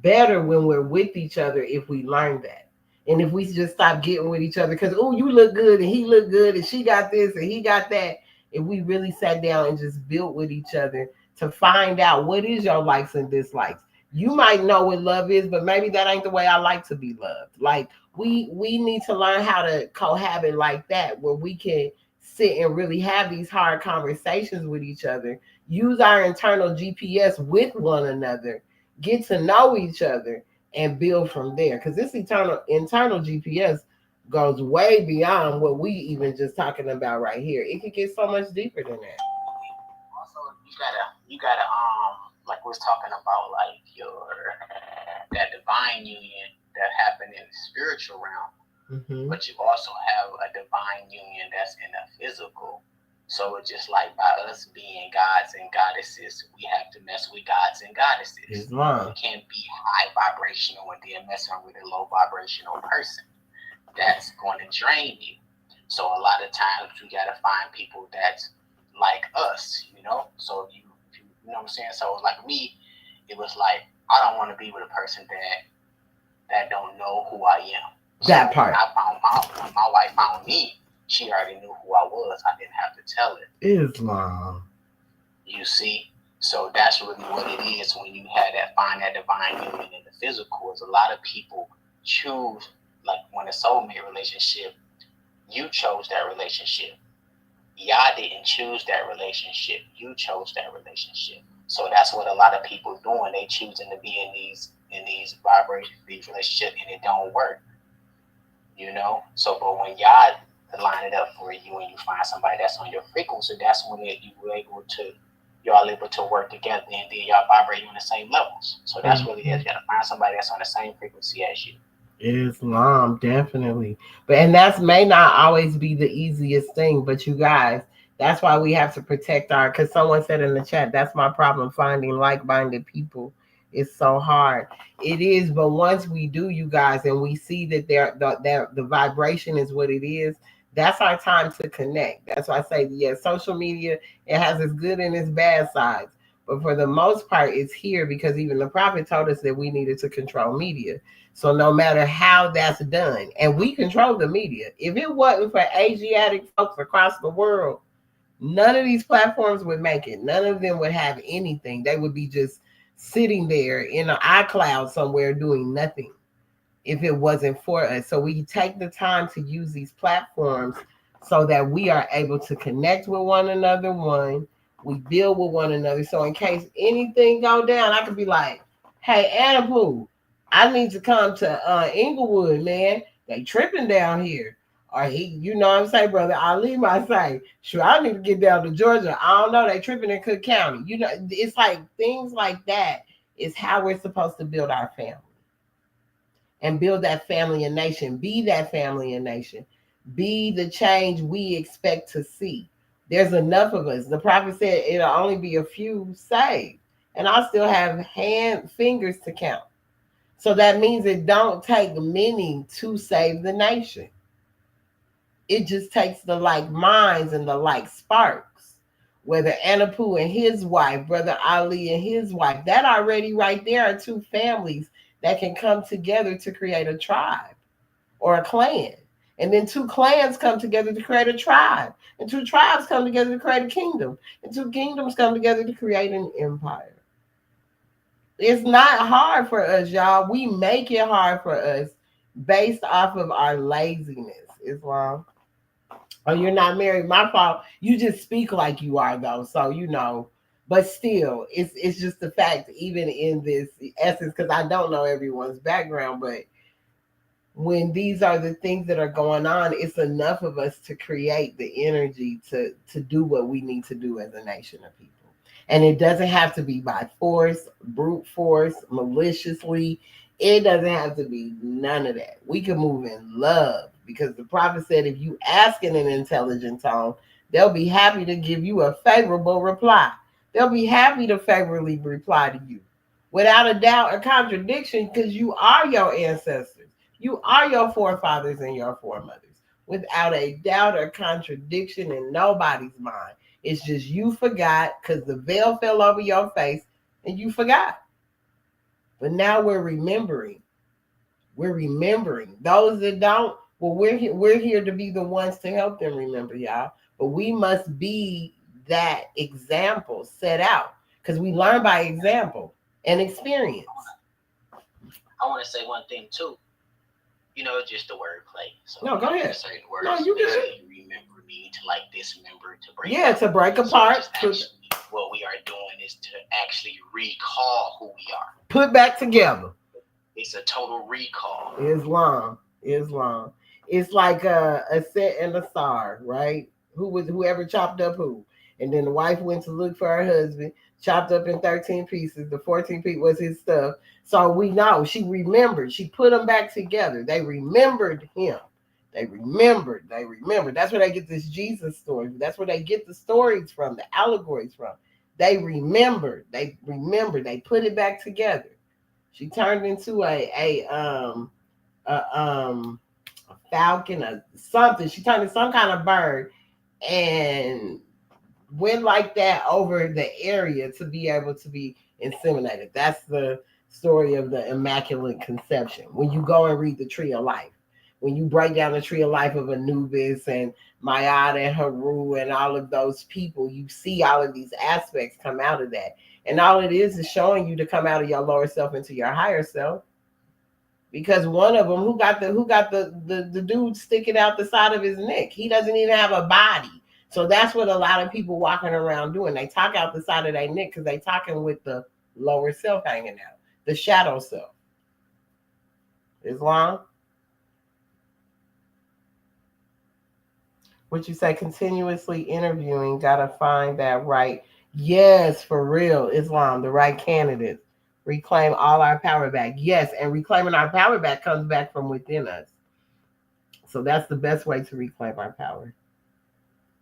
better when we're with each other if we learn that. And if we just stop getting with each other because, oh, you look good and he look good and she got this and he got that. If we really sat down and just built with each other to find out what is your likes and dislikes. You might know what love is, but maybe that ain't the way I like to be loved. Like we need to learn how to cohabit like that, where we can sit and really have these hard conversations with each other, use our internal GPS with one another, get to know each other, and build from there. Because this internal GPS goes way beyond what we even just talking about right here. It could get so much deeper than that. Also, you gotta like we was talking about, like that divine union that happened in the spiritual realm. Mm-hmm. But you also have a divine union that's in the physical. So it's just like by us being gods and goddesses, we have to mess with gods and goddesses. Islam. You can't be high vibrational and then messing with a low vibrational person. That's going to drain you. So a lot of times we got to find people that's like us, So if you know what I'm saying? So like me, it was like, I don't want to be with a person that don't know who I am. That part. When my wife found me, she already knew who I was. I didn't have to tell her. Islam. You see? So that's really what it is when you find that divine union in the physical. Is a lot of people choose, like when a soulmate relationship, you chose that relationship. Y'all didn't choose that relationship. You chose that relationship. So that's what a lot of people doing. They choosing to be in these relationships, and it don't work. So but when y'all line it up for you and you find somebody that's on your frequency, that's when y'all able to work together, and then y'all vibrate on the same levels. So that's really it. You gotta find somebody that's on the same frequency as you. Islam, definitely. And that may not always be the easiest thing, but you guys, that's why we have to protect because someone said in the chat, that's my problem, finding like-minded people. It's so hard. It is, but once we do, you guys, and we see that the vibration is what it is, that's our time to connect. That's why I say, yeah, social media, it has its good and its bad sides. But for the most part, it's here because even the prophet told us that we needed to control media. So no matter how that's done, and we control the media. If it wasn't for Asiatic folks across the world, none of these platforms would make it. None of them would have anything. They would be just sitting there in an iCloud somewhere doing nothing if it wasn't for us. So we take the time to use these platforms so that we are able to connect with one another. We build with one another. So in case anything go down, I could be like, hey, Annapoo, I need to come to Inglewood, man. They tripping down here. Or what I'm saying, brother Ali might say, sure, I need to get down to Georgia. I don't know, they tripping in Cook County. It's like things like that is how we're supposed to build our family. And build that family and nation. Be that family and nation. Be the change we expect to see. There's enough of us. The prophet said it'll only be a few saved. And I still have fingers to count. So that means it don't take many to save the nation. It just takes the like minds and the like sparks. Whether Annapoo and his wife, Brother Ali and his wife, that already right there are two families that can come together to create a tribe or a clan. And then two clans come together to create a tribe. And two tribes come together to create a kingdom. And two kingdoms come together to create an empire. It's not hard for us, y'all. We make it hard for us based off of our laziness. Islam. Oh, you're not married. My fault. You just speak like you are, though. So, But still, it's just the fact, even in this essence, because I don't know everyone's background, but when these are the things that are going on, it's enough of us to create the energy to do what we need to do as a nation of people. And it doesn't have to be by force, brute force, maliciously. It doesn't have to be none of that. We can move in love, because the prophet said if you ask in an intelligent tone, they'll be happy to give you a favorable reply. They'll be happy to favorably reply to you without a doubt or contradiction, because you are your ancestors. You are your forefathers and your foremothers, without a doubt or contradiction in nobody's mind. It's just you forgot because the veil fell over your face and you forgot. But now we're remembering. We're remembering. Those that don't, well, we're here to be the ones to help them remember, y'all. But we must be that example set out, because we learn by example and experience. I want to say one thing too. Just the word play. So no, go ahead. Certain words. No, you can. Remember me to like dismember to break. Yeah, to break apart. What we are doing is to actually recall who we are. Put back together. It's a total recall. Islam. It's like a set and a star, right? Whoever chopped up who, and then the wife went to look for her husband, chopped up in 13 pieces. The 14th piece was his stuff. So we know she remembered. She put them back together. They remembered him. They remembered. That's where they get this Jesus story. That's where they get the stories from, the allegories from. They remembered. They put it back together. She turned into a falcon or something. She turned into some kind of bird and went like that over the area to be able to be inseminated. That's the story of the Immaculate Conception. When you go and read the Tree of Life, when you break down the Tree of Life of Anubis and Mayat and Haru and all of those people, you see all of these aspects come out of that. And all it is showing you to come out of your lower self into your higher self. Because one of them, who got the dude sticking out the side of his neck, he doesn't even have a body. So that's what a lot of people walking around doing. They talk out the side of their neck because they talking with the lower self hanging out, the shadow self. Islam? What you say? Continuously interviewing, gotta find that right. Yes, for real, Islam, the right candidates. Reclaim all our power back. Yes, and reclaiming our power back comes back from within us. So that's the best way to reclaim our power.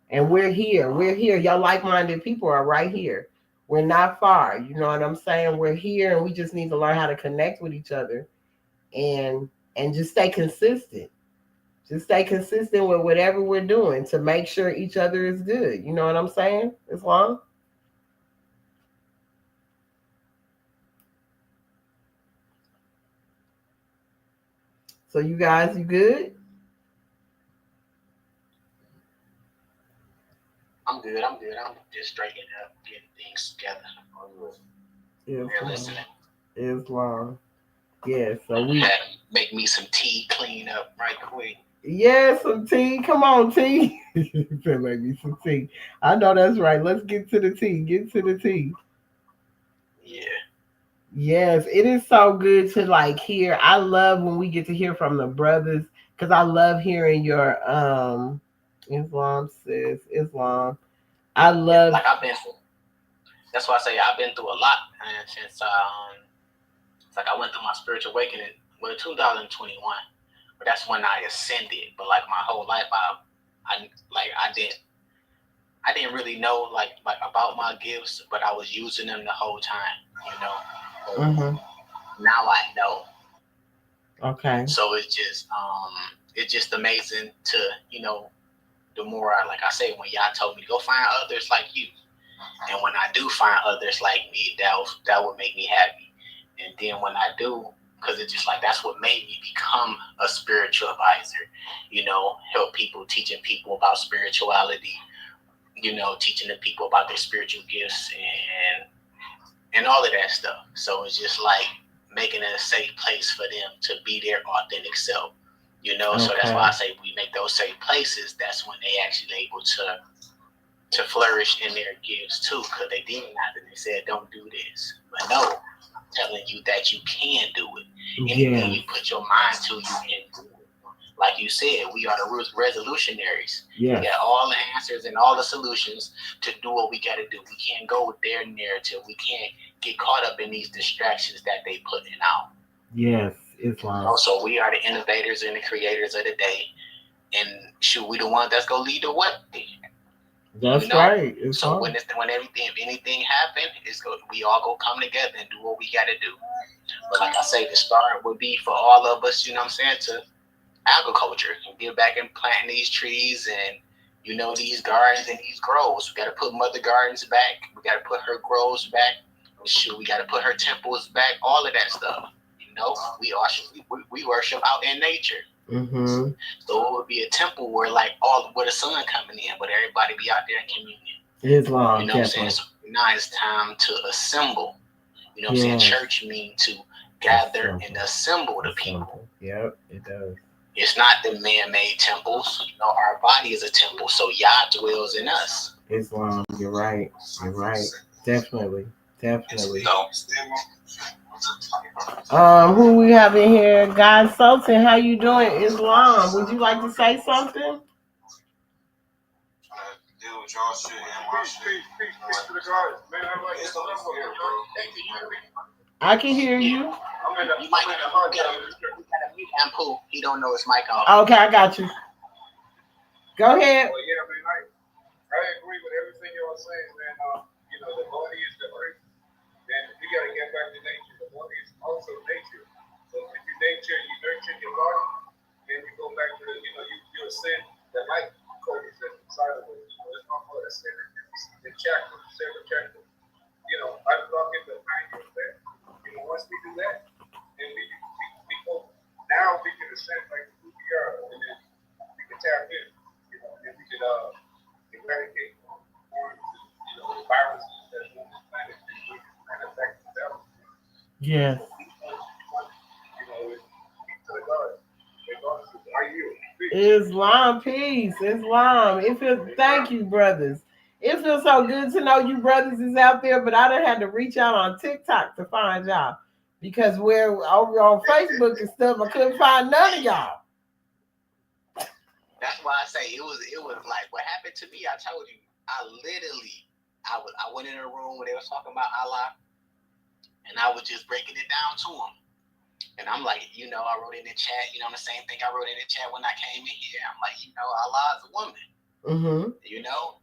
And we're here. Y'all like-minded people are right here. We're not far. You know what I'm saying? We're here, and we just need to learn how to connect with each other and just stay consistent. Just stay consistent with whatever we're doing to make sure each other is good. You know what I'm saying, Islam? So you guys, you good? I'm good. I'm just straightening up, getting things together. Listening. Islam. Yeah, so we had to make me some tea, clean up right quick. Yeah, some tea. Come on, tea. Make me some tea. I know that's right. Let's get to the tea. Yeah. Yes, it is so good to like hear. I love when we get to hear from the brothers, because I love hearing your Islam, sis. Islam. I love. Like that's why I say I've been through a lot, man. Since it's like I went through my spiritual awakening in 2021, but that's when I ascended. But like my whole life, I didn't really know like about my gifts, but I was using them the whole time, you know. Mm-hmm. Now I know. Okay. So it's just amazing to, you know, the more like I say, when y'all told me to go find others like you, and when I do find others like me, that would make me happy. And then when I do, because it's just like that's what made me become a spiritual advisor, you know, help people, teaching people about spirituality, you know, teaching the people about their spiritual gifts and all of that stuff. So it's just like making it a safe place for them to be their authentic self, you know. Okay. So that's why I say we make those safe places. That's when they actually able to flourish in their gifts too, because they demonized it. They said, don't do this. But no, I'm telling you that you can do it. Anything you put your mind to, you can do it. Like you said, we are the resolutionaries. We got all the answers and all the solutions to do what we got to do. We can't go with their narrative. We can't get caught up in these distractions that they putting out. Yes, Islam. Also, we are the innovators and the creators of the day. And shoot, we the ones that's gonna lead the way. That's right. So when everything, if anything happen, we all go come together and do what we got to do. But like I say, the start would be for all of us. You know what I'm saying? To agriculture and get back and planting these trees and these gardens and these groves. We got to put Mother Gardens back. We got to put her groves back. Shoot, we got to put her temples back. All of that stuff. We worship out in nature. Mm-hmm. So it would be a temple where where the sun coming in, but everybody be out there in communion. Islam, you know what I'm saying? So now it's time to assemble. You know what I'm saying? Church means to gather and assemble the people. Yep, it does. It's not the man-made temples. Our body is a temple, so Yah dwells in us. Islam, you're right. You're right. Definitely. Who we have in here? God Sultan, how you doing? Islam, would you like to say something? I can hear you. You might get a mute Ampu. He don't know his mic off. Okay, I got you. Go ahead. Well, yeah, I agree with everything y'all saying, man. The body is the earth, and we got to get back to nature. The body is also nature. So if you nature, you nurture your body, then you go back to you ascend the light codes that's inside of it. It's not called ascending. The chakra, seven chakra. I block in the 9 years there. Once we do that, then we go. Now we can ascend like who we are, and then we can tap in. And we can eradicate the viruses that's on this planet, and we can affect themselves. Yes. Islam, peace. Islam. Thank you, brothers. It feels so good to know you brothers is out there, but I done had to reach out on TikTok to find y'all. Because we're over on Facebook and stuff, I couldn't find none of y'all. That's why I say it was like what happened to me. I told you, I went in a room where they was talking about Allah, and I was just breaking it down to them. And I'm like, I wrote in the chat, the same thing I wrote in the chat when I came in here. I'm like, Allah is a woman. Mm-hmm.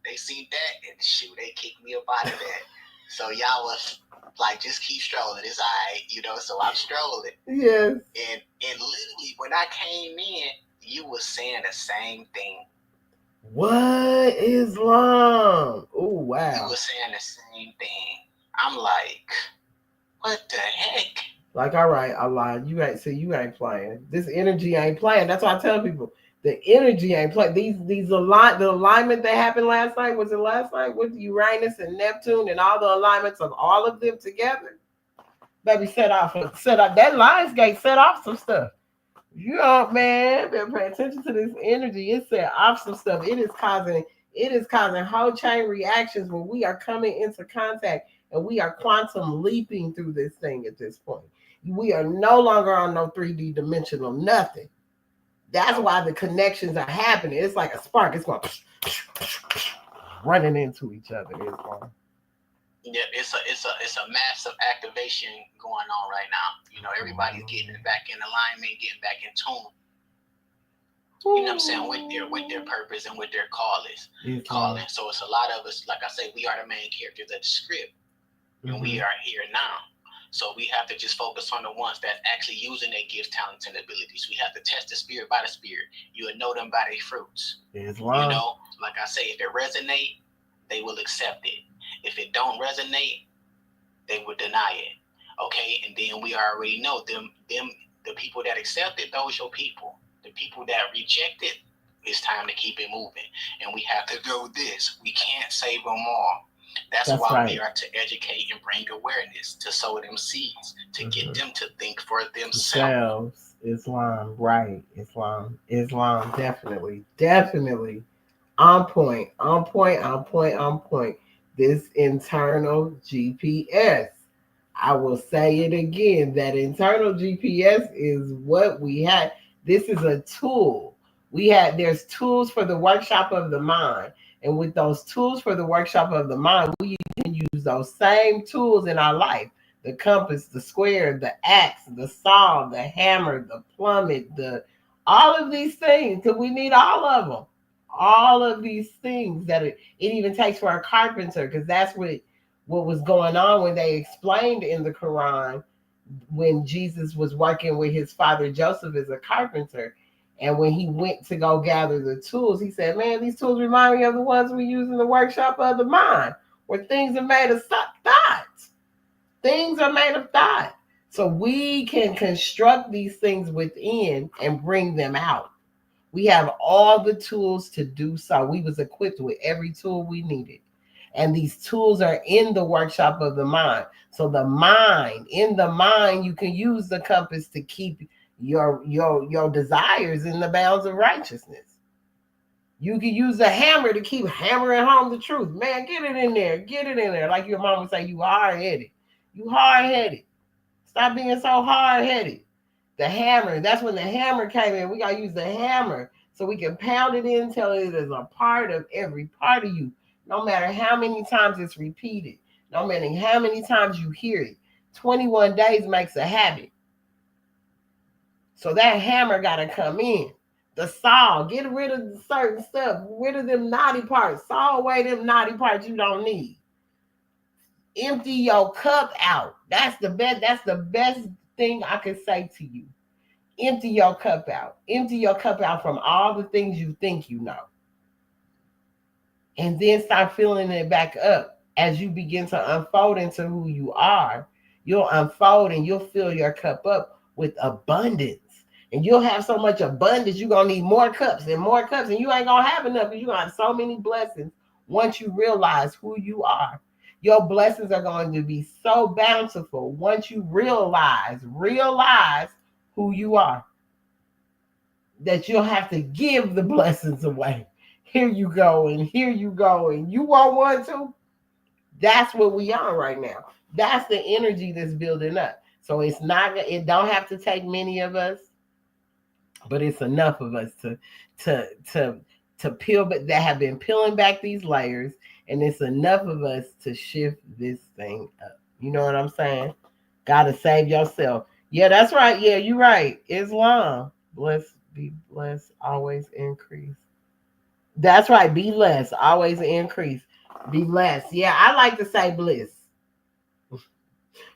They seen that and shoot, they kicked me up out of that. So y'all was like, just keep strolling. It's all right, so I'm strolling. Yes. And literally when I came in, you was saying the same thing. What? Islam? Oh, wow. You was saying the same thing. I'm like, what the heck? Like, all right, Allah, you ain't playing. This energy ain't playing. That's why I tell people, the energy ain't playing. The alignment that happened last night, was it last night with Uranus and Neptune and all the alignments of all of them together? Baby, set off that Lionsgate set off some stuff. Man, better pay attention to this energy. It set off some stuff. It is causing whole chain reactions when we are coming into contact and we are quantum leaping through this thing at this point. We are no longer on no 3D dimensional nothing. That's why the connections are happening. It's like a spark. It's going running into each other. Yeah, it's a massive activation going on right now. Everybody's getting back in alignment, getting back in tune. You know what I'm saying, with their purpose and with their calling. So it's a lot of us, like I say, we are the main characters of the script, and we are here now. So we have to just focus on the ones that actually using their gifts, talents, and abilities. We have to test the spirit by the spirit. You will know them by their fruits. Like I say, if it resonate, they will accept it. If it don't resonate, they will deny it. Okay, and then we already know them. The people that accept it, those your people. The people that reject it, it's time to keep it moving. And we have to do this. We can't save them all. That's why right. We are to educate and bring awareness, to sow them seeds, to get them to think for themselves. Islam, right? Islam, definitely. On point, on point, on point, on point. This internal GPS. I will say it again. That internal GPS is what we had. This is a tool. There's tools for the workshop of the mind. And with those tools for the workshop of the mind, we can use those same tools in our life. The compass, the square, the axe, the saw, the hammer, the plummet, the all of these things, because we need all of them. All of these things that it even takes for a carpenter, because that's what was going on when they explained in the Quran when Jesus was working with his father Joseph as a carpenter. And when he went to go gather the tools, he said, man, these tools remind me of the ones we use in the workshop of the mind, where things are made of thought. Things are made of thought. So we can construct these things within and bring them out. We have all the tools to do so. We was equipped with every tool we needed. And these tools are in the workshop of the mind. So in the mind, you can use the compass to keep your desires in the bounds of righteousness. You can use the hammer to keep hammering home the truth. Man, get it in there. Get it in there. Like your mom would say, you hard-headed. You hard-headed. Stop being so hard-headed. The hammer, that's when the hammer came in. We got to use the hammer so we can pound it in until it is a part of every part of you. No matter how many times it's repeated, no matter how many times you hear it. 21 days makes a habit. So that hammer got to come in. The saw, get rid of certain stuff, rid of them naughty parts, saw away them naughty parts you don't need. Empty your cup out. That's the best thing I could say to you. Empty your cup out. Empty your cup out from all the things you think you know. And then start filling it back up as you begin to unfold into who you are. You'll unfold and you'll fill your cup up with abundance. And you'll have so much abundance, you're going to need more cups and more cups. And you ain't going to have enough because you're going to have so many blessings once you realize who you are. Your blessings are going to be so bountiful once you realize who you are. That you'll have to give the blessings away. Here you go, and here you go, and you want one too? That's what we are right now. That's the energy that's building up. So it don't have to take many of us, but it's enough of us to peel, but that have been peeling back these layers, and it's enough of us to shift this thing up. You know what I'm saying? Gotta save yourself. Yeah, that's right. Yeah, you're right. Islam. Be blessed, always increase. That's right. Be less, always increase. Be less. Yeah, I like to say bliss.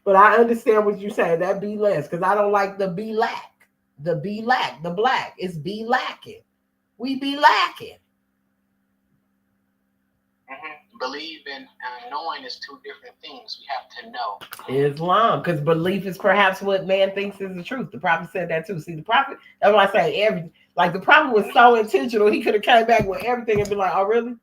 But I understand what you're saying. That be less. Because I don't like the be lack. The be lack. The black. It's be lacking. We be lacking. Believe and knowing is two different things. We have to know. Islam, because belief is perhaps what man thinks is the truth. The prophet said that too. See, the prophet, that's why I say like the prophet was so intentional, he could have came back with everything and been like, oh, really?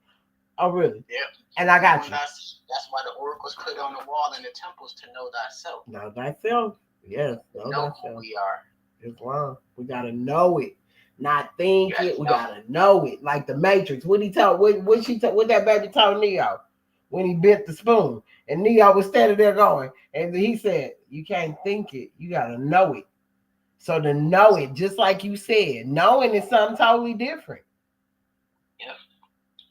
Oh, really? Yep. And I got you. That's why the oracles put on the wall in the temples to know thyself. Know thyself. Yes. Know who we are. Islam. We got to know it. Not think it, we gotta know it. Like the Matrix. What that baby told Neo when he bent the spoon. And Neo was standing there going, and he said, you can't think it, you gotta know it. So to know it, just like you said, knowing is something totally different. Yep.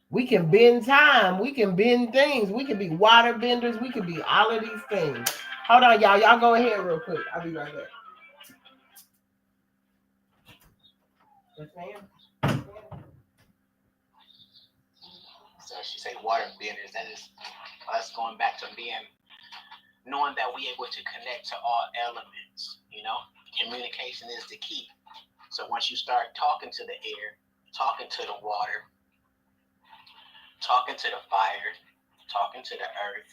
We can bend time, we can bend things, we can be water benders, we can be all of these things. Hold on, y'all. Y'all go ahead real quick. I'll be right back. Yes, ma'am. So she said water benders. That is us going back to knowing that we able to connect to all elements. You know, communication is the key. So once you start talking to the air, talking to the water, talking to the fire, talking to the earth,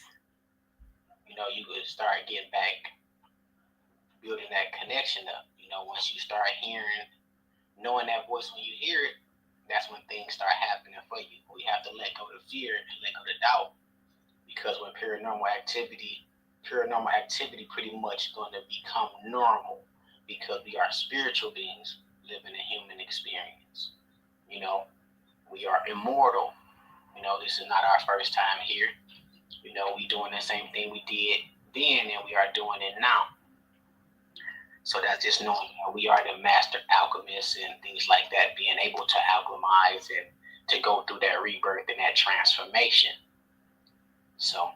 you know, you could start getting back, building that connection up. You know, once you start knowing that voice when you hear it, that's when things start happening for you. We have to let go of the fear and let go of the doubt, because when paranormal activity pretty much going to become normal, because we are spiritual beings living a human experience. You know, we are immortal. This is not our first time here. We doing the same thing we did then, and we are doing it now. So that's just knowing we are the master alchemists and things like that, being able to alchemize and to go through that rebirth and that transformation. So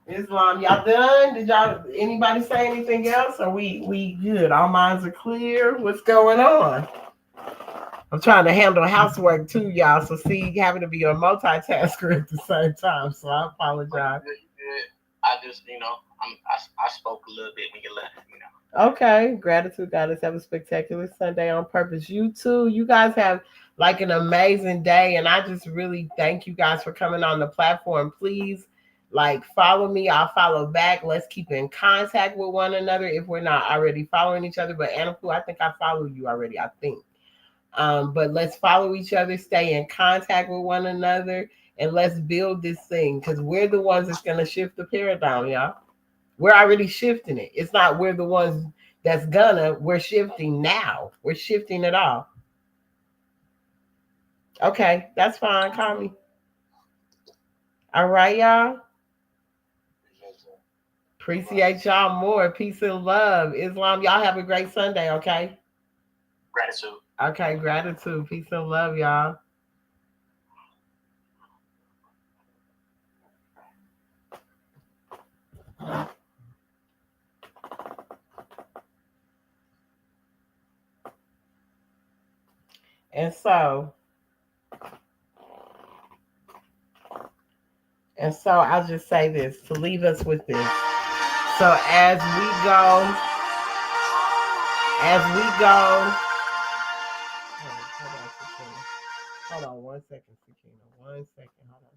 Islam, y'all done? Did anybody say anything else? Are we good? Our minds are clear. What's going on? I'm trying to handle housework too, y'all. So see, having to be a multitasker at the same time. So I apologize. I just, I spoke a little bit when you left, Okay. Gratitude, goddess. Have a spectacular Sunday on purpose. You too. You guys have like an amazing day. And I just really thank you guys for coming on the platform. Please follow me. I'll follow back. Let's keep in contact with one another if we're not already following each other. But Anapu, I think I follow you already. I think. But let's follow each other, stay in contact with one another, and let's build this thing because we're the ones that's going to shift the paradigm, y'all. We're already shifting it. It's not we're the ones that's we're shifting now. We're shifting it all. Okay, that's fine. Call me. All right, y'all. Appreciate y'all more. Peace and love. Islam, y'all have a great Sunday, okay? Gratitude. Okay, gratitude. Peace and love, y'all. And so I'll just say this to leave us with this. So as we go, hold on 1 second, Sakina. 1 second, hold on.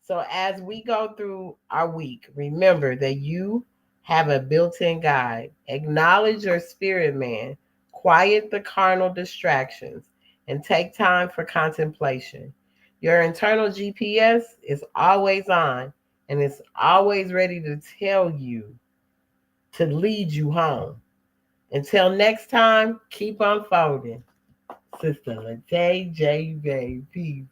So as we go through our week, remember that you have a built-in guide. Acknowledge your spirit man, quiet the carnal distractions, and take time for contemplation. Your internal GPS is always on, and it's always ready to tell you, to lead you home. Until next time, keep unfolding. Sister Latae J. Peace.